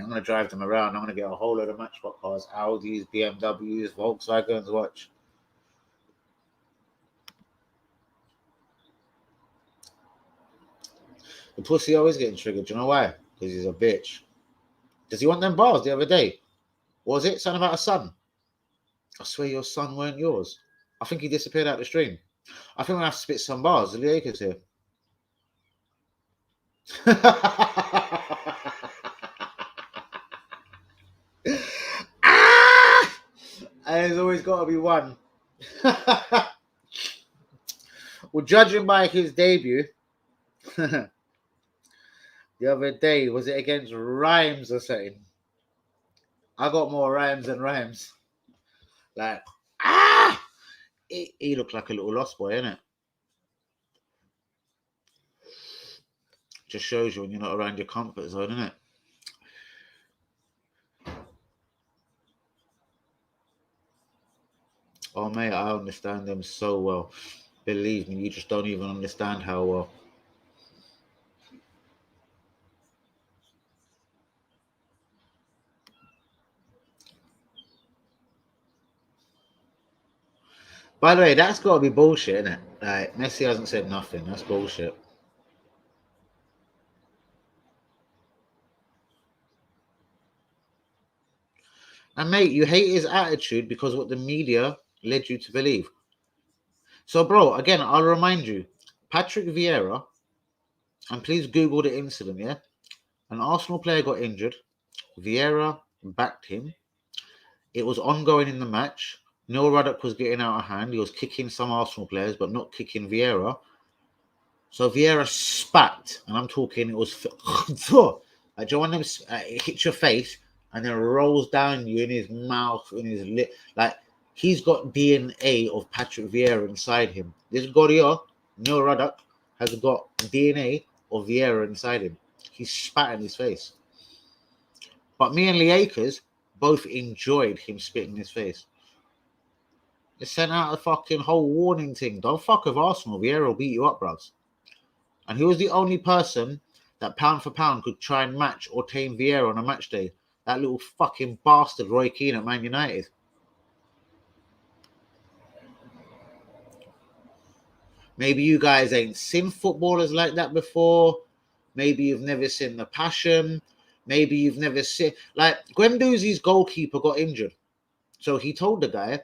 going to drive them around. I'm going to get a whole load of match park cars. Audis, BMWs, Volkswagens, watch. The pussy always getting triggered. Do you know why? Because he's a bitch. Does he want them bars the other day? What was it? Something about a son? I swear your son weren't yours. I think he disappeared out the stream. I think I have to spit some bars. The Lakers here. And there's always got to be one. Well, judging by his debut, the other day, was it against Rhymes or something? I got more rhymes than rhymes. Like, he looked like a little lost boy, innit? Just shows you when you're not around your comfort zone, innit? Oh, mate, I understand them so well. Believe me, you just don't even understand how well. By the way, that's got to be bullshit, isn't it? Like, Messi hasn't said nothing. That's bullshit. And mate, you hate his attitude because what the media led you to believe. So, bro, again, I'll remind you, Patrick Vieira, and please Google the incident, yeah? An Arsenal player got injured. Vieira backed him. It was ongoing in the match. Neil Ruddock was getting out of hand. He was kicking some Arsenal players, but not kicking Vieira. So Vieira spat, and I'm talking, it was like, do you want them? It hits your face and then rolls down you in his mouth, in his lip. Like, he's got DNA of Patrick Vieira inside him. This Gorio, Neil Ruddock, has got DNA of Vieira inside him. He spat in his face. But me and Lee Akers both enjoyed him spitting in his face. They sent out a fucking whole warning thing. Don't fuck with Arsenal. Vieira will beat you up, bruv. And he was the only person that pound for pound could try and match or tame Vieira on a match day. That little fucking bastard Roy Keane at Man United. Maybe you guys ain't seen footballers like that before. Maybe you've never seen the passion. Maybe you've never seen... Like, Guendouzi's goalkeeper got injured. So he told the guy, and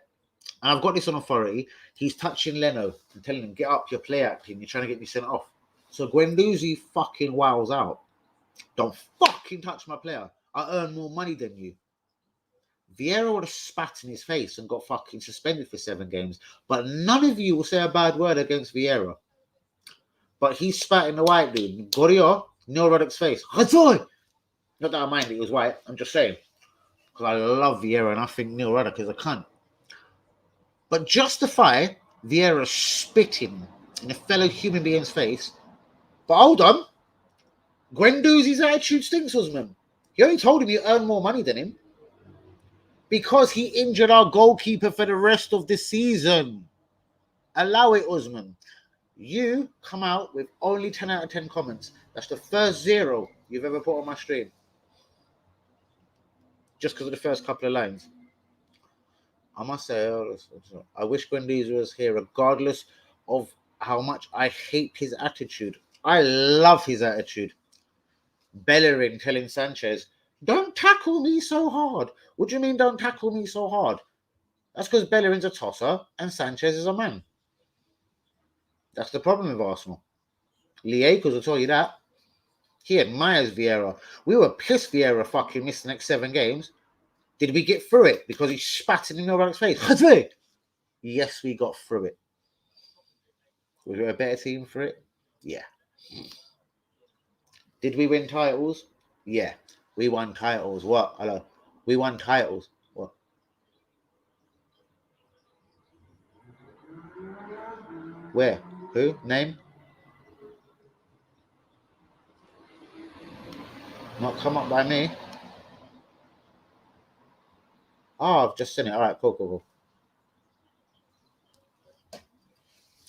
I've got this on authority, he's touching Leno and telling him, get up, you're play acting, you're trying to get me sent off. So Guendouzi fucking wows out. Don't fucking touch my player. I earn more money than you. Vieira would have spat in his face and got fucking suspended for 7 games. But none of you will say a bad word against Vieira. But he spat in the white dude. Gorio, Neil Ruddock's face. Not that I mind it was white. I'm just saying. Because I love Vieira and I think Neil Ruddock is a cunt. But justify Vieira spitting in a fellow human being's face. But hold on. Guendouzi's attitude stinks, Usman. He only told him you earn more money than him. Because he injured our goalkeeper for the rest of the season. Allow it, Usman. You come out with only 10 out of 10 comments. That's the first 0 you've ever put on my stream. Just because of the first couple of lines. I must say, I wish Guendouzi was here, regardless of how much I hate his attitude. I love his attitude. Bellerin telling Sanchez, don't tackle me so hard. What do you mean don't tackle me so hard? That's because Bellerin's a tosser and Sanchez is a man. That's the problem with Arsenal. Lee Akers will tell you that. He admires Vieira. We were pissed Vieira fucking missed the next 7 games. Did we get through it because he spat in Neil Ruddock's face? Yes, we got through it. Was there a better team for it? Yeah. Did we win titles? Yeah. We won titles. What? Hello. We won titles. What? Where? Who? Name? Not come up by me. Oh, I've just seen it. All right, cool.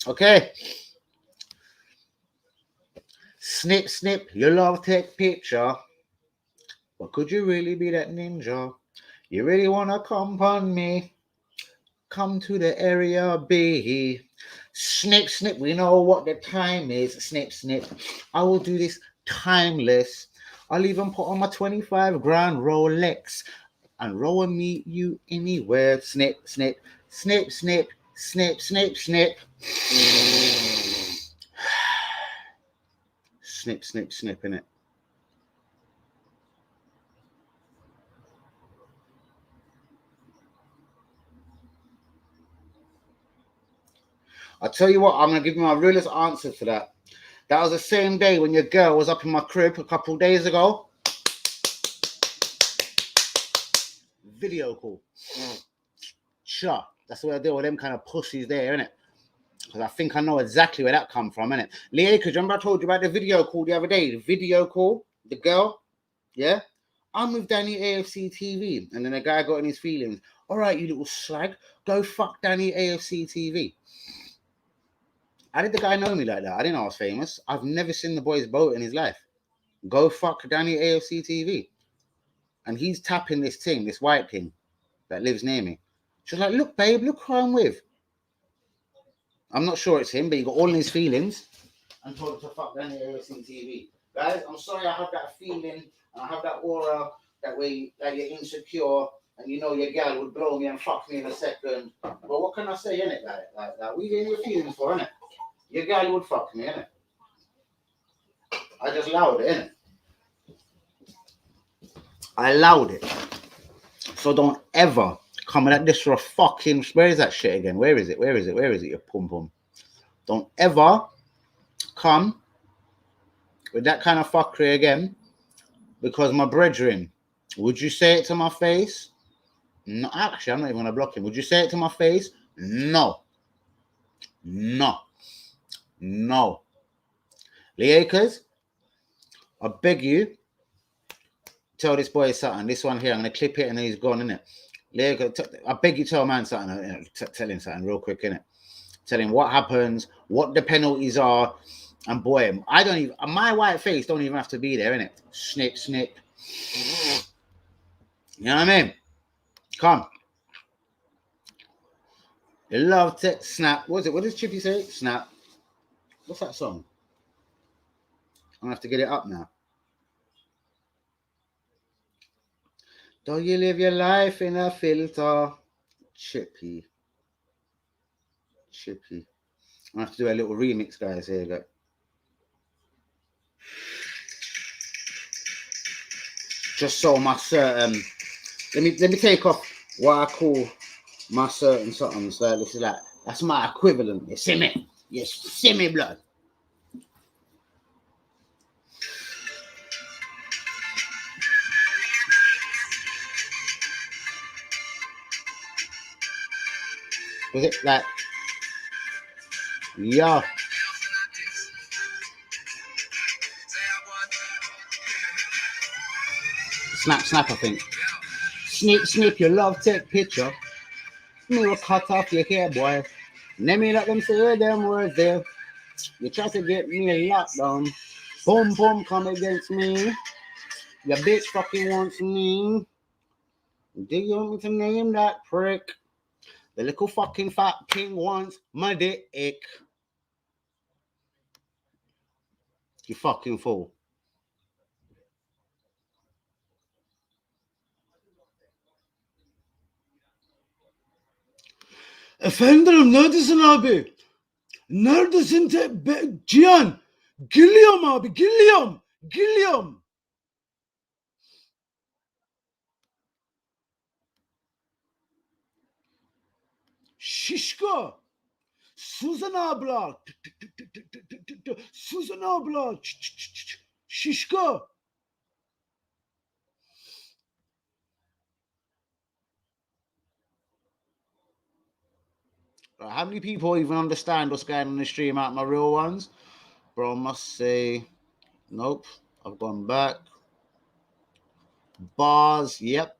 Okay. Snip, snip. You love take picture. But could you really be that ninja? You really want to come upon me? Come to the area B. Snip, snip. We know what the time is. Snip, snip. I will do this timeless. I'll even put on my 25 grand Rolex and roll and meet you anywhere. Snip, snip, snip, snip, snip, snip, snip. Snip, snip, snip, innit? I'll tell you what, I'm going to give you my realest answer to that. That was the same day when your girl was up in my crib a couple of days ago. Video call. Sure. That's the way I deal with them kind of pussies there, innit? Because I think I know exactly where that come from, innit? Lee Akers, remember I told you about the video call the other day? The video call, the girl, yeah? I'm with Danny AFC TV. And then the guy got in his feelings. All right, you little slag, go fuck Danny AFC TV. How did the guy know me like that? I didn't know I was famous. I've never seen the boy's boat in his life. Go fuck Danny AFC TV. And he's tapping this thing, this white thing that lives near me. She's like, look, babe, look who I'm with. I'm not sure it's him, but he got all in his feelings and told him to fuck Danny AFC TV. Guys, I'm sorry I have that feeling and I have that aura that way that you're insecure and you know your gal would blow me and fuck me in a second. But what can I say, innit? Like that? What are you getting your feelings for, innit? Your gal would fuck me, innit? I just allowed it, innit? I allowed it. So don't ever come at this for a fucking... Where is that shit again? Where is it? Where is it? Where is it, you pum-pum? Don't ever come with that kind of fuckery again, because my brethren, would you say it to my face? No, actually, I'm not even going to block him. Would you say it to my face? No. No. No. Leakers, I beg you, tell this boy something. This one here, I'm going to clip it and then he's gone, innit? I beg you, tell man something. Tell him something real quick, innit? Tell him what happens, what the penalties are. And boy, I don't even, my white face don't even have to be there, innit? Snip, snip. You know what I mean? Come. You love to snap. What is it? What does Chippy say? Snap. What's that song? I'm going to have to get it up now. Don't you live your life in a filter? Chippy. Chippy. I'm going to have to do a little remix, guys. Here you go. Just so my certain... Let me take off what I call my certain something. So this is like... That's my equivalent. You see me? You see me, blood? Was it like... Yeah. Snap, snap, I think. Snip, snip, your love take picture. Me will cut off your hair, boy. Let me let them say them words there. You try to get me locked down. Boom, boom, come against me. Your bitch fucking wants me. Do you want me to name that prick? The little fucking fat king wants my dick. You fucking fool. Efendim neredesin abi? Neredesin Cihan? Geliyorum abi, geliyorum. Geliyorum. Şişko. Suzan abla. Suzan abla. Şişko. How many people even understand what's going on in the stream out my real ones? Bro, I must say, nope. I've gone back. Bars, yep.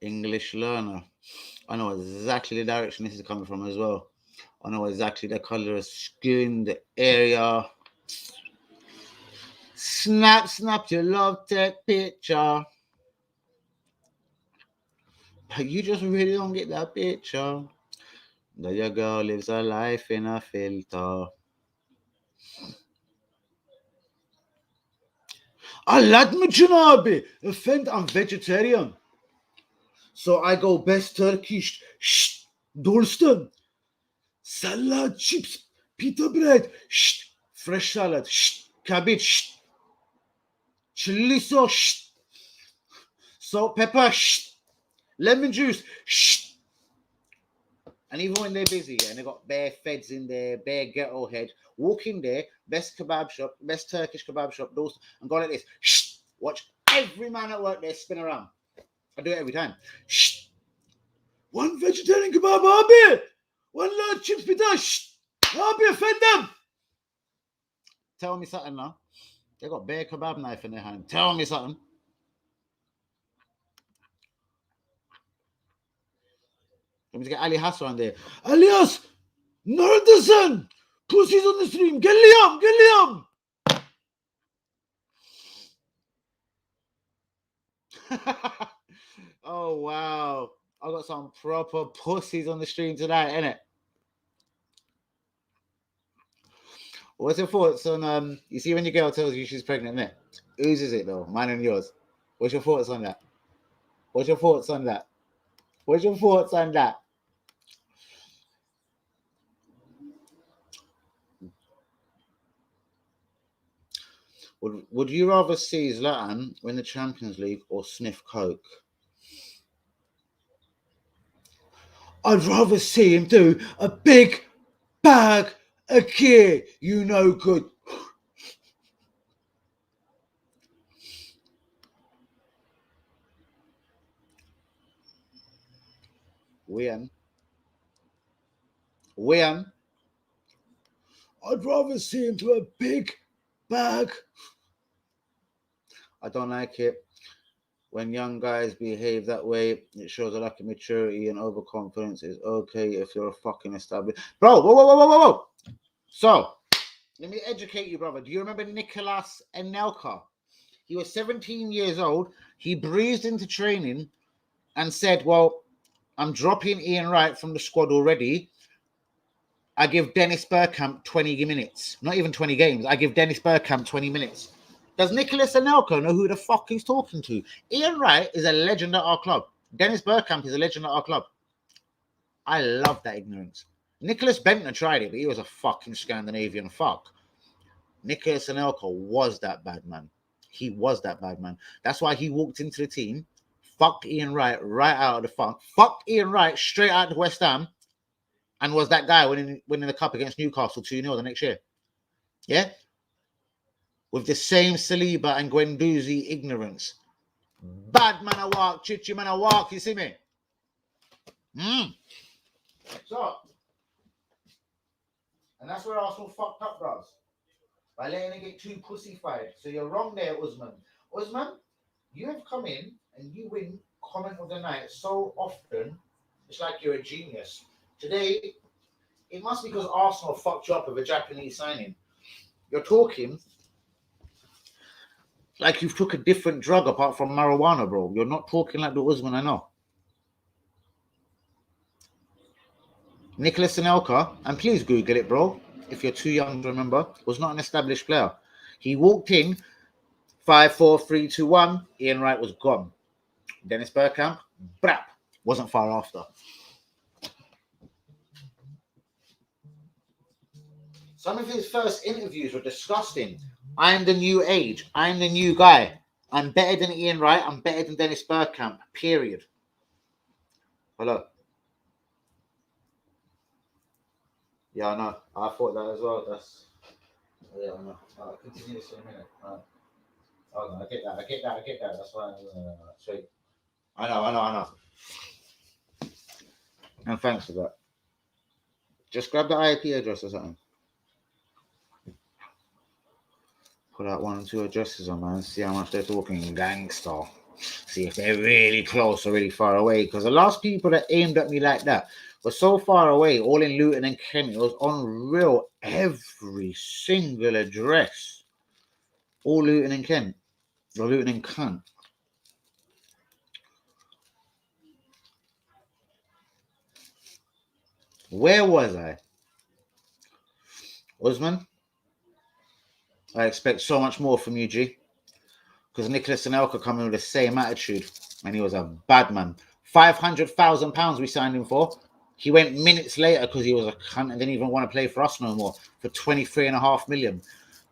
English learner. I know exactly the direction this is coming from as well. I know exactly the color of skin, the area. Snap, snap your love tech picture. You just really don't get that picture. That your girl lives her life in a filter. Anlatmışsın abi. Efendim, I'm vegetarian. So I go best Turkish. Shh, Durston. Salad, chips, pita bread. Shh, fresh salad. Shh, cabbage. Shh, chili sauce. Shh, salt, pepper. Shh, lemon juice. Shh. And even when they're busy and they got bare feds in there, bare ghetto head, walk in there, best kebab shop, best Turkish kebab shop, those, and go like this. Shh, watch every man at work there spin around. I do it every time. Shh. One vegetarian kebab, abi. One large chips pita. Shh. Abi, offend them. Tell me something now. They got bare kebab knife in their hand. Tell me something. Let me get Ali Hassan on there. Alias, Nardasan, pussies on the stream. Get Liam. Oh wow, I got some proper pussies on the stream tonight, innit? What's your thoughts on you see when your girl tells you she's pregnant, innit? Whose is it though? Mine and yours. What's your thoughts on that? What's your thoughts on that? What's your thoughts on that? Would you rather see Zlatan win the Champions League or sniff coke? I'd rather see him do a big bag of gear, you know good. Wian. I'd rather see him do a big bag. I don't like it. When young guys behave that way, it shows a lack of maturity and overconfidence. It's okay if you're a fucking established. Bro, whoa. So, let me educate you, brother. Do you remember Nicolas Anelka? He was 17 years old. He breezed into training and said, well, I'm dropping Ian Wright from the squad already. I give Dennis Bergkamp 20 minutes. Not even 20 games. I give Dennis Bergkamp 20 minutes. Does Nicolas Anelka know who the fuck he's talking to? Ian Wright is a legend at our club. Dennis Bergkamp is a legend at our club. I love that ignorance. Nicholas Bentner tried it, but he was a fucking Scandinavian fuck. Nicolas Anelka was that bad man. He was that bad man. That's why he walked into the team, fucked Ian Wright right out of the funk, fucked Ian Wright straight out to West Ham, and was that guy winning the cup against Newcastle 2-0 the next year. Yeah? With the same Saliba and Guendouzi ignorance. Bad man I walk, chichi man I walk, you see me? So, and that's where Arsenal fucked up, bros. By letting it get too pussified. So you're wrong there, Usman. Usman, you have come in and you win comment of the night so often, it's like you're a genius. Today, it must be because Arsenal fucked you up with a Japanese signing. You're talking like you've took a different drug apart from marijuana, bro. You're not talking like the Usman I know. Nicolas Anelka, and please Google it, bro, if you're too young to remember, was not an established player. He walked in, 5-4-3-2-1, Ian Wright was gone. Dennis Bergkamp, brap, wasn't far after. Some of his first interviews were disgusting. I'm the new age. I'm the new guy. I'm better than Ian Wright. I'm better than Dennis Bergkamp, period. Hello. Yeah, I know. I thought that as well. Yeah, I know. I'll continue this in a minute. Oh, no, I get that. That's why. Sweet. I know. And thanks for that. Just grab the IP address or something. Put out 1 and 2 addresses on, man. See how much they're talking gangster. See if they're really close or really far away. Because the last people that aimed at me like that were so far away, all in Luton and Kent. It was unreal. Every single address. All Luton and Kent. Or Luton and Kent. Where was I? Usman? I expect so much more from you, G. Because Nicolas Anelka coming with the same attitude. And he was a bad man. £500,000 we signed him for. He went minutes later because he was a cunt and didn't even want to play for us no more for 23.5 million.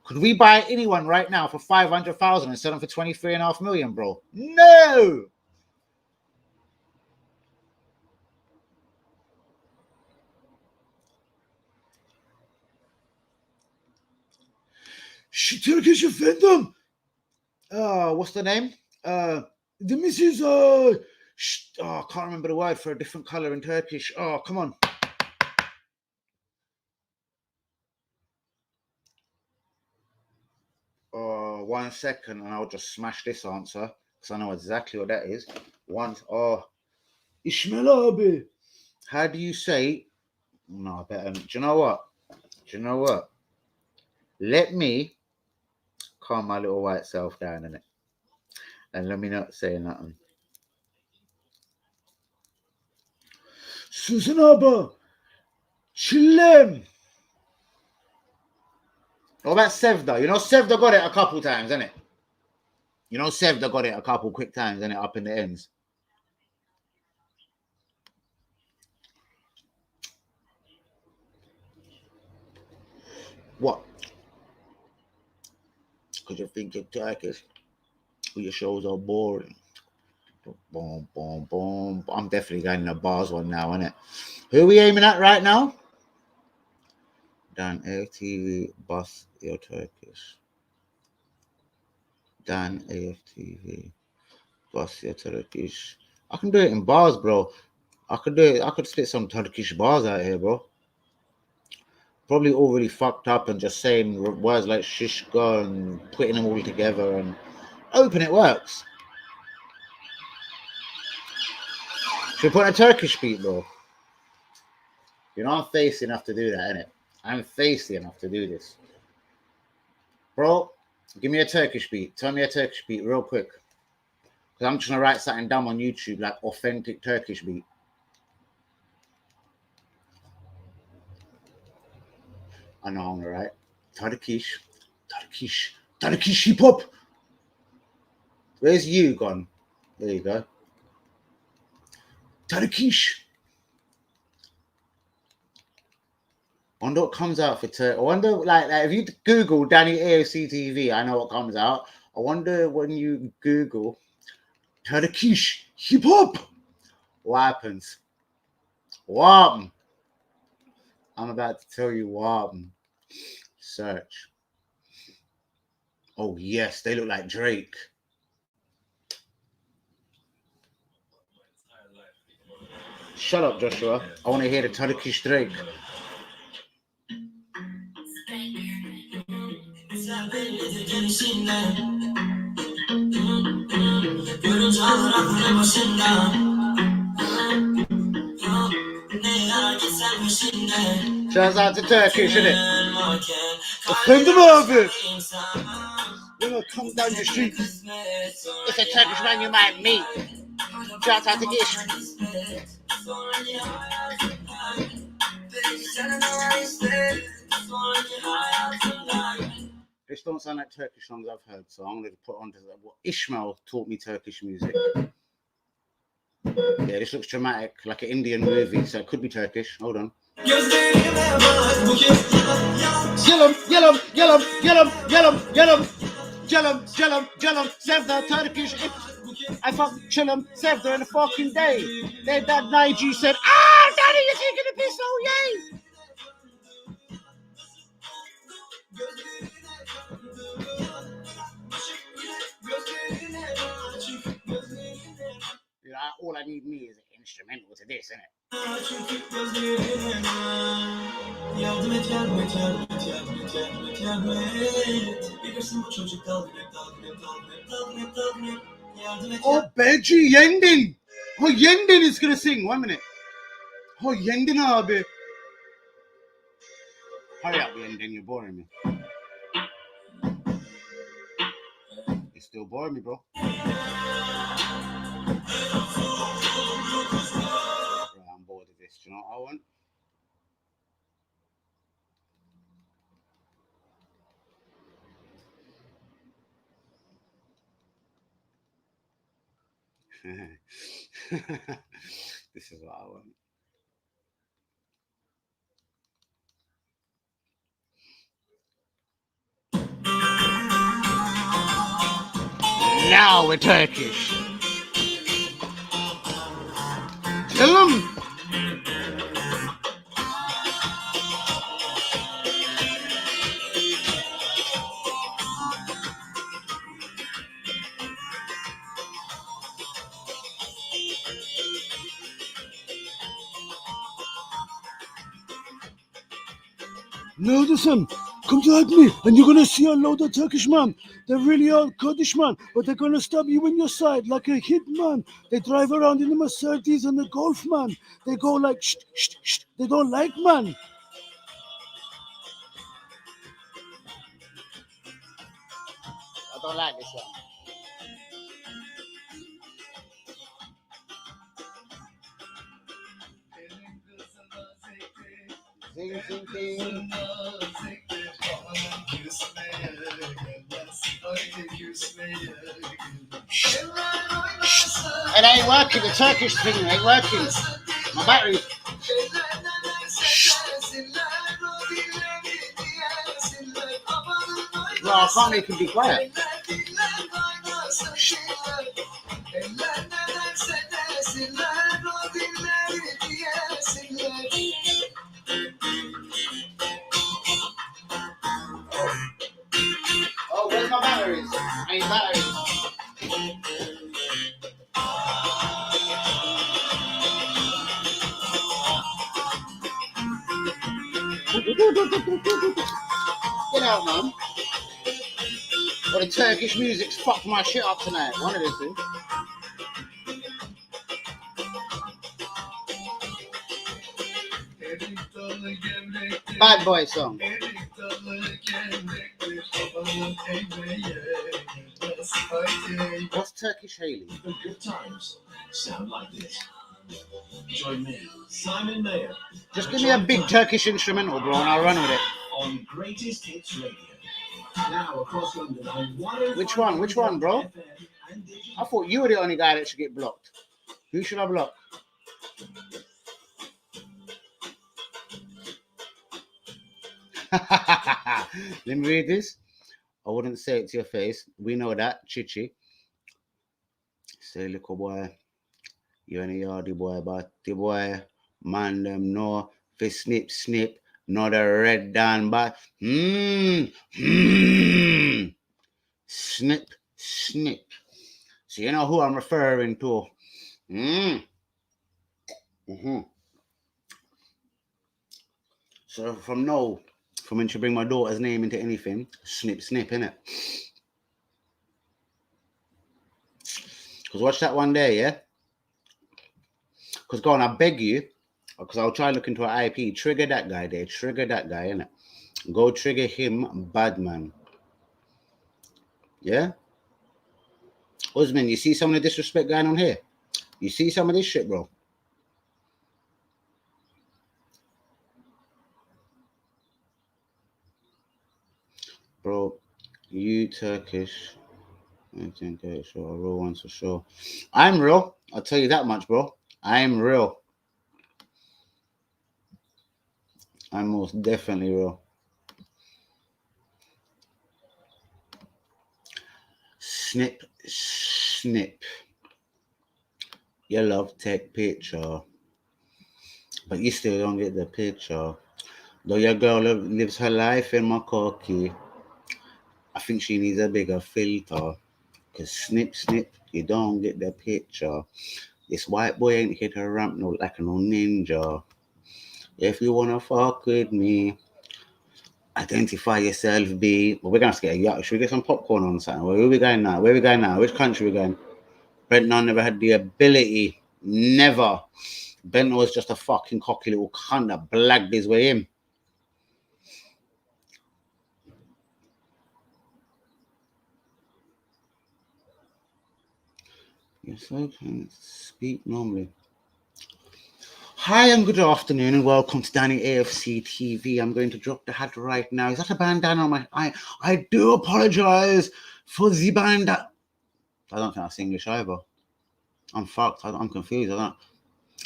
Could we buy anyone right now for 500,000 and sell them for 23.5 million, bro? No! Turkish offender. What's the name? The Mrs. I can't remember the word for a different color in Turkish. Oh, come on. 1 second, and I'll just smash this answer because I know exactly what that is. Ishmael abi. How do you say? No, I better. Do you know what? Do you know what? Let me calm my little white self down in it, and let me not say nothing. Susan Abba, Chilem. What about Sevda? You know, Sevda got it a couple times, innit? You know, Sevda got it a couple quick times, innit? Up in the ends. What? Because you think you're Turkish, or your shows are boring. Boom, boom, boom. I'm definitely going in the bars one now, innit? Who are we aiming at right now? Dan AFTV, Bus, your Turkish. Dan AFTV, Bus, your Turkish. I can do it in bars, bro. I could do it. I could spit some Turkish bars out here, bro. Probably all really fucked up and just saying words like shishka and putting them all together and hoping it works. Should we put a Turkish beat, bro? You know, I'm feisty enough to do that, innit? I'm feisty enough to do this. Bro, give me a Turkish beat. Tell me a Turkish beat real quick. Because I'm just going to write something down on YouTube, like authentic Turkish beat. I know I'm going to write. Turkish hip hop. Where's you gone? There you go. Turkish. I wonder what comes out for Turkey. I wonder, like if you Google Danny AOC TV, I know what comes out. I wonder when you Google Turkish hip hop, what happens? What? I'm about to tell you what. Search. Oh yes, they look like Drake. Shut up, Joshua. I want to hear the Turkish Drake. Shouts out to Turkish, isn't it? Efendim abi. When I come down the street, it's a Turkish man you might meet. Shouts out to Ish. This don't sound like Turkish songs I've heard, so I'm going to put on to what Ishmael taught me Turkish music. Yeah, this looks dramatic, like an Indian movie, so it could be Turkish. Hold on. Yellum, Sevda, Turkish. I fucking chill him, Sevda in a fucking day. Then that Nige said, Daddy, you're taking a piss, oh yay. You know, all I need me is an instrumental to this, innit? Oh, Benji Yendin! Oh, Yendin is gonna sing. 1 minute. Oh, Yendin abi. Hurry up, Yendin, you're boring me. You're still boring me, bro. Right, I'm bored of this. Do you know what I want? This is what I want. Now we're Turkish. Tell them. Listen, come to help me, and you're gonna see a load of Turkish man. They really are Kurdish, man, but they're gonna stab you in your side like a hitman. They drive around in the Mercedes and the Golf, man. They go like shh, shh, shh. They don't like, man. I don't like this one. Zing, zing, zing. It ain't working. The Turkish thing ain't working. My battery. Bro, I can't make it be quiet. Oh, where's my batteries? I need batteries. Get out, man. Well, the Turkish music's fucked my shit up tonight. One of the two. Bad boy song. What's Turkish Haley? The good times sound like this. Join me, Simon Mayer. Just give me a big Turkish instrumental, bro, and I'll run with it. On Greatest Hits Radio. Now across London on 105. Which one? Which one, bro? I thought you were the only guy that should get blocked. Who should I block? Let me read this. I wouldn't say it to your face. We know that. Chichi. Say, little boy, you ain't a yardy boy, but the boy, man, them know, fi snip, snip, not a red down, but snip, snip. So you know who I'm referring to. So from when she bring my daughter's name into anything, snip, snip, innit? Because watch that one day, yeah? Because go on, I beg you, because I'll try look into an IP, trigger that guy there, trigger that guy, innit? Go trigger him, bad man. Yeah? Usman, you see some of the disrespect going on here? You see some of this shit, bro? Bro, you Turkish. I think it's a real one for sure. I'm real. I'll tell you that much, bro. I'm real. I'm most definitely real. Snip, snip. You love take picture, but you still don't get the picture. Though your girl lives her life in my cocky, I think she needs a bigger filter. Cause snip, snip, you don't get the picture. This white boy ain't hit a ramp no like a no ninja. If you wanna fuck with me, identify yourself, B. But we're gonna have to get a yacht. Should we get some popcorn on something? Where are we going now? Where are we going now? Which country are we going? Brenton never had the ability. Never. Brenton was just a fucking cocky little cunt that blagged his way in. Yes, I can speak normally. Hi and good afternoon and welcome to Danny AFC TV. I'm going to drop the hat right now. Is that a bandana on my eye? I do apologize for the bandana. I don't think that's English either. I'm fucked. I'm confused. I don't.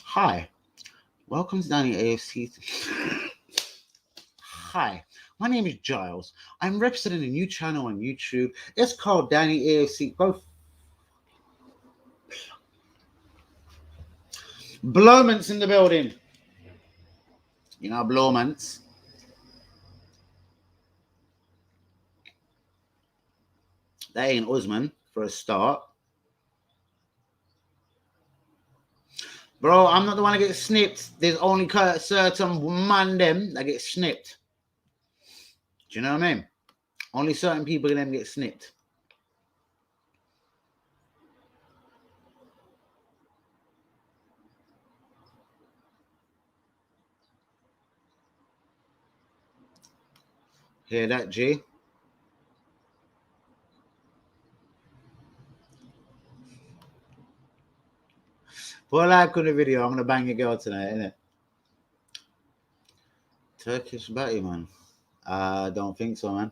Hi. Welcome to Danny AFC. Hi. My name is Giles. I'm representing a new channel on YouTube. It's called Danny AFC. Go. Blowments in the building. You know Blowments. That ain't Usman for a start. Bro, I'm not the one that gets snipped. There's only certain man them that get snipped. Do you know what I mean? Only certain people can then get snipped. Hear that, G? Put a like on the video. I'm gonna bang your girl tonight, innit? Turkish batty, man. I don't think so, man.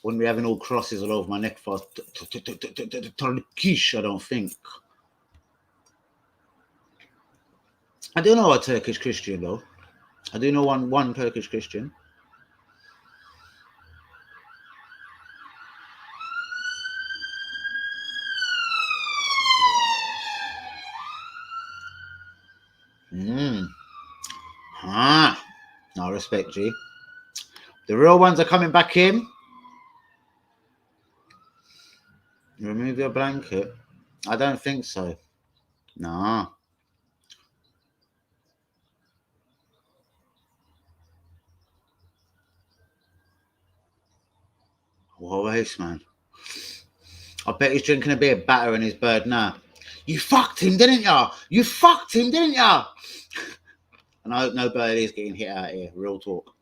Wouldn't be having all crosses all over my neck for Turkish, I don't think. I do know a Turkish Christian, though. I do know one Turkish Christian. No respect, G. The real ones are coming back in. Remove your blanket. I don't think so. Nah. What a waste, man. I bet he's drinking a bit of batter in his bird now. You fucked him, didn't ya? You fucked him, didn't ya? And I hope no bird is getting hit out here. Real talk.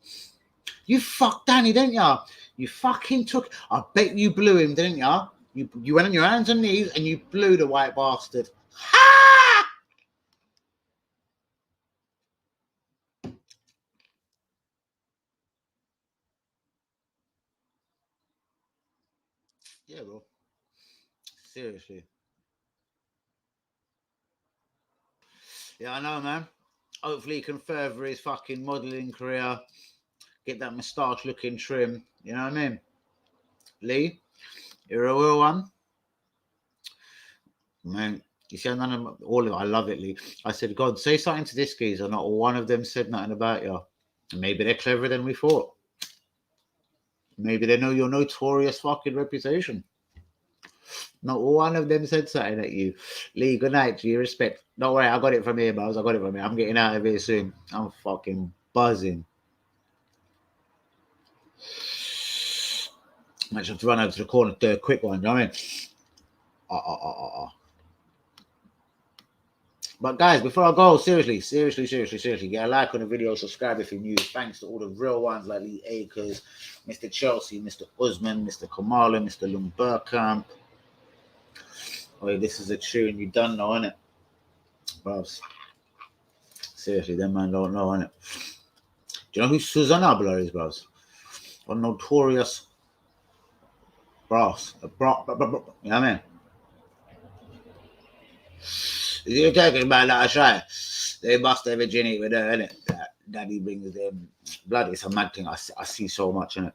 You fucked Danny, didn't ya? You fucking took... I bet you blew him, didn't ya? You went on your hands and knees and you blew the white bastard. Ha! Yeah, bro. Seriously. Yeah, I know, man. Hopefully he can further his fucking modelling career. Get that moustache looking trim. You know what I mean? Lee, you're a real one. Man, you see, none of all of it. I love it, Lee. I said, God, say something to this geezer. Not one of them said nothing about you. Maybe they're cleverer than we thought. Maybe they know your notorious fucking reputation. Not one of them said something at you. Lee, good night. To your respect. Don't worry, I got it from here, Buzz. I got it from here. I'm getting out of here soon. I'm fucking buzzing. I might have to run over to the corner to do a quick one. You know what I mean? But guys, before I go, seriously, get a like on the video, subscribe if you're new. Thanks to all the real ones like Lee Akers, Mr. Chelsea, Mr. Usman, Mr. Kamala, Mr. Lumberkamp. Oh, yeah, this is a tune you done know, innit? Bros. Seriously, them man don't know, innit? Do you know who Susan Abler is, bros? A notorious bros. You know what I mean? You're talking about that shy. They bust their virginity with her, innit? Daddy brings them blood. It's a mad thing. I see so much in it.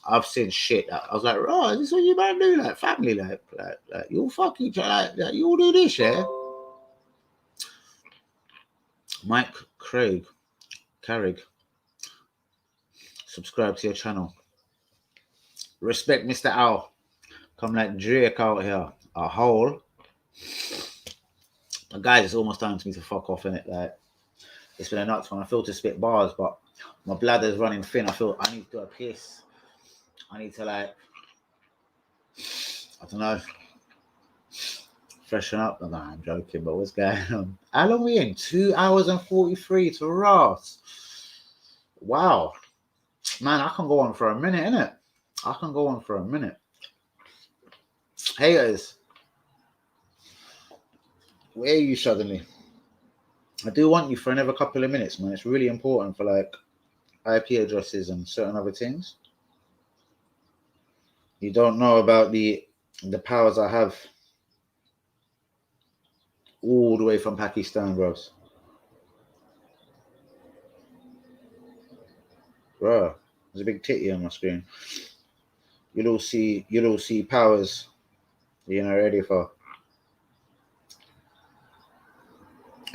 I've seen shit. I was like, oh, is this what you man do? Like family, like you fuck each other, like you do this, yeah? Mike Carrick, subscribe to your channel. Respect Mr. Owl. Come like Drake out here. A hole. But guys, it's almost time for me to fuck off, innit? Like, it's been a nuts one. I feel to spit bars, but my bladder's running thin. I feel I need to do a piss. I need to, like, I don't know, freshen up. No, I'm joking, but what's going on? How long are we in? 2 hours and 43 to Ross. Wow. Man, I can go on for a minute, innit? I can go on for a minute. Haters. Where are you suddenly? I do want you for another couple of minutes, man. It's really important for like IP addresses and certain other things. You don't know about the powers I have all the way from Pakistan, bros. Bro, there's a big titty on my screen. You'll all see powers you're not ready for.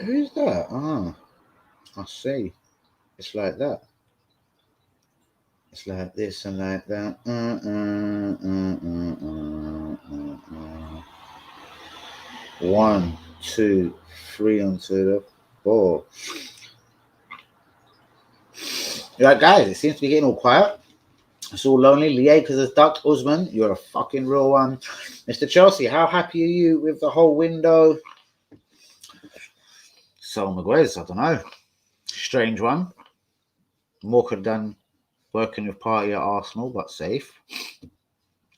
Who's that? Ah, I see. It's like that. It's like this and like that. 1, 2, 3 onto the 4. Right, guys, it seems to be getting all quiet. It's all lonely. Lee Akers has ducked. Usman, you're a fucking real one. Mr. Chelsea, how happy are you with the whole window? So Maguires, I don't know. Strange one. More could have done Working with Party at Arsenal, but safe.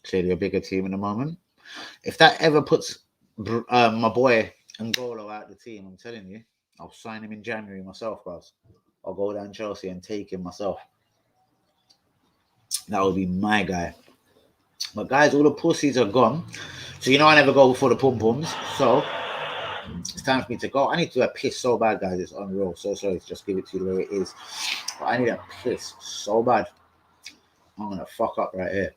Clearly a bigger team in the moment. If that ever puts my boy N'Golo out the team, I'm telling you, I'll sign him in January myself, guys. I'll go down Chelsea and take him myself. That would be my guy. But guys, all the pussies are gone. So you know I never go for the pum-pums. So it's time for me to go. I need to do a piss so bad, guys. It's unreal. So sorry to just give it to you the way it is. But I need a piss so bad. I'm going to fuck up right here.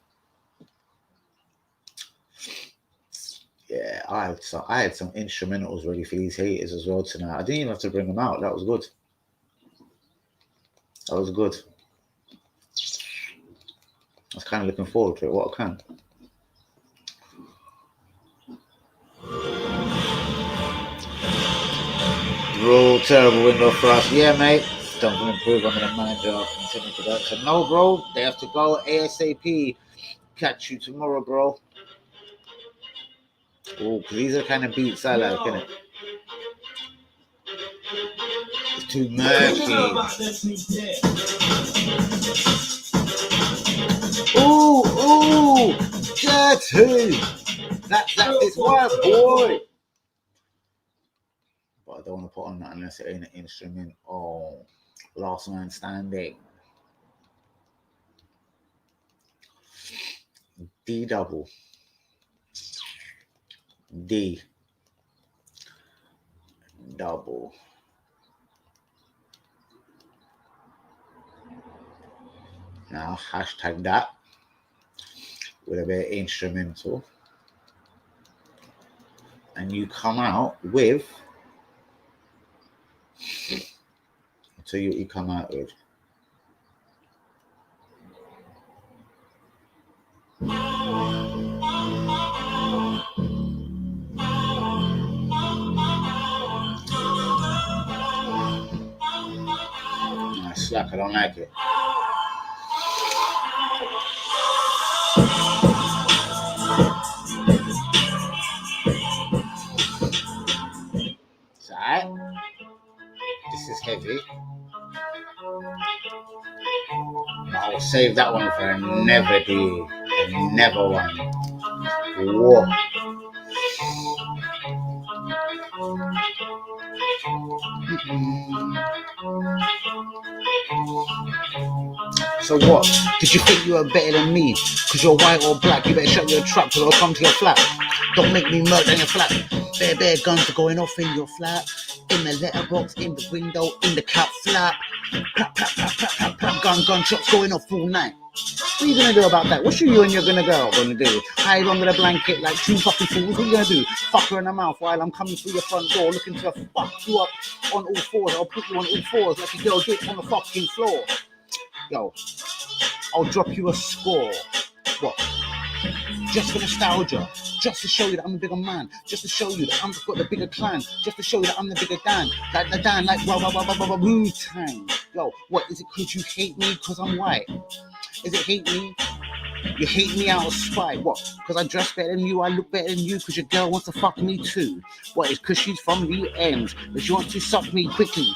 Yeah, I had some instrumentals ready for these haters as well tonight. I didn't even have to bring them out. That was good. That was good. I was kind of looking forward to it. What I can. Bro, terrible window for us. Yeah, mate. Don't improve. I'm going to manager and continue production. No, bro. They have to go ASAP. Catch you tomorrow, bro. Oh, because these are kind of beats I like, innit? It's too murky. Ooh, dirty. That is my boy. But I don't want to put on that unless it ain't an instrument. Oh, last man standing. D double. D double. Now hashtag that with a bit of instrumental, and you come out with. I'll tell you what you come out with. Slack, I don't like it. It's alright. This is heavy. I will save that one for another day. Another one. Whoa. So what? Did you think you were better than me? Cause you're white or black, you better shut your trap till I'll come to your flat. Don't make me murder your flat. Bare guns are going off in your flat. In the letterbox, in the window, in the cat flap. Gunshots going off all night. What are you gonna do about that? What you and your gonna do? Hide under the blanket like two fucking fools. What are you gonna do? Fuck her in the mouth while I'm coming through your front door looking to fuck you up on all fours. I'll put you on all fours like a girl did on the fucking floor. Yo, I'll drop you a score. What? Just for nostalgia. Just to show you that I'm a bigger man. Just to show you that I've got the bigger clan. Just to show you that I'm the bigger Dan. Like the Dan, like Wu-Tang. Yo, what is it? Could you hate me because I'm white? Is it hate me? You hate me out of spite. What? Because I dress better than you, I look better than you, because your girl wants to fuck me too. What? It's because she's from the ends, but she wants to suck me quickly.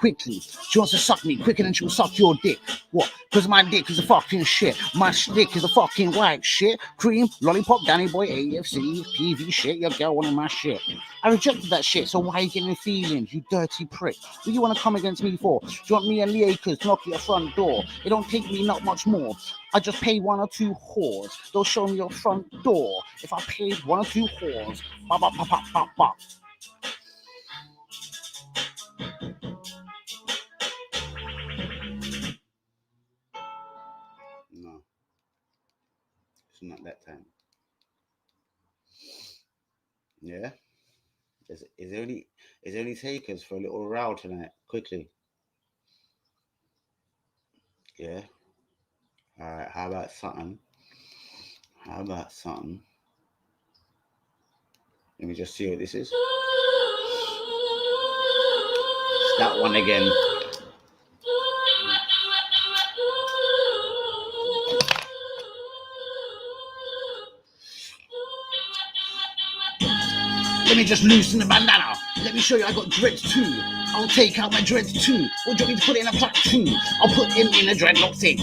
She wants to suck me quicker than she will suck your dick. What? Because my dick is a fucking shit. My dick is a fucking white shit. Cream, lollipop, Danny Boy, AFC, PV shit. Your girl wanted my shit. I rejected that shit, so why are you getting feelings, you dirty prick? What do you want to come against me for? Do you want me and the acres to knock at your front door? It don't take me not much more. I just pay one or two whores. They'll show me your front door. If I paid one or two whores. Bop, bop, bop, bop, bop, bop. No, it's not that time. Yeah, is there any takers for a little row tonight? Quickly. Yeah. All right. How about something? Let me just see what this is. It's that one again. Let me just loosen the bandana. Let me show you I got dreads too. I'll take out my dreads too. What do you want me to put in a pot too? I'll put him in a dreadlock thing.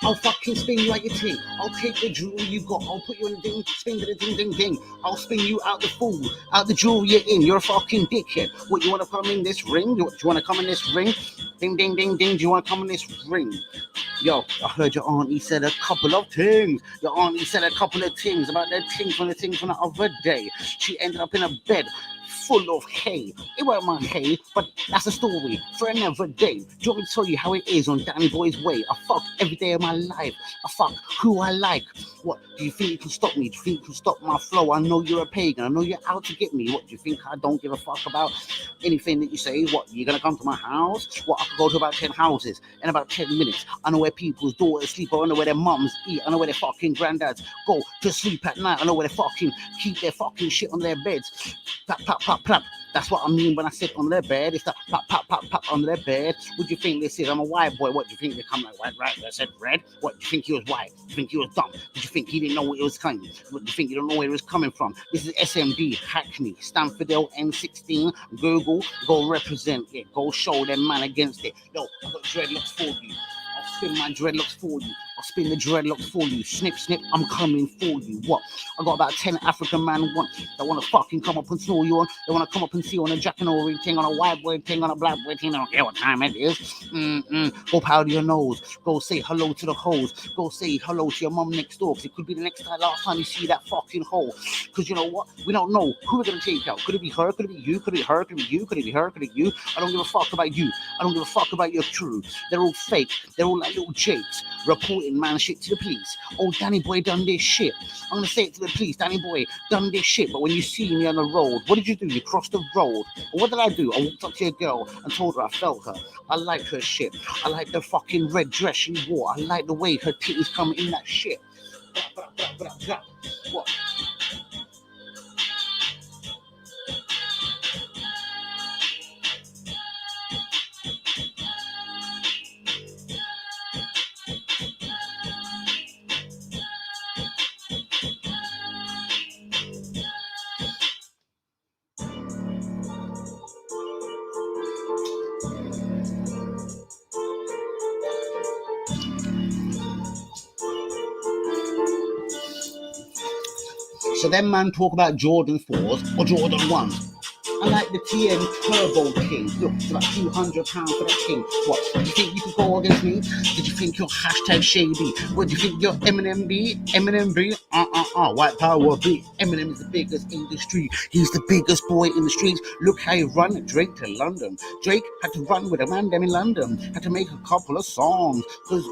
I'll fucking spin you like a ting. I'll take the jewelry you got. I'll put you in a ding, spin to the ding, ding, ding. I'll spin you out the fool, out the jewelry you're in. You're a fucking dickhead. What, you want to come in this ring? Do you want to come in this ring? Ding, ding, ding, ding. Do you want to come in this ring? Yo, I heard your auntie said a couple of things. Your auntie said a couple of things about their things from the other day. She ended up in a bed full of hay. It weren't my hay, but that's a story for another day. Do you want me to tell you how it is on Danny Boy's way? I fuck every day of my life. I fuck who I like. What, do you think you can stop me? Do you think you can stop my flow? I know you're a pagan. I know you're out to get me. What, do you think I don't give a fuck about anything that you say? What, you're gonna come to my house? What, I could go to about 10 houses in about 10 minutes. I know where people's daughters sleep. I know where their mums eat. I know where their fucking granddads go to sleep at night. I know where they fucking keep their fucking shit on their beds. Plap, plap, plap, plap. That's what I mean when I sit on their bed. It's that pop, pop, pop, pop on their bed. What do you think this is? I'm a white boy. What do you think they come like white, right? I said red. What, do you think he was white? Do you think he was dumb? Did you think he didn't know where it was coming? What, do you think you don't know where it was coming from? This is SMD, Hackney, Stanfordale, N16, Google. Go represent it. Go show them man against it. Yo, I got dreadlocks for you. I'll spin my dreadlocks for you. I'll spin the dreadlocks for you. Snip, snip, I'm coming for you. What? I got about 10 African man that want to fucking come up and snore you on. They want to come up and see you on a Jack and Ori thing, on a white boy thing, on a black boy thing. I don't care what time it is. Go powder your nose. Go say hello to the hoes. Go say hello to your mum next door. Because it could be the next time, last time you see that fucking hole. Because you know what? We don't know who we're going to take out. Could it be her? Could it be you? Could it be her? Could it be you? Could it be her? Could it be you? I don't give a fuck about you. I don't give a fuck about your crew. They're all fake. They're all like little jakes reporting man shit to the police. Oh, Danny Boy done this shit. I'm going to say it to the police. Danny Boy done this shit. But when you see me on the road, what did you do? You crossed the road. And what did I do? I walked up to a girl and told her I felt her. I like her shit. I like the fucking red dress she wore. I like the way her titties come in that shit. What? So then man talk about Jordan 4s or Jordan 1s. I like the TN Turbo King. Look, it's about £200 for that king. What? Did you think you could go against me? Did you think you're hashtag shady? What do you think you're Eminem B? Eminem B? White power B. Eminem is the biggest in the street. He's the biggest boy in the streets. Look how he run Drake to London. Drake had to run with a man them in London. Had to make a couple of songs. Because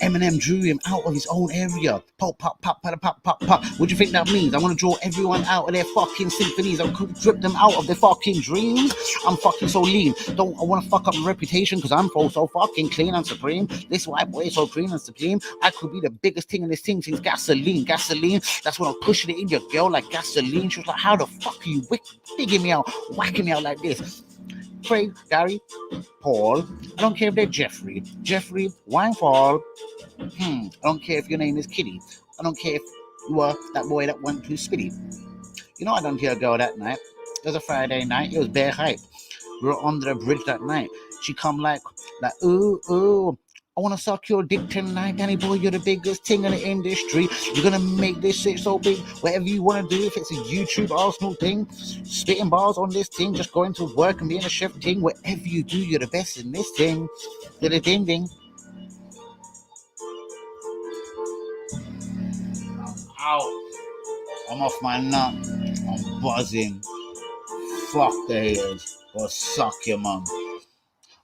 Eminem drew him out of his own area. Pop, pop, pop, pop, pop, pop, pop. What do you think that means? I want to draw everyone out of their fucking symphonies. I could drip them out of their fucking dreams. I'm fucking so lean. I want to fuck up my reputation because I'm so fucking clean and supreme. This white boy is so clean and supreme. I could be the biggest thing in this thing since gasoline. Gasoline. That's when I'm pushing it in your girl like gasoline. She was like, how the fuck are you digging me out, whacking me out like this? Craig, Gary, Paul, I don't care if they're Jeffrey, Winefall, I don't care if your name is Kitty, I don't care if you are that boy that went to Spitty. You know, I done hear a girl that night. It was a Friday night, it was bare hype. We were under the bridge that night. She come like, ooh, I want to suck your dick tonight, Danny Boy, you're the biggest thing in the industry. You're going to make this shit so big, whatever you want to do. If it's a YouTube Arsenal thing, spitting bars on this thing, just going to work and being a chef thing, whatever you do, you're the best in this thing. Ding, ding, ding. Ow. I'm off my nut. I'm buzzing. Fuck the haters. Go suck your mum.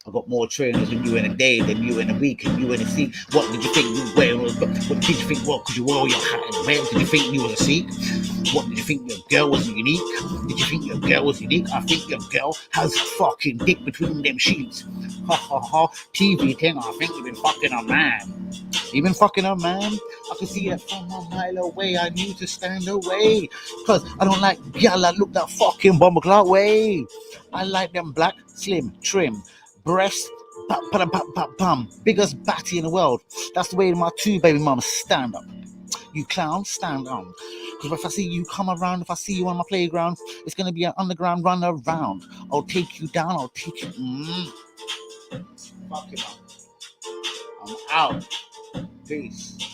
I got more trainers than you in a day, than you in a week, and you in a seat. What did you think you were? What did you think? What could you wear your hat and wear? Did you think you was a Sikh? What did you think your girl was unique? Did you think your girl was unique? I think your girl has a fucking dick between them sheets. Ha ha ha. TV thing. I think you've been fucking a man. You been fucking a man? I could see it from a mile away. I need to stand away. Cause I don't like y'all that look that fucking bumble clock way. I like them black, slim, trim. Breast, bum, biggest batty in the world. That's the way my two baby mamas stand up. You clown, stand on. Because if I see you come around, if I see you on my playground, it's gonna be an underground run around. I'll take you down. I'll take you. Fuck it up. I'm out. Peace.